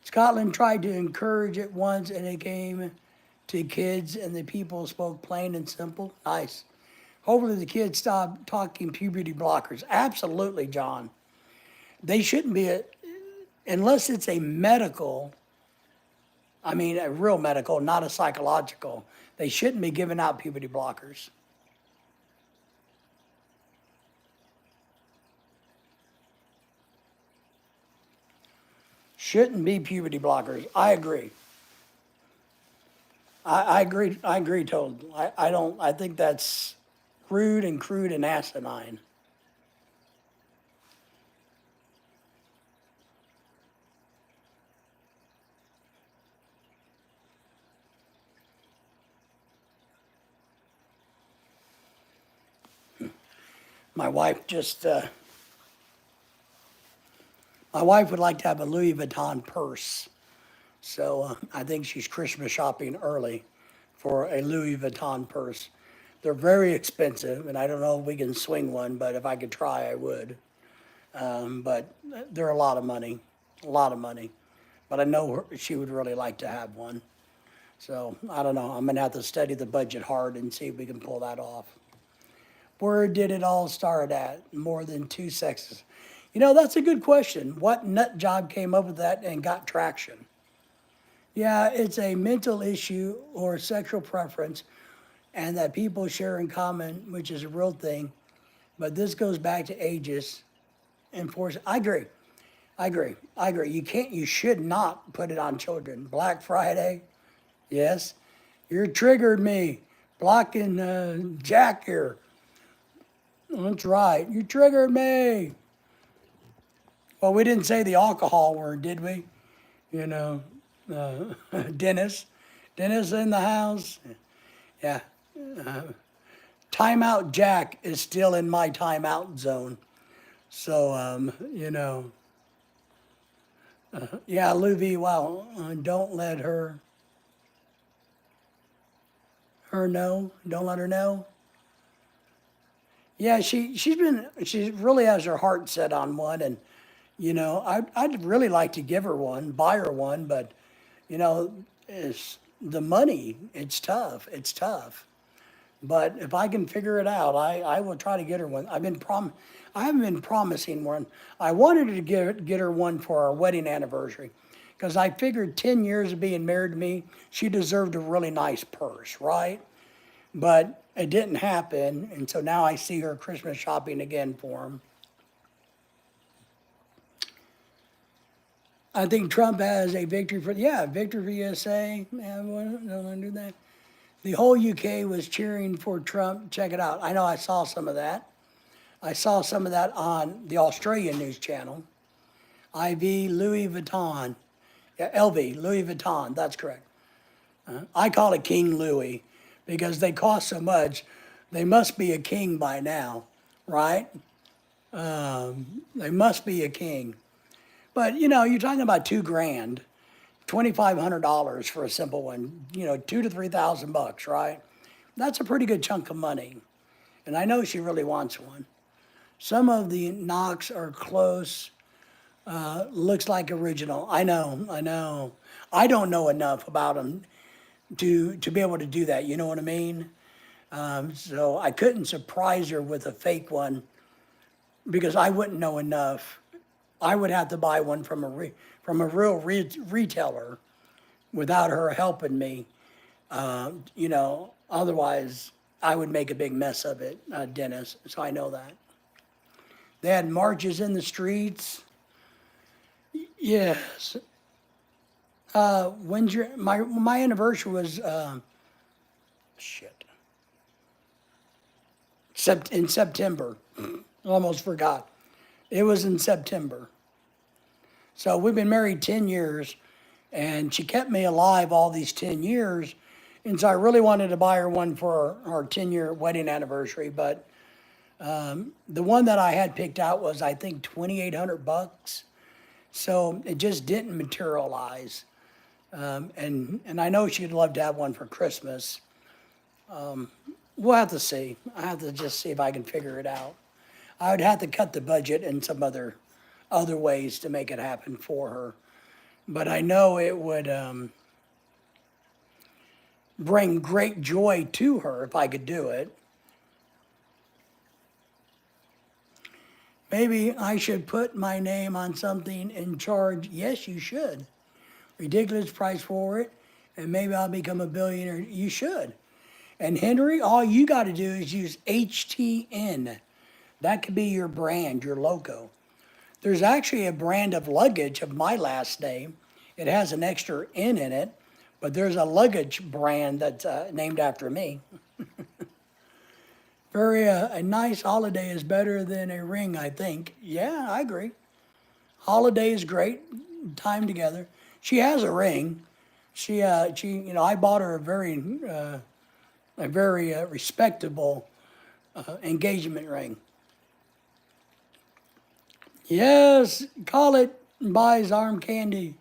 Scotland tried to encourage it once and it came to kids and the people spoke plain and simple. Nice. Hopefully the kids stop talking puberty blockers. Absolutely, John. They shouldn't be, unless it's a medical, I mean a real medical, not a psychological, they shouldn't be giving out puberty blockers. Shouldn't be puberty blockers. I agree. I agree. I agree totally. I think that's rude and crude and asinine. My wife just, my wife would like to have a Louis Vuitton purse. So I think she's Christmas shopping early for a Louis Vuitton purse. They're very expensive, and I don't know if we can swing one, but if I could try, I would. But they're a lot of money, a lot of money. But I know she would really like to have one. So I don't know. I'm going to have to study the budget hard and see if we can pull that off. Where did it all start at? More than two sexes. You know, that's a good question. What nut job came up with that and got traction? Yeah, it's a mental issue or sexual preference, and that people share in common, which is a real thing. But this goes back to ages and force. I agree. I agree. I agree. You should not put it on children. Black Friday, yes. You're triggered me. Blocking Jack here. That's right. You triggered me. Well, we didn't say the alcohol word, did we? You know, Dennis. Dennis in the house. Yeah. Timeout Jack is still in my timeout zone. So, you know, yeah, Luby, wow, don't let her know. Don't let her know. Yeah, she really has her heart set on one, and you know, I'd really like to give her one, buy her one, but you know, it's the money. It's tough. It's tough. But if I can figure it out, I will try to get her one. I haven't been promising one. I wanted to get her one for our wedding anniversary, because I figured 10 years of being married to me, she deserved a really nice purse, right? But it didn't happen, and so now I see her Christmas shopping again for him. I think Trump has a victory for, yeah, victory for USA. Yeah, don't do that. The whole UK was cheering for Trump. Check it out. I know I saw some of that. I saw some of that on the Australian news channel. IV Louis Vuitton. Yeah, LV, Louis Vuitton, that's correct. I call it King Louis because they cost so much. They must be a king by now, right? They must be a king. But you know, you're talking about $2,000, $2,500 for a simple one. You know, $2,000 to $3,000, right? That's a pretty good chunk of money, and I know she really wants one. Some of the knocks are close. Looks like original. I know, I know. I don't know enough about them to be able to do that. You know what I mean? So I couldn't surprise her with a fake one because I wouldn't know enough. I would have to buy one from a real retailer without her helping me. You know, otherwise I would make a big mess of it, Dennis. So I know that. They had marches in the streets. Yes. When's your my anniversary was shit. In September. Almost forgot. It was in September. So we've been married 10 years, and she kept me alive all these 10 years. And so I really wanted to buy her one for our 10-year wedding anniversary, but the one that I had picked out was, I think, $2,800. So it just didn't materialize. And I know she'd love to have one for Christmas. We'll have to see. I have to just see if I can figure it out. I would have to cut the budget in some other ways to make it happen for her. But I know it would bring great joy to her if I could do it. Maybe I should put my name on something and charge. Yes, you should. Ridiculous price for it, and maybe I'll become a billionaire. You should. And Henry, all you got to do is use HTN. That could be your brand, your logo. There's actually a brand of luggage of my last name. It has an extra N in it, but there's a luggage brand that's named after me. A nice holiday is better than a ring, I think. Yeah, I agree. Holiday is great, time together. She has a ring. I bought her a very respectable engagement ring. Yes, call it buys arm candy.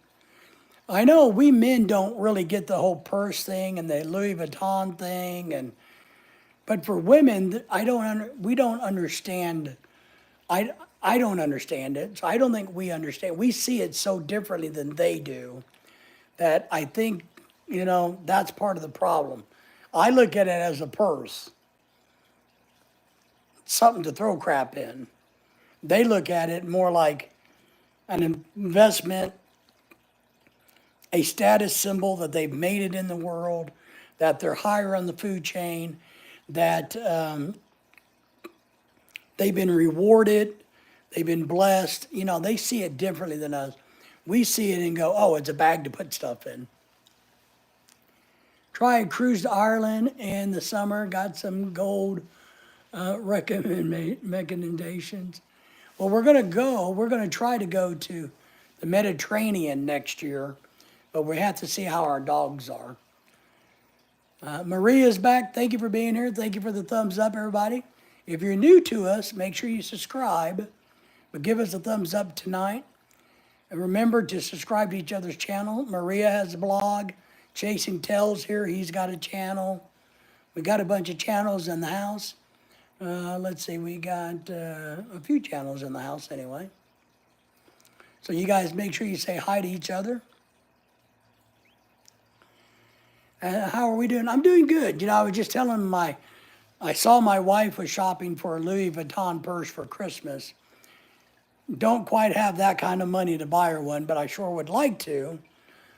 I know we men don't really get the whole purse thing and the Louis Vuitton thing, and but for women, we don't understand. I don't understand it, so I don't think we understand. We see it so differently than they do that I think that's part of the problem. I look at it as a purse, something to throw crap in. They look at it more like an investment, a status symbol that they've made it in the world, that they're higher on the food chain, that they've been rewarded, they've been blessed. They see it differently than us. We see it and go, oh, it's a bag to put stuff in. Try a cruise to Ireland in the summer. Got some gold recommendations. Well, we're going to go. We're going to try to go to the Mediterranean next year, but we have to see how our dogs are. Maria's back. Thank you for being here. Thank you for the thumbs up, everybody. If you're new to us, make sure you subscribe, but give us a thumbs up tonight. And remember to subscribe to each other's channel. Maria has a blog. Chasing Tells here, he's got a channel. We got a bunch of channels in the house. Let's see, we got a few channels in the house anyway. So you guys make sure you say hi to each other. How are we doing? I'm doing good. I was just telling I saw my wife was shopping for a Louis Vuitton purse for Christmas. Don't quite have that kind of money to buy her one, but I sure would like to.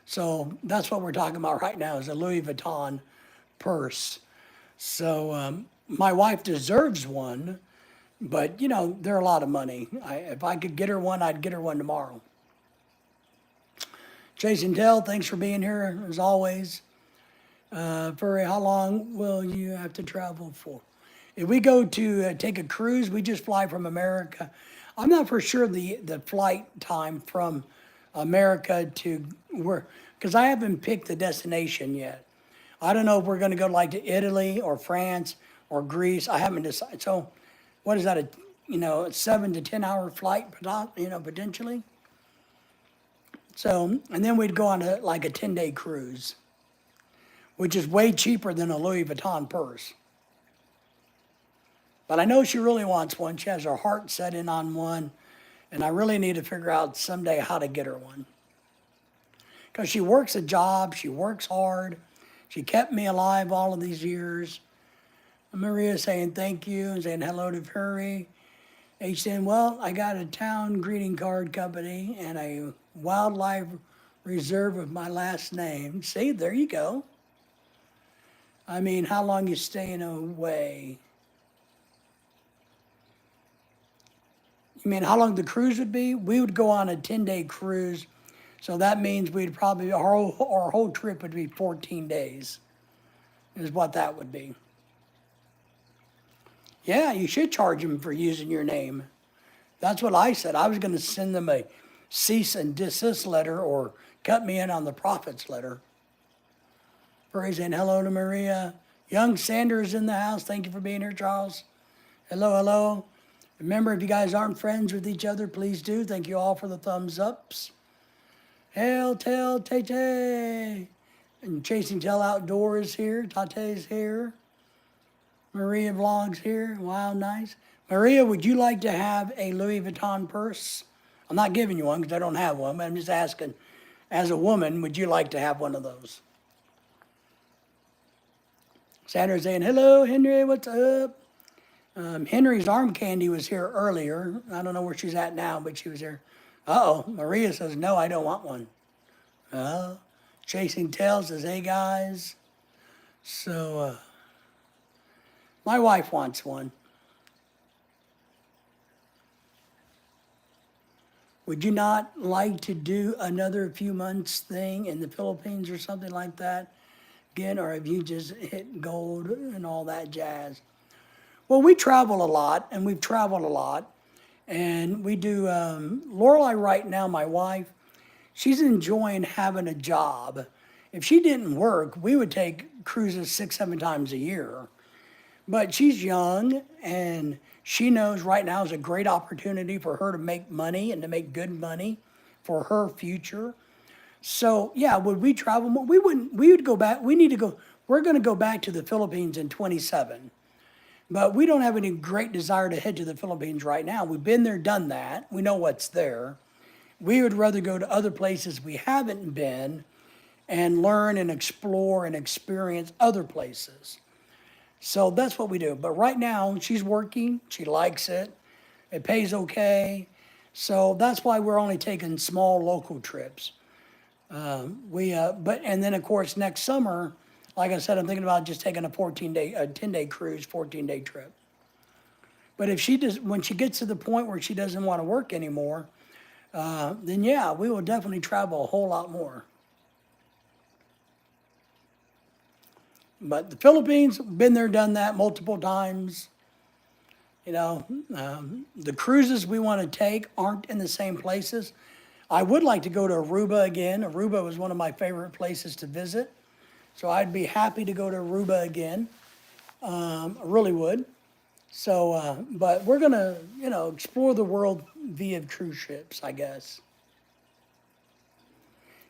So that's what we're talking about right now is a Louis Vuitton purse. So my wife deserves one, but they're a lot of money. If I could get her one, I'd get her one tomorrow. Chasing Tell, thanks for being here as always. Furry, how long will you have to travel for? If we go to take a cruise, we just fly from America. I'm not for sure the flight time from America to where, because I haven't picked the destination yet. I don't know if we're going to go like to Italy or France or Greece. I haven't decided. So, what is that? A 7 to 10 hour flight, potentially. So, and then we'd go on a 10-day cruise, which is way cheaper than a Louis Vuitton purse. But I know she really wants one. She has her heart set in on one. And I really need to figure out someday how to get her one. Because she works a job, she works hard. She kept me alive all of these years. Maria saying thank you and saying hello to Furry. H saying, well, I got a town greeting card company and a wildlife reserve with my last name. See, there you go. I mean, how long you staying away? You mean how long the cruise would be? We would go on a 10-day cruise. So that means our whole trip would be 14 days, is what that would be. Yeah, you should charge them for using your name. That's what I said. I was going to send them a cease and desist letter or cut me in on the profits letter. Furry saying hello to Maria. Young Sanders in the house. Thank you for being here, Charles. Hello, hello. Remember, if you guys aren't friends with each other, please do. Thank you all for the thumbs ups. Hail, Tell, Tate. And Chasing Tell Outdoors here. Tate's here. Maria Vlogs here. Wow, nice. Maria, would you like to have a Louis Vuitton purse? I'm not giving you one because I don't have one, but I'm just asking, as a woman, would you like to have one of those? Sandra saying, hello, Henry, what's up? Henry's arm candy was here earlier. I don't know where she's at now, but she was here. Uh-oh, Maria says, no, I don't want one. Chasing Tell says, hey, guys. So, my wife wants one. Would you not like to do another few months thing in the Philippines or something like that again, or have you just hit gold and all that jazz? Well, we travel a lot, and we've traveled a lot, and we do, Lorelei right now, my wife, she's enjoying having a job. If she didn't work, we would take cruises 6, 7 times a year. But she's young and she knows right now is a great opportunity for her to make money and to make good money for her future. So yeah, would we travel more? We wouldn't. We would go back. We need to go. We're going to go back to the Philippines in 27, but we don't have any great desire to head to the Philippines right now. We've been there, done that. We know what's there. We would rather go to other places we haven't been and learn and explore and experience other places. So that's what we do. But right now, she's working. She likes it. It pays okay. So that's why we're only taking small local trips. But and then of course next summer, like I said, I'm thinking about just taking a 10-day cruise, 14-day trip. But if she does, when she gets to the point where she doesn't want to work anymore, then yeah, we will definitely travel a whole lot more. But the Philippines, been there, done that multiple times. You know, the cruises we want to take aren't in the same places. I would like to go to Aruba again. Aruba was one of my favorite places to visit. So I'd be happy to go to Aruba again. I really would. So, but we're going to, explore the world via cruise ships, I guess.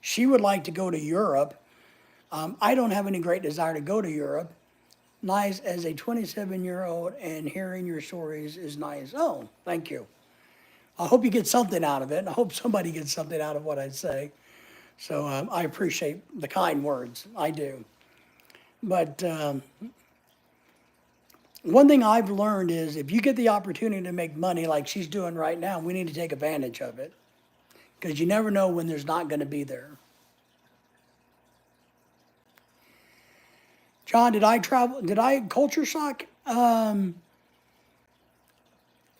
She would like to go to Europe. I don't have any great desire to go to Europe. Nice as a 27-year-old, and hearing your stories is nice. Oh, thank you. I hope you get something out of it, and I hope somebody gets something out of what I say. So I appreciate the kind words. I do. But one thing I've learned is if you get the opportunity to make money like she's doing right now, we need to take advantage of it because you never know when there's not going to be there. John, did I travel? Did I culture shock? A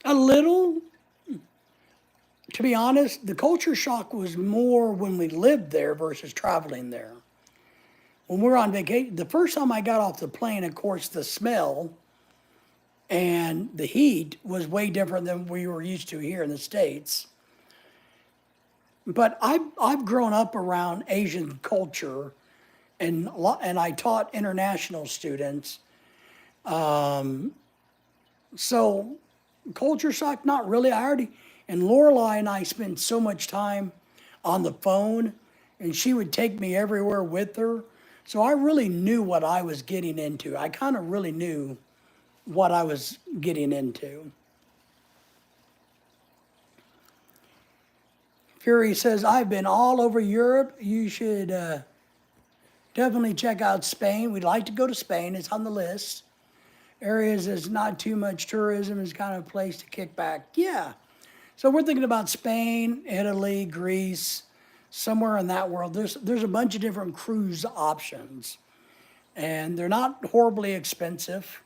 little. To be honest, the culture shock was more when we lived there versus traveling there. When we were on vacation, the first time I got off the plane, of course, the smell and the heat was way different than we were used to here in the States. But I've grown up around Asian culture, and I taught international students. So culture shock, not really. And Lorelai and I spent so much time on the phone, and she would take me everywhere with her. So I really knew what I was getting into. I kind of really knew what I was getting into. Fury says, I've been all over Europe. You should definitely check out Spain. We'd like to go to Spain. It's on the list. Areas that's not too much tourism is kind of a place to kick back. Yeah. So we're thinking about Spain, Italy, Greece, somewhere in that world. There's a bunch of different cruise options, and they're not horribly expensive.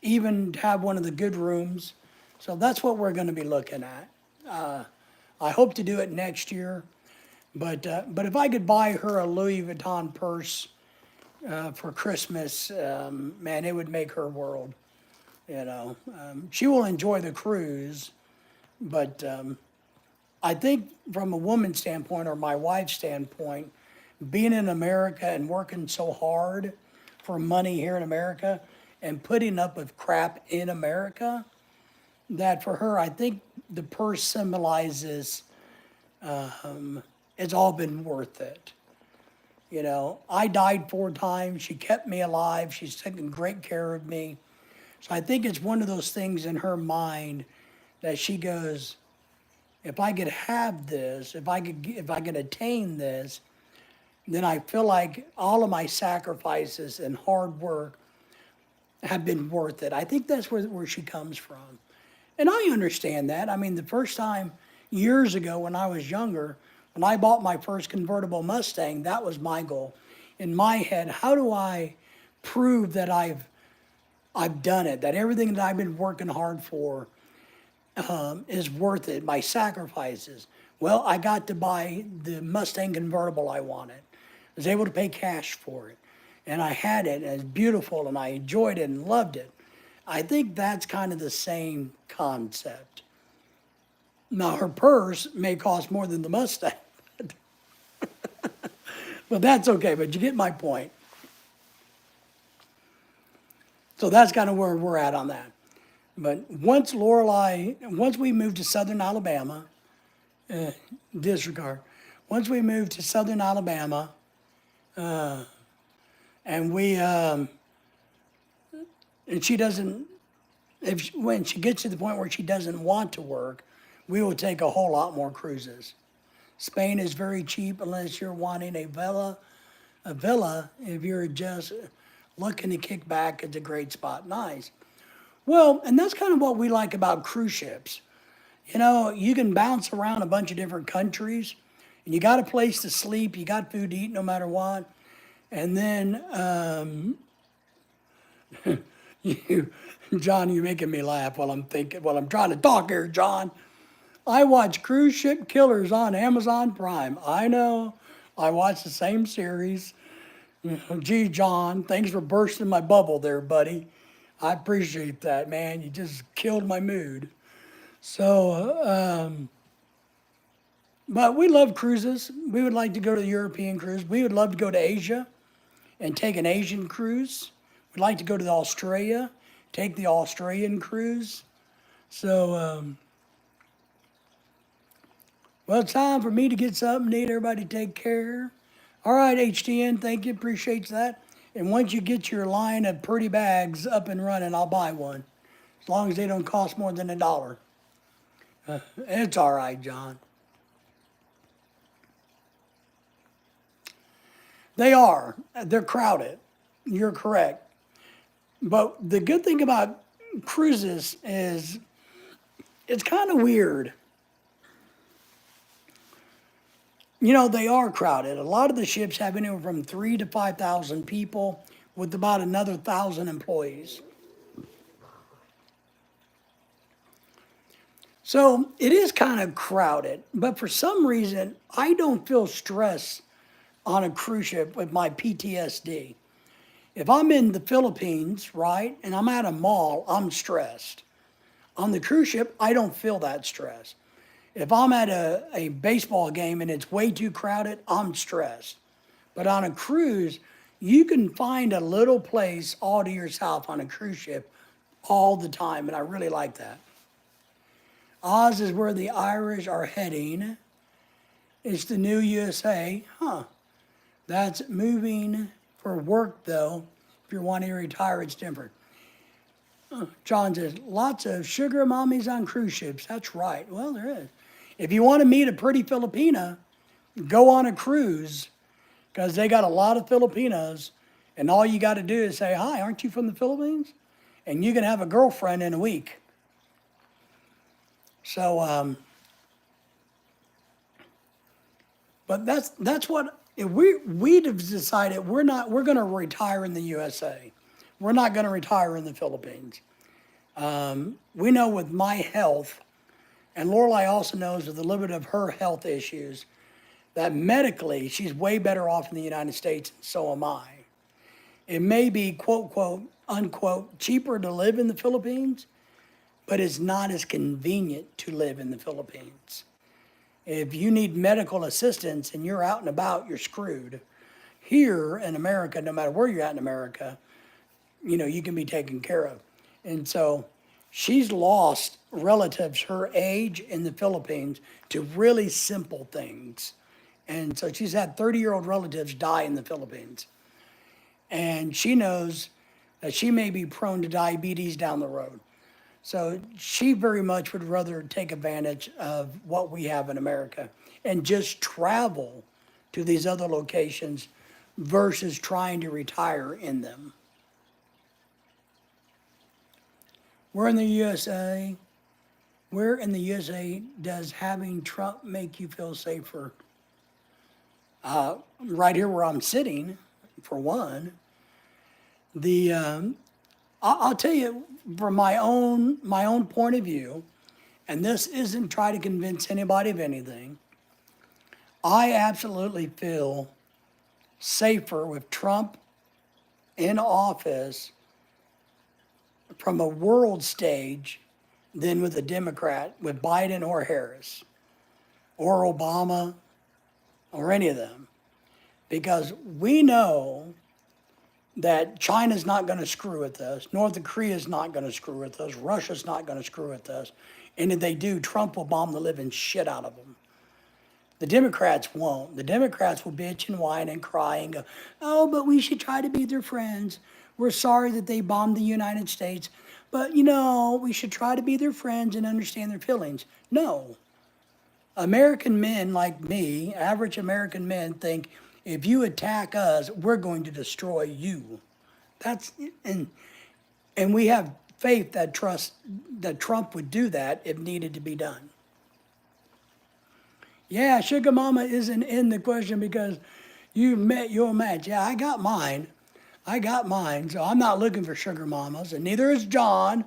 Even to have one of the good rooms. So that's what we're going to be looking at. I hope to do it next year, but if I could buy her a Louis Vuitton purse for Christmas, man, it would make her world. She will enjoy the cruise, but I think from a woman's standpoint or my wife's standpoint, being in America and working so hard for money here in America and putting up with crap in America, that for her, I think the purse symbolizes it's all been worth it. I died 4 times. She kept me alive. She's taken great care of me. So I think it's one of those things in her mind that she goes, if I could have this, if I could attain this, then I feel like all of my sacrifices and hard work have been worth it. I think that's where she comes from. And I understand that. I mean, the first time years ago when I was younger, when I bought my first convertible Mustang, that was my goal. In my head, how do I prove that I've done it, that everything that I've been working hard for is worth it, my sacrifices? Well, I got to buy the Mustang convertible I wanted. I was able to pay cash for it. And I had it, and it's beautiful, and I enjoyed it and loved it. I think that's kind of the same concept. Now, her purse may cost more than the Mustang, but that's okay, but you get my point. So that's kind of where we're at on that. But once we moved to southern Alabama, disregard, once we moved to southern Alabama, and and she doesn't, when she gets to the point where she doesn't want to work, we will take a whole lot more cruises. Spain is very cheap unless you're wanting a villa, if you're just looking to kick back, it's a great spot. Nice. Well, and that's kind of what we like about cruise ships. You know, you can bounce around a bunch of different countries, and you got a place to sleep, you got food to eat no matter what. And then, you, John, you're making me laugh while I'm trying to talk here, John. I watch Cruise Ship Killers on Amazon Prime. I know, I watch the same series. Gee, John, thanks for bursting my bubble there, buddy. I appreciate that, man. You just killed my mood. So, but we love cruises. We would like to go to the European cruise. We would love to go to Asia and take an Asian cruise. We'd like to go to Australia, take the Australian cruise. So, well, it's time for me to get something to eat. Everybody take care. All right, HTN, thank you, appreciate that. And once you get your line of pretty bags up and running, I'll buy one. As long as they don't cost more than $1. It's all right, John. They are. They're crowded. You're correct. But the good thing about cruises is it's kind of weird. You know, they are crowded. A lot of the ships have anywhere from 3,000 to 5,000 people with about another 1,000 employees. So it is kind of crowded, but for some reason, I don't feel stress on a cruise ship with my PTSD. If I'm in the Philippines, right, and I'm at a mall, I'm stressed. On the cruise ship, I don't feel that stress. If I'm at a baseball game and it's way too crowded, I'm stressed. But on a cruise, you can find a little place all to yourself on a cruise ship all the time, and I really like that. Oz is where the Irish are heading. It's the new USA. Huh. That's moving for work, though. If you're wanting to retire, it's different. John says, lots of sugar mommies on cruise ships. That's right. Well, there is. If you want to meet a pretty Filipina, go on a cruise because they got a lot of Filipinos, and all you got to do is say, hi, aren't you from the Philippines? And you can have a girlfriend in a week. So, but that's what we'd have decided we're going to retire in the USA. We're not going to retire in the Philippines. We know with my health, and Lorelai also knows with a little bit of her health issues, that medically she's way better off in the United States, and so am I. It may be, quote, quote, unquote, cheaper to live in the Philippines, but it's not as convenient to live in the Philippines. If you need medical assistance and you're out and about, you're screwed. Here in America, no matter where you're at in America, you know, you can be taken care of. And so she's lost relatives her age in the Philippines to really simple things. And so she's had 30-year-old relatives die in the Philippines. And she knows that she may be prone to diabetes down the road. So she very much would rather take advantage of what we have in America and just travel to these other locations versus trying to retire in them. We're in the USA. Where in the USA does having Trump make you feel safer? Right here where I'm sitting, for one. I'll tell you from my own point of view, and this isn't trying to convince anybody of anything. I absolutely feel safer with Trump in office from a world stage than with a Democrat, with Biden or Harris, or Obama, or any of them. Because we know that China's not going to screw with us, North Korea's not going to screw with us, Russia's not going to screw with us. And if they do, Trump will bomb the living shit out of them. The Democrats won't. The Democrats will bitch and whine and cry and go, oh, but we should try to be their friends. We're sorry that they bombed the United States, but we should try to be their friends and understand their feelings. No. American men like me, average American men, think if you attack us, we're going to destroy you. That's and we have faith that Trump would do that if needed to be done. Yeah, sugar mama isn't in the question because you met your match. Yeah, I got mine. So I'm not looking for sugar mamas, and neither is John.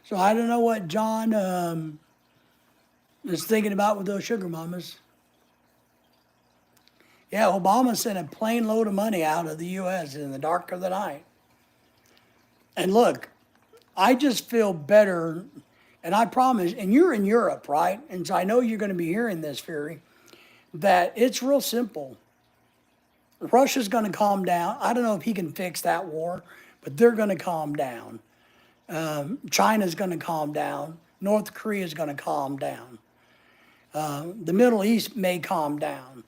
So I don't know what John is thinking about with those sugar mamas. Yeah, Obama sent a plane load of money out of the U.S. in the dark of the night. And look, I just feel better, and I promise, and you're in Europe, right? And so I know you're going to be hearing this, Fury, that it's real simple. Russia's going to calm down. I don't know if he can fix that war, but they're going to calm down. China's going to calm down. North Korea's going to calm down. The Middle East may calm down.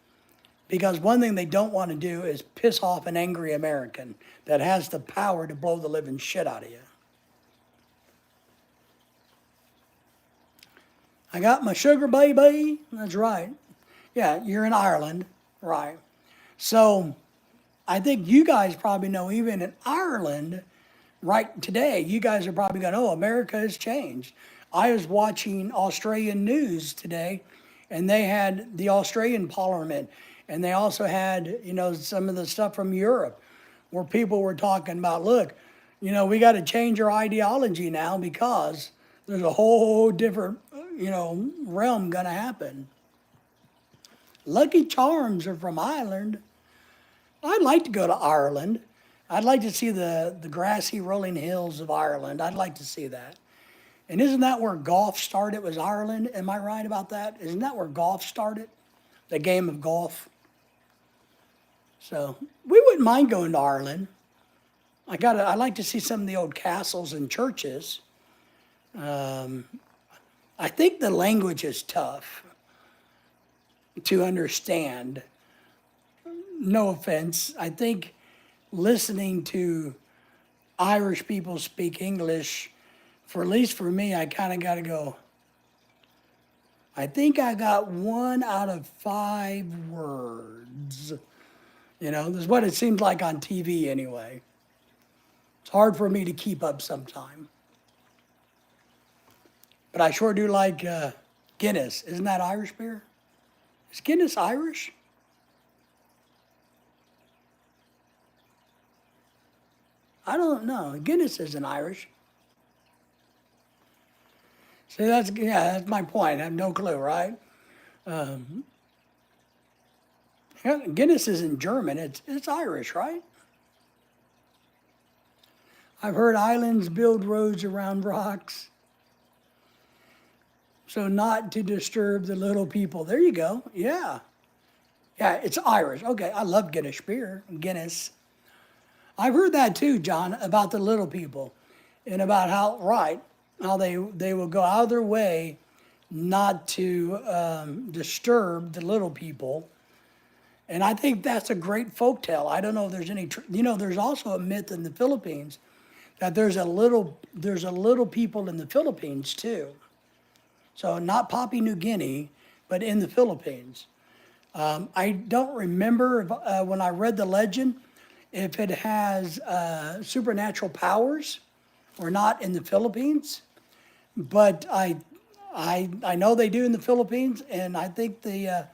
Because one thing they don't want to do is piss off an angry American that has the power to blow the living shit out of you. I got my sugar baby. That's right. Yeah, you're in Ireland. Right. So I think you guys probably know even in Ireland, right today, you guys are probably going, oh, America has changed. I was watching Australian news today, and they had the Australian Parliament. And they also had, some of the stuff from Europe where people were talking about, look, we got to change our ideology now because there's a whole different, realm going to happen. Lucky Charms are from Ireland. I'd like to go to Ireland. I'd like to see the grassy rolling hills of Ireland. I'd like to see that. And isn't that where golf started, was Ireland? Am I right about that? Isn't that where golf started? The game of golf? So we wouldn't mind going to Ireland. I'd like to see some of the old castles and churches. I think the language is tough to understand. No offense. I think listening to Irish people speak English, at least for me, I kind of got to go, I think I got 1 out of 5 words. This is what it seems like on TV anyway. It's hard for me to keep up sometime. But I sure do like Guinness. Isn't that Irish beer? Is Guinness Irish? I don't know. Guinness isn't Irish. See, that's my point. I have no clue, right? Guinness isn't German. It's Irish, right? I've heard islands build roads around rocks, so not to disturb the little people. There you go. Yeah. Yeah, it's Irish. Okay, I love Guinness beer. Guinness. I've heard that too, John, about the little people and about how they will go out of their way not to disturb the little people. And I think that's a great folktale. I don't know if there's any, there's also a myth in the Philippines that there's a little people in the Philippines too. So not Papua New Guinea, but in the Philippines. I don't remember when I read the legend if it has supernatural powers or not in the Philippines, but I know they do in the Philippines, and I think the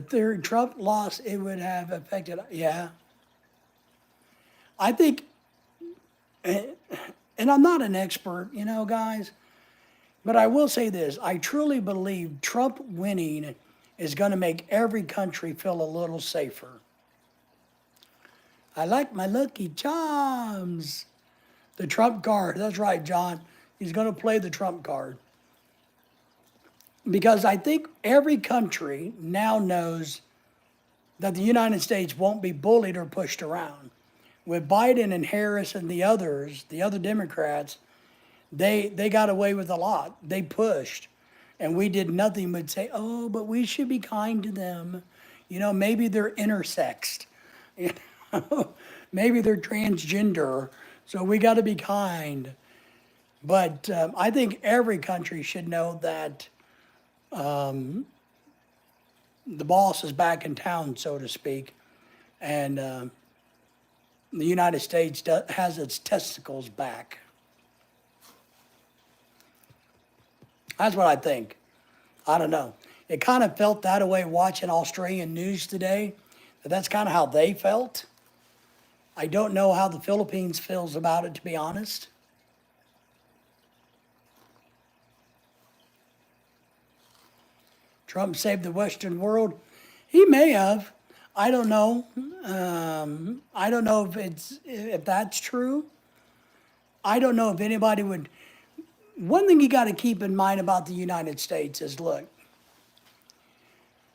theory Trump lost, it would have affected. Yeah, I think, and I'm not an expert, guys, but I will say this: I truly believe Trump winning is going to make every country feel a little safer. I like my Lucky Charms. The Trump card. That's right, John. He's going to play the Trump card. Because I think every country now knows that the United States won't be bullied or pushed around. With Biden and Harris and the others, the other Democrats, they got away with a lot. They pushed, and we did nothing but say, "Oh, but we should be kind to them." Maybe they're intersexed. You maybe they're transgender. So we got to be kind. But I think every country should know that the boss is back in town, so to speak, and the United States has its testicles back. That's what I think. I don't know. It kind of felt that way watching Australian news today. That's kind of how they felt. I don't know how the Philippines feels about it, to be honest. Trump saved the Western world. He may have. I don't know. I don't know if that's true. I don't know if anybody would. One thing you got to keep in mind about the United States is, look,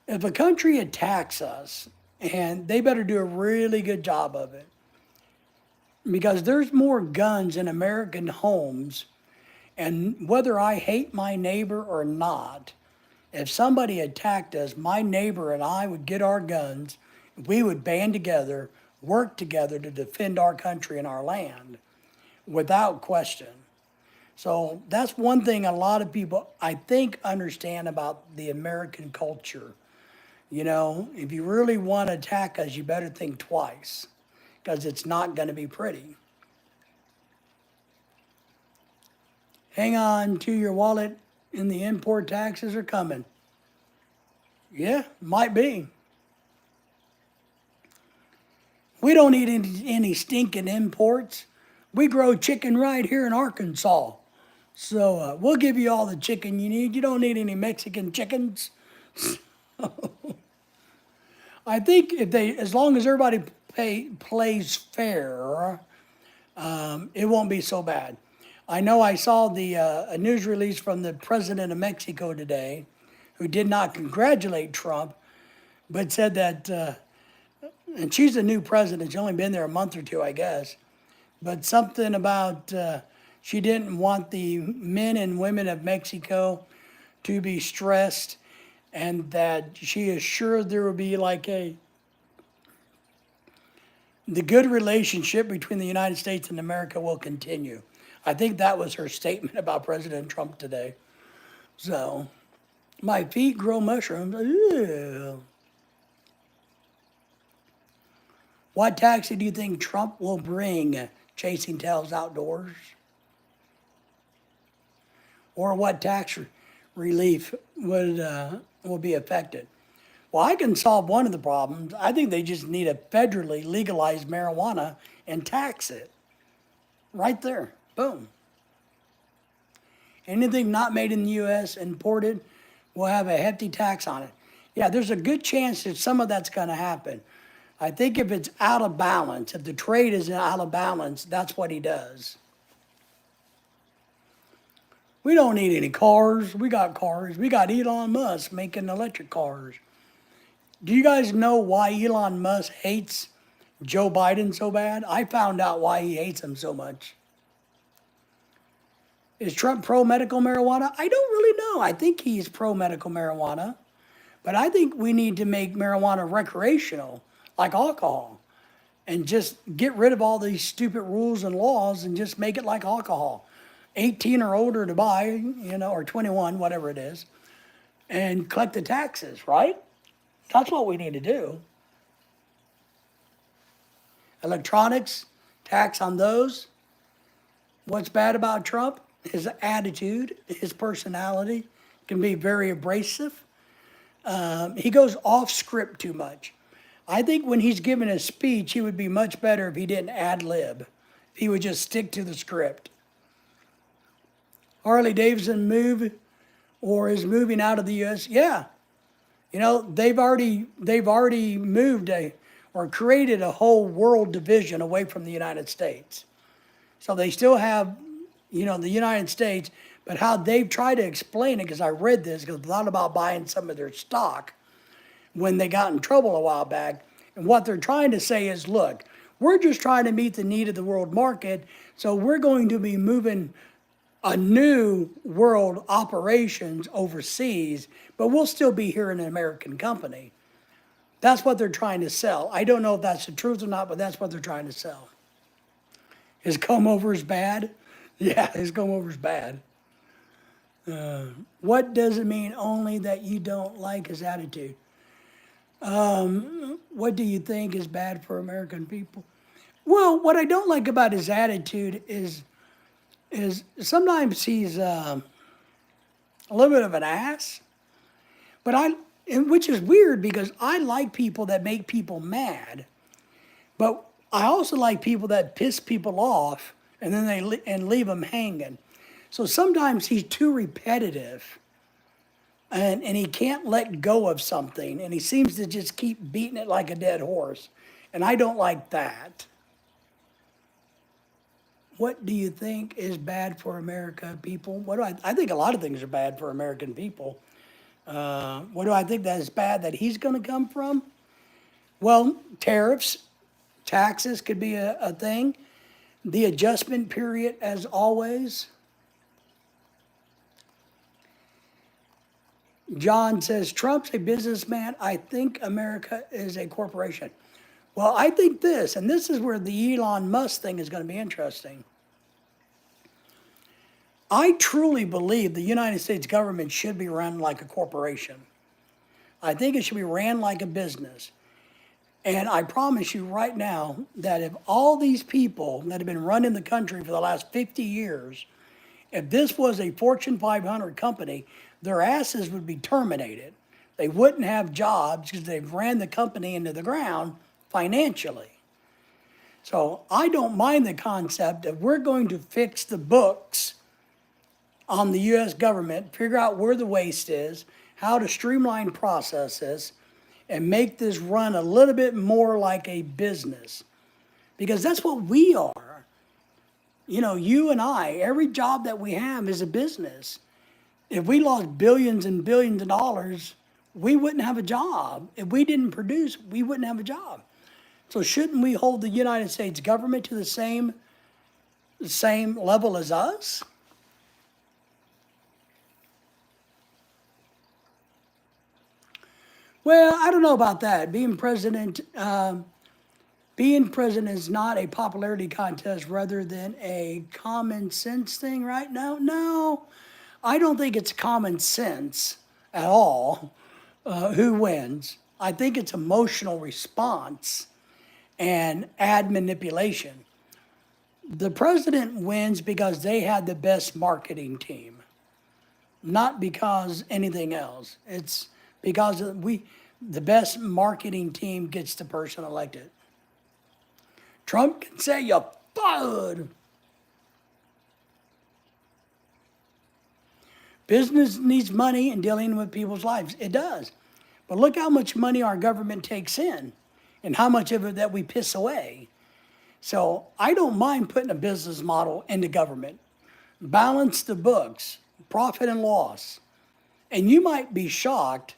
if a country attacks us, and they better do a really good job of it, because there's more guns in American homes, and whether I hate my neighbor or not, if somebody attacked us, my neighbor and I would get our guns, we would band together, work together to defend our country and our land, without question. So that's one thing a lot of people, I think, understand about the American culture. If you really want to attack us, you better think twice, because it's not going to be pretty. Hang on to your wallet, and the import taxes are coming. Yeah, might be. We don't need any stinking imports. We grow chicken right here in Arkansas. So we'll give you all the chicken you need. You don't need any Mexican chickens. I think as long as everybody plays fair, it won't be so bad. I know I saw a news release from the president of Mexico today, who did not congratulate Trump, but said that, and she's a new president, she's only been there a month or two, I guess, but something about she didn't want the men and women of Mexico to be stressed, and that she is sure there will be the good relationship between the United States and America will continue. I think that was her statement about President Trump today. So, my feet grow mushrooms. Ew. What taxi do you think Trump will bring Chasing Tails outdoors? Or what tax relief will be affected? Well, I can solve one of the problems. I think they just need to federally legalize marijuana and tax it. Right there. Boom. Anything not made in the U.S., imported, will have a hefty tax on it. Yeah, there's a good chance that some of that's going to happen. I think if it's out of balance, if the trade is out of balance, that's what he does. We don't need any cars. We got cars. We got Elon Musk making electric cars. Do you guys know why Elon Musk hates Joe Biden so bad? I found out why he hates him so much. Is Trump pro-medical marijuana? I don't really know. I think he's pro-medical marijuana. But I think we need to make marijuana recreational, like alcohol, and just get rid of all these stupid rules and laws and just make it like alcohol. 18 or older to buy, or 21, whatever it is, and collect the taxes, right? That's what we need to do. Electronics, tax on those. What's bad about Trump? His attitude, his personality can be very abrasive. He goes off script too much. I think when he's giving a speech, he would be much better if he didn't ad lib. If he would just stick to the script. Harley Davidson move or is moving out of the U.S. Yeah, they've already moved or created a whole world division away from the United States. So they still have, the United States, but how they've tried to explain it, because I read this, because I thought about buying some of their stock when they got in trouble a while back. And what they're trying to say is, look, We're just trying to meet the need of the world market. So we're going to be moving a new world operations overseas, but we'll still be here in an American company. That's what they're trying to sell. I don't know if that's the truth or not, but that's what they're trying to sell. His come over is bad? Yeah, his come over is bad. What does it mean only that you don't like his attitude? What do you think is bad for American people? Well, what I don't like about his attitude is sometimes he's a little bit of an ass, but which is weird because I like people that make people mad, but I also like people that piss people off and then and leave them hanging. So sometimes he's too repetitive, and he can't let go of something, and he seems to just keep beating it like a dead horse, and I don't like that. What do you think is bad for America people? What do I think a lot of things are bad for American people. What do I think that is bad that he's going to come from? Well, tariffs, taxes could be a thing. The adjustment period, as always. John says, Trump's a businessman. I think America is a corporation. Well, I think this, and this is where the Elon Musk thing is going to be interesting. I truly believe the United States government should be run like a corporation. I think it should be ran like a business. And I promise you right now that if all these people that have been running the country for the last 50 years, if this was a Fortune 500 company, their asses would be terminated. They wouldn't have jobs because they've ran the company into the ground financially. So I don't mind the concept of we're going to fix the books on the U.S. government, figure out where the waste is, how to streamline processes, and make this run a little bit more like a business. Because that's what we are. You know, you and I, every job that we have is a business. If we lost billions and billions of dollars, we wouldn't have a job. If we didn't produce, we wouldn't have a job. So shouldn't we hold the United States government to the same level as us? Well, I don't know about that. Being president is not a popularity contest rather than a common sense thing right now. No, I don't think it's common sense at all who wins. I think it's emotional response and ad manipulation. The president wins because they had the best marketing team, not because anything else. It's because the best marketing team gets the person elected. Trump can say you're fired. Business needs money in dealing with people's lives. It does. But look how much money our government takes in and how much of it that we piss away. So I don't mind putting a business model into government. Balance the books, profit and loss. And you might be shocked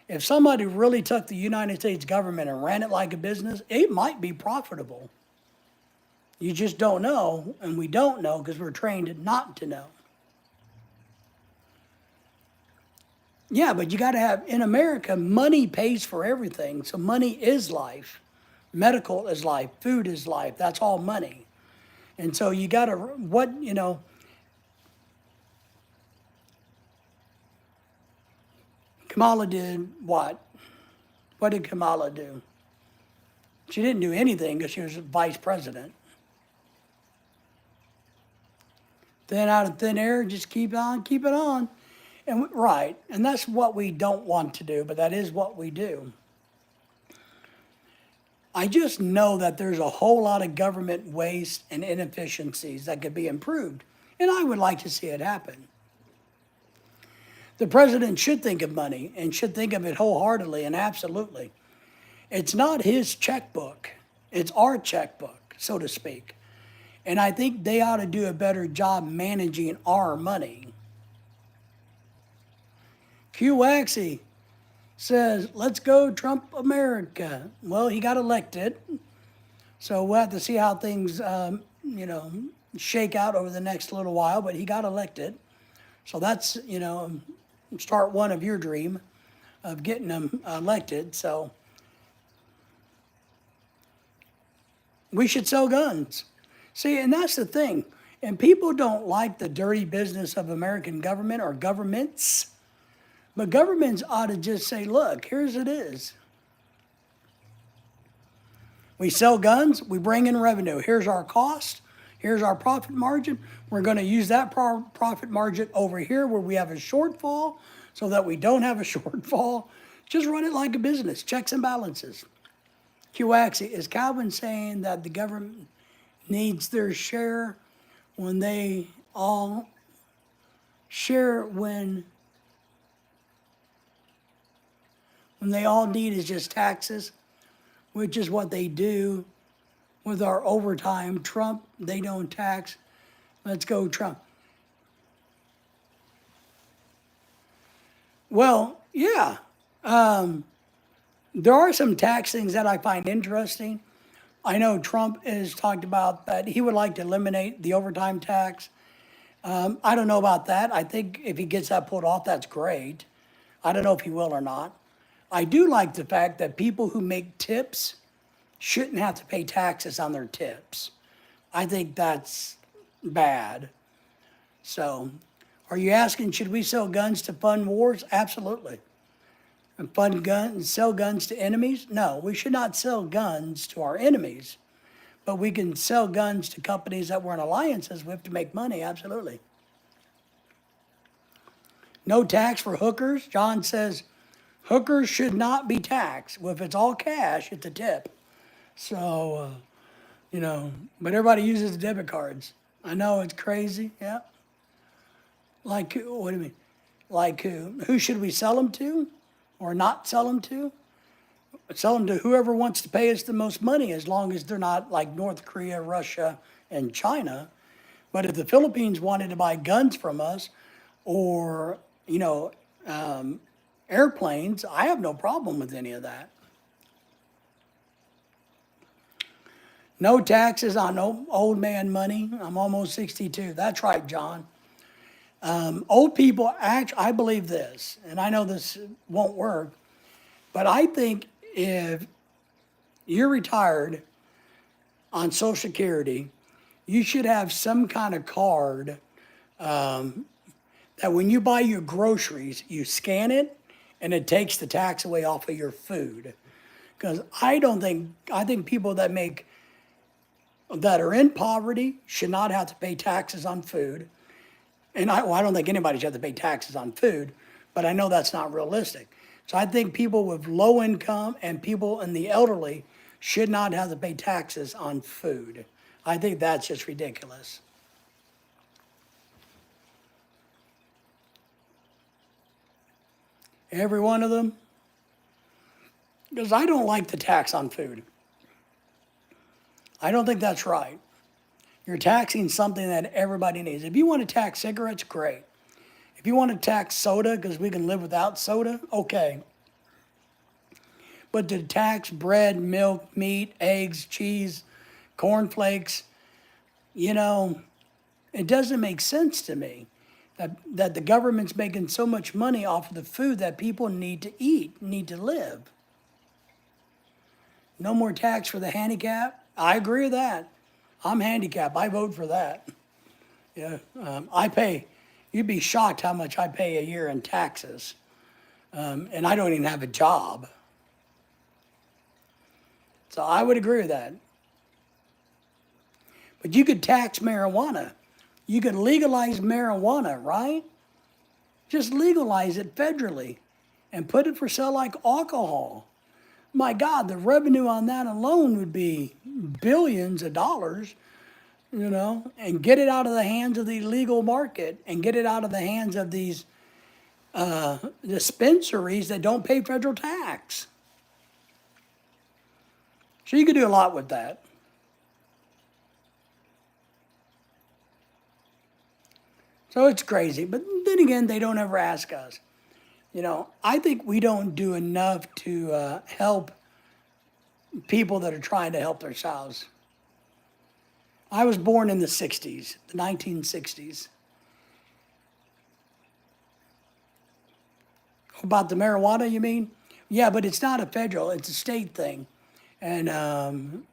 if somebody really took the United States government and ran it like a business, it might be profitable. You just don't know, and we don't know because we're trained not to know. Yeah, but you got to have, in America, money pays for everything. So money is life. Medical is life. Food is life. That's all money. And so you got to, Kamala did what? What did Kamala do? She didn't do anything because she was vice president. Then out of thin air, just keep on, keep it on. And right, and that's what we don't want to do, but that is what we do. I just know that there's a whole lot of government waste and inefficiencies that could be improved, and I would like to see it happen. The president should think of money and should think of it wholeheartedly and absolutely. It's not his checkbook, it's our checkbook, so to speak. And I think they ought to do a better job managing our money. Q Waxy says, let's go Trump America. Well, he got elected. So we'll have to see how things, shake out over the next little while. But he got elected, so that's start one of your dream of getting him elected. So we should sell guns. See, and that's the thing. And people don't like the dirty business of American government or governments. But governments ought to just say, look, here's it is. We sell guns, we bring in revenue. Here's our cost, here's our profit margin. We're going to use that profit margin over here where we have a shortfall so that we don't have a shortfall. Just run it like a business, checks and balances. QAXI, is Calvin saying that the government needs their share when they all share when they all need is just taxes, which is what they do with our overtime? Trump, they don't tax. Let's go, Trump. Well, yeah. There are some tax things that I find interesting. I know Trump has talked about that he would like to eliminate the overtime tax. I don't know about that. I think if he gets that pulled off, that's great. I don't know if he will or not. I do like the fact that people who make tips shouldn't have to pay taxes on their tips. I think that's bad. So, are you asking, should we sell guns to fund wars? Absolutely. And fund guns, sell guns to enemies? No, we should not sell guns to our enemies. But we can sell guns to companies that we're in alliances with to make money, absolutely. No tax for hookers. John says, hookers should not be taxed. Well, if it's all cash, it's a tip. So, but everybody uses debit cards. I know it's crazy, yeah. Like, what do you mean? Like who should we sell them to or not sell them to? Sell them to whoever wants to pay us the most money, as long as they're not like North Korea, Russia, and China. But if the Philippines wanted to buy guns from us or, airplanes, I have no problem with any of that. No taxes on old man money. I'm almost 62. That's right, John. Old people, I believe this, and I know this won't work, but I think if you're retired on Social Security, you should have some kind of card that when you buy your groceries, you scan it and it takes the tax away off of your food. Because I think people that are in poverty should not have to pay taxes on food. And I don't think anybody should have to pay taxes on food, but I know that's not realistic. So I think people with low income and people in the elderly should not have to pay taxes on food. I think that's just ridiculous. Every one of them. Because I don't like the tax on food. I don't think that's right. You're taxing something that everybody needs. If you want to tax cigarettes, great. If you want to tax soda because we can live without soda, okay. But to tax bread, milk, meat, eggs, cheese, cornflakes, it doesn't make sense to me that the government's making so much money off of the food that people need to eat, need to live. No more tax for the handicap. I agree with that. I'm handicapped. I vote for that. Yeah, I pay. You'd be shocked how much I pay a year in taxes, and I don't even have a job. So I would agree with that. But you could tax marijuana. You could legalize marijuana, right? Just legalize it federally and put it for sale like alcohol. My God, the revenue on that alone would be billions of dollars, and get it out of the hands of the illegal market and get it out of the hands of these dispensaries that don't pay federal tax. So you could do a lot with that. So it's crazy. But then again, they don't ever ask us. I think we don't do enough to help people that are trying to help themselves. I was born in the 60s, the 1960s. About the marijuana, you mean? Yeah, but it's not a federal, it's a state thing. And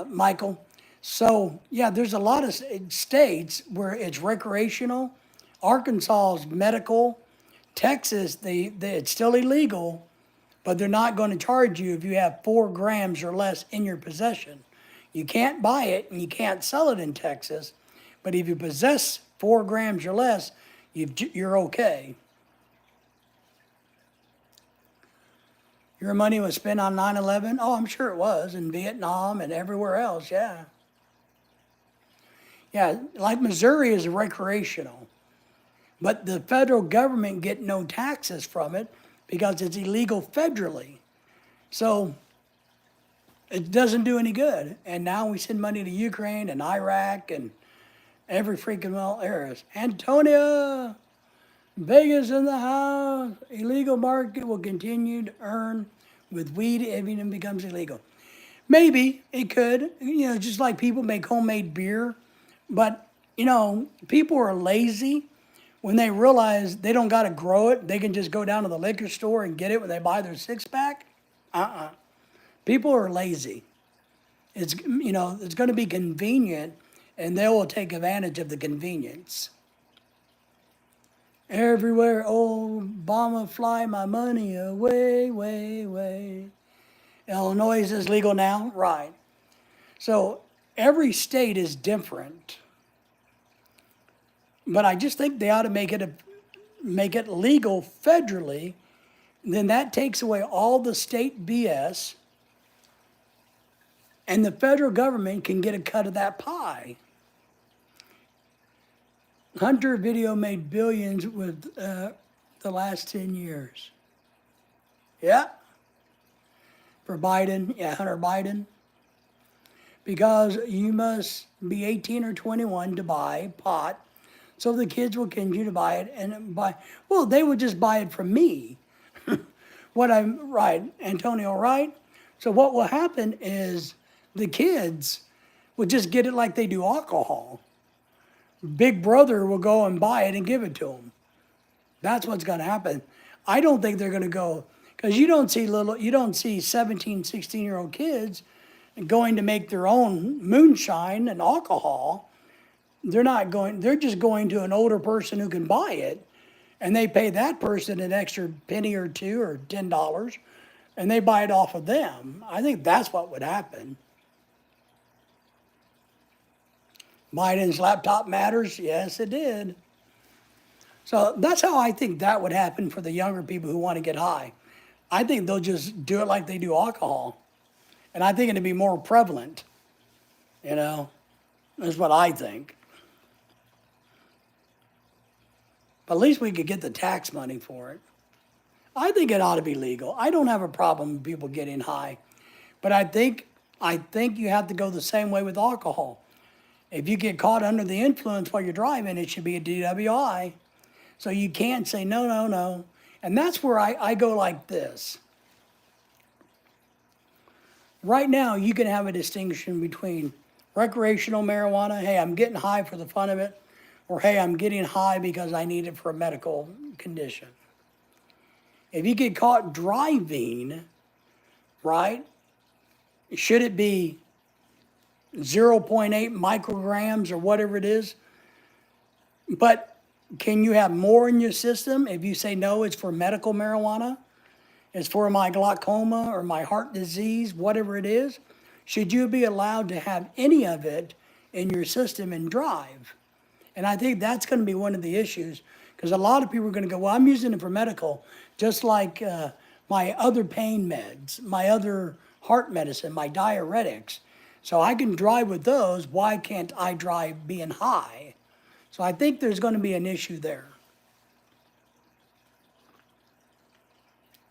Michael, so yeah, there's a lot of states where it's recreational. Arkansas is medical. Texas, it's still illegal, but they're not going to charge you if you have 4 grams or less in your possession. You can't buy it and you can't sell it in Texas, but if you possess 4 grams or less, you're okay. Your money was spent on 9/11? Oh, I'm sure it was, in Vietnam and everywhere else, yeah. Yeah, like Missouri is recreational, but the federal government get no taxes from it because it's illegal federally. So it doesn't do any good. And now we send money to Ukraine and Iraq and every freaking well areas. Antonia, Vegas in the house. Illegal market will continue to earn with weed even if it becomes illegal. Maybe it could, just like people make homemade beer. But, people are lazy when they realize they don't got to grow it. They can just go down to the liquor store and get it when they buy their 6-pack. People are lazy. It's going to be convenient, and they will take advantage of the convenience. Everywhere, Obama, fly my money away, way, way. Illinois is legal now, right? So every state is different, but I just think they ought to make it legal federally. Then that takes away all the state BS, and the federal government can get a cut of that pie. Hunter video made billions with the last 10 years. Yeah. For Biden, Hunter Biden. Because you must be 18 or 21 to buy pot. So the kids will continue to buy it and they would just buy it from me. Right, Antonio, right? So what will happen is the kids will just get it like they do alcohol. Big brother will go and buy it and give it to them. That's what's going to happen. I don't think they're going to go, because you don't see 17, 16-year-old kids going to make their own moonshine and alcohol. They're just going to an older person who can buy it, and they pay that person an extra penny or $2 or $10, and they buy it off of them. I think that's what would happen. Biden's laptop matters? Yes, it did. So that's how I think that would happen for the younger people who want to get high. I think they'll just do it like they do alcohol. And I think it'd be more prevalent. That's what I think. But at least we could get the tax money for it. I think it ought to be legal. I don't have a problem with people getting high. But I think you have to go the same way with alcohol. If you get caught under the influence while you're driving, it should be a DWI. So you can't say, no. And that's where I go like this. Right now, you can have a distinction between recreational marijuana, hey, I'm getting high for the fun of it, or hey, I'm getting high because I need it for a medical condition. If you get caught driving, right, should it be 0.8 micrograms or whatever it is? But can you have more in your system if you say, no, it's for medical marijuana? It's for my glaucoma or my heart disease, whatever it is. Should you be allowed to have any of it in your system and drive? And I think that's going to be one of the issues, because a lot of people are going to go, well, I'm using it for medical, just like my other pain meds, my other heart medicine, my diuretics. So I can drive with those. Why can't I drive being high? So I think there's going to be an issue there.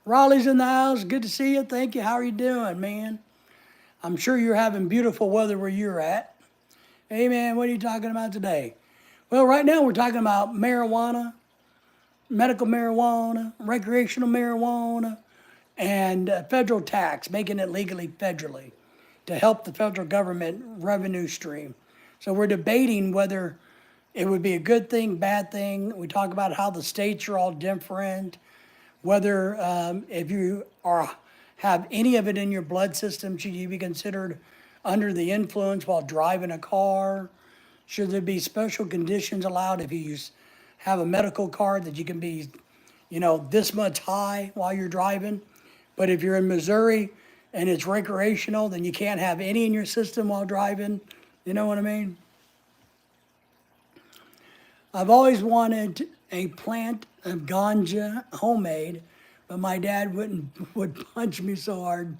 Raleigh's in the house. Good to see you. Thank you. How are you doing, man? I'm sure you're having beautiful weather where you're at. Hey, man, what are you talking about today? Well, right now we're talking about marijuana, medical marijuana, recreational marijuana, and federal tax, making it legally federally to help the federal government revenue stream. So we're debating whether it would be a good thing, bad thing. We talk about how the states are all different, whether if you have any of it in your blood system, should you be considered under the influence while driving a car? Should there be special conditions allowed if you have a medical card that you can be, this much high while you're driving? But if you're in Missouri and it's recreational, then you can't have any in your system while driving. You know what I mean? I've always wanted a plant of ganja homemade, but my dad would punch me so hard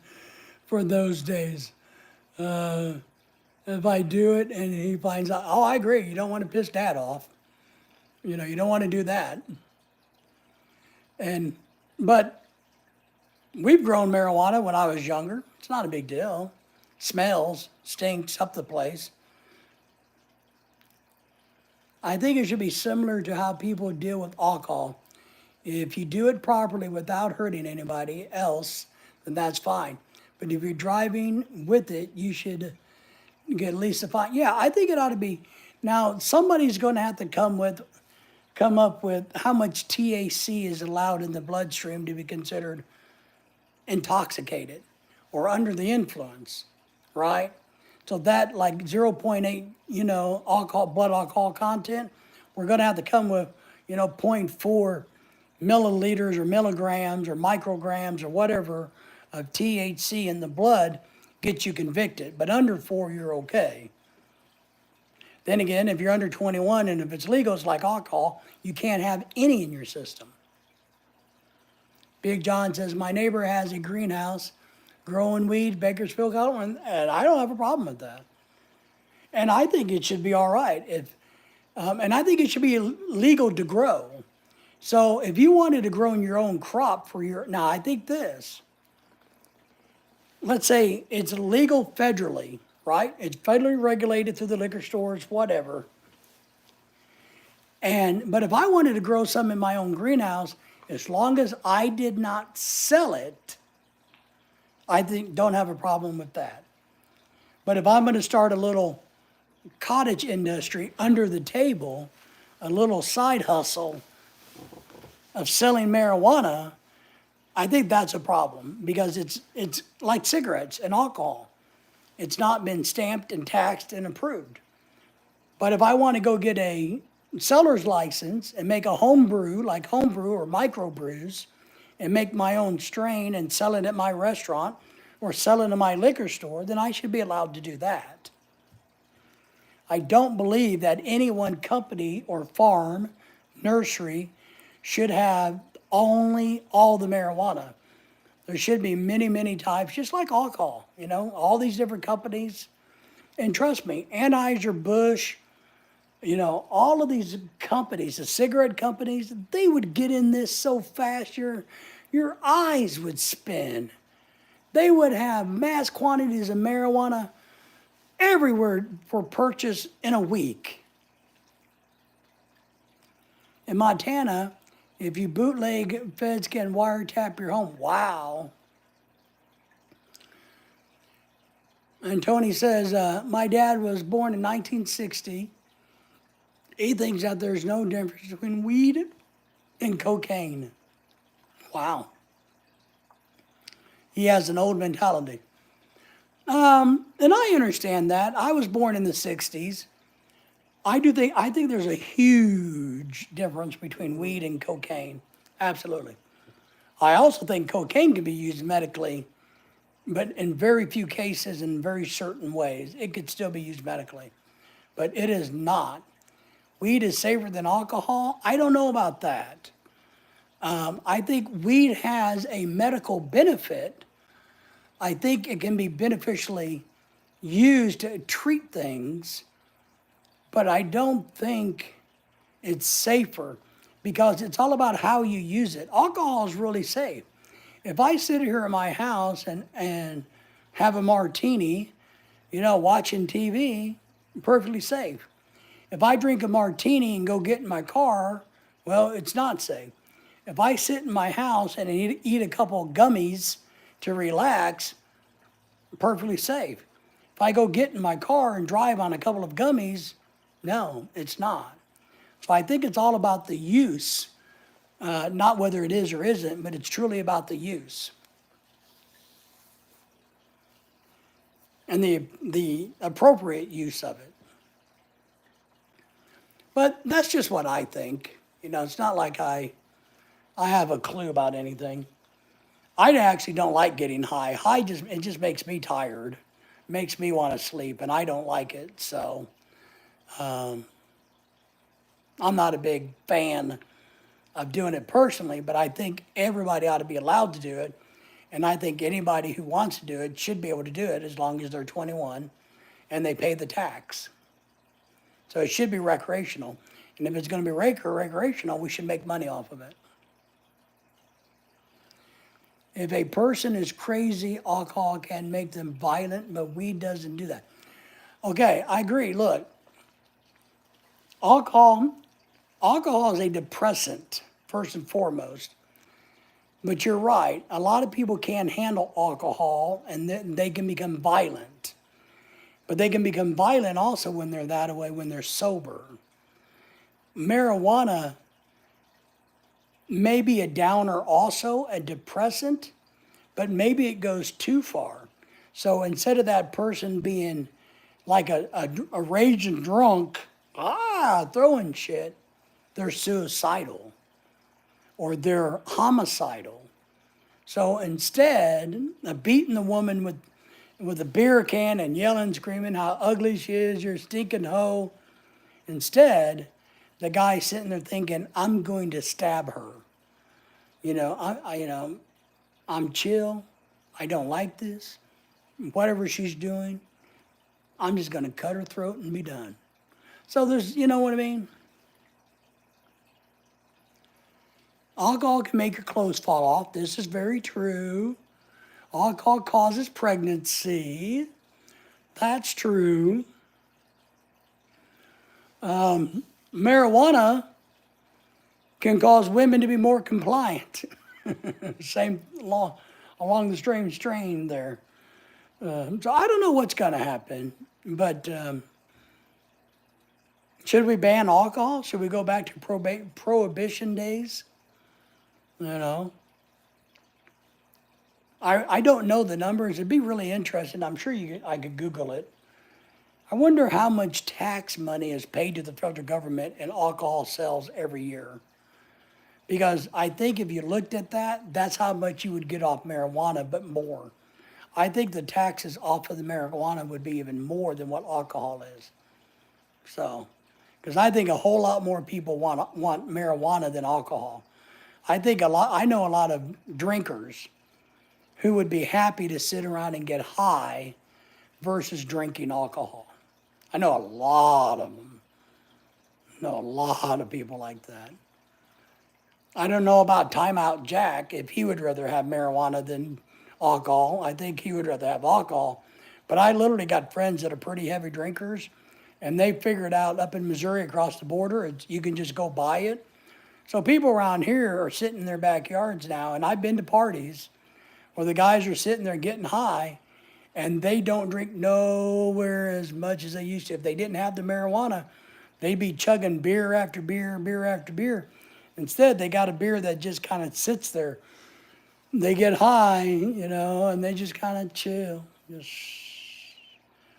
for those days. If I do it and he finds out, oh, I agree, you don't want to piss dad off. You don't want to do that. But we've grown marijuana when I was younger. It's not a big deal. Smells, stinks up the place. I think it should be similar to how people deal with alcohol. If you do it properly without hurting anybody else, then that's fine. But if you're driving with it, you should get at least a fine. Yeah, I think it ought to be. Now, somebody's going to have to come up with how much THC is allowed in the bloodstream to be considered intoxicated or under the influence, right? So that like 0.8, blood alcohol content, we're going to have to come with, zero point 0.4 milliliters or milligrams or micrograms or whatever of THC in the blood gets you convicted. But under 4, you're okay. Then again, if you're under 21 and if it's legal, it's like alcohol, you can't have any in your system. Big John says, my neighbor has a greenhouse growing weed, Bakersfield, California, and I don't have a problem with that. And I think it should be all right. And I think it should be legal to grow. So if you wanted to grow your own crop now I think this, let's say it's legal federally, right? It's federally regulated through the liquor stores, whatever. But if I wanted to grow some in my own greenhouse, as long as I did not sell it, I don't have a problem with that. But if I'm going to start a little cottage industry under the table, a little side hustle of selling marijuana, I think that's a problem because it's like cigarettes and alcohol. It's not been stamped and taxed and approved. But if I want to go get a seller's license and make a home brew, like home brew or microbrews, and make my own strain and sell it at my restaurant or sell it in my liquor store, then I should be allowed to do that. I don't believe that any one company or farm, nursery, should have only all the marijuana. There should be many, many types, just like alcohol, all these different companies. And trust me, Anheuser-Busch, all of these companies, the cigarette companies, they would get in this so fast your eyes would spin. They would have mass quantities of marijuana everywhere for purchase in a week. In Montana, if you bootleg, feds can wiretap your home. Wow. And Tony says, my dad was born in 1960. He thinks that there's no difference between weed and cocaine. Wow. He has an old mentality. And I understand that. I was born in the 60s. I think there's a huge difference between weed and cocaine. Absolutely. I also think cocaine can be used medically, but in very few cases, in very certain ways, it could still be used medically. But it is not. Weed is safer than alcohol? I don't know about that. I think weed has a medical benefit. I think it can be beneficially used to treat things, but I don't think it's safer because it's all about how you use it. Alcohol is really safe. If I sit here in my house and have a martini, watching TV, perfectly safe. If I drink a martini and go get in my car, well, it's not safe. If I sit in my house and eat a couple of gummies to relax, perfectly safe. If I go get in my car and drive on a couple of gummies, no, it's not. So I think it's all about the use, not whether it is or isn't, but it's truly about the use. And the appropriate use of it. But that's just what I think. It's not like I have a clue about anything. I actually don't like getting high. It just makes me tired, makes me want to sleep, and I don't like it. So I'm not a big fan of doing it personally, but I think everybody ought to be allowed to do it. And I think anybody who wants to do it should be able to do it as long as they're 21 and they pay the tax. So it should be recreational. And if it's going to be recreational, we should make money off of it. If a person is crazy, alcohol can make them violent, but weed doesn't do that. Okay, I agree. Look, alcohol is a depressant, first and foremost. But you're right. A lot of people can't handle alcohol and they can become violent. But they can become violent also when they're that way, when they're sober. Marijuana may be a downer also, a depressant, but maybe it goes too far. So instead of that person being like a raging drunk, throwing shit, they're suicidal or they're homicidal. So instead of beating the woman with a beer can and yelling, screaming how ugly she is, you're a stinking hoe, instead, the guy's sitting there thinking, I'm going to stab her. I'm chill. I don't like this. Whatever she's doing, I'm just going to cut her throat and be done. So there's, you know what I mean? Alcohol can make your clothes fall off. This is very true. Alcohol causes pregnancy. That's true. Marijuana can cause women to be more compliant. Same along the same strain there. So I don't know what's going to happen, but should we ban alcohol? Should we go back to prohibition days? I don't know the numbers. It'd be really interesting. I'm sure I could Google it. I wonder how much tax money is paid to the federal government in alcohol sales every year. Because I think if you looked at that, that's how much you would get off marijuana, but more. I think the taxes off of the marijuana would be even more than what alcohol is. So, because I think a whole lot more people want marijuana than alcohol. I know a lot of drinkers who would be happy to sit around and get high versus drinking alcohol. I know a lot of them. I know a lot of people like that. I don't know about Timeout Jack, if he would rather have marijuana than alcohol. I think he would rather have alcohol. But I literally got friends that are pretty heavy drinkers, and they figured out up in Missouri across the border, you can just go buy it. So people around here are sitting in their backyards now, and I've been to parties where the guys are sitting there getting high, and they don't drink nowhere as much as they used to. If they didn't have the marijuana, they'd be chugging beer after beer, beer after beer. Instead, they got a beer that just kind of sits there. They get high, and they just kind of chill.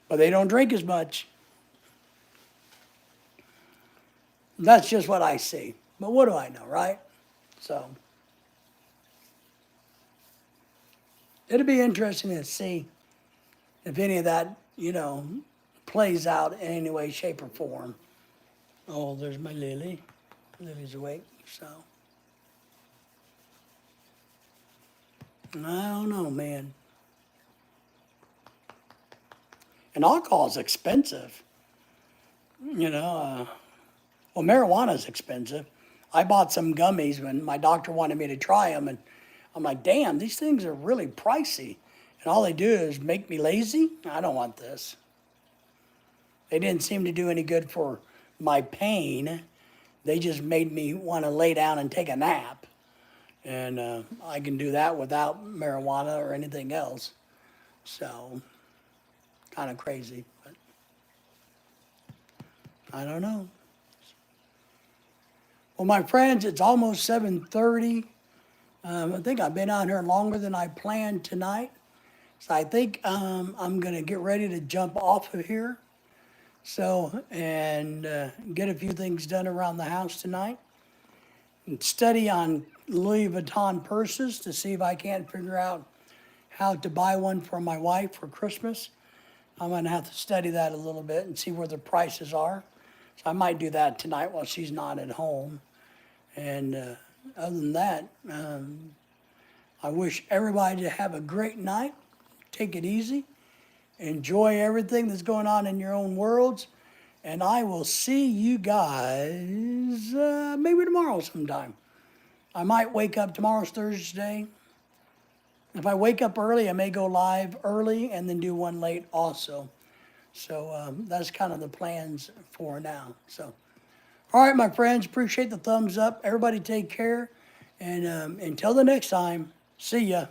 But they don't drink as much. That's just what I see. But what do I know, right? So, it'll be interesting to see if any of that, plays out in any way, shape, or form. Oh, there's my Lily. Lily's awake, so. I don't know, man. And alcohol is expensive. Well, marijuana is expensive. I bought some gummies when my doctor wanted me to try them, and I'm like, damn, these things are really pricey. And all they do is make me lazy. I don't want this. They didn't seem to do any good for my pain. They just made me want to lay down and take a nap. And I can do that without marijuana or anything else. So, kind of crazy, but I don't know. Well, my friends, it's almost 7:30. I think I've been out here longer than I planned tonight. So I think I'm going to get ready to jump off of here. So, and get a few things done around the house tonight. And study on Louis Vuitton purses to see if I can't figure out how to buy one for my wife for Christmas. I'm going to have to study that a little bit and see where the prices are. So I might do that tonight while she's not at home. And other than that, I wish everybody to have a great night. Take it easy. Enjoy everything that's going on in your own worlds. And I will see you guys maybe tomorrow sometime. I might wake up, tomorrow's Thursday. If I wake up early, I may go live early and then do one late also. So that's kind of the plans for now. So, all right, my friends, appreciate the thumbs up. Everybody take care. And until the next time, see ya.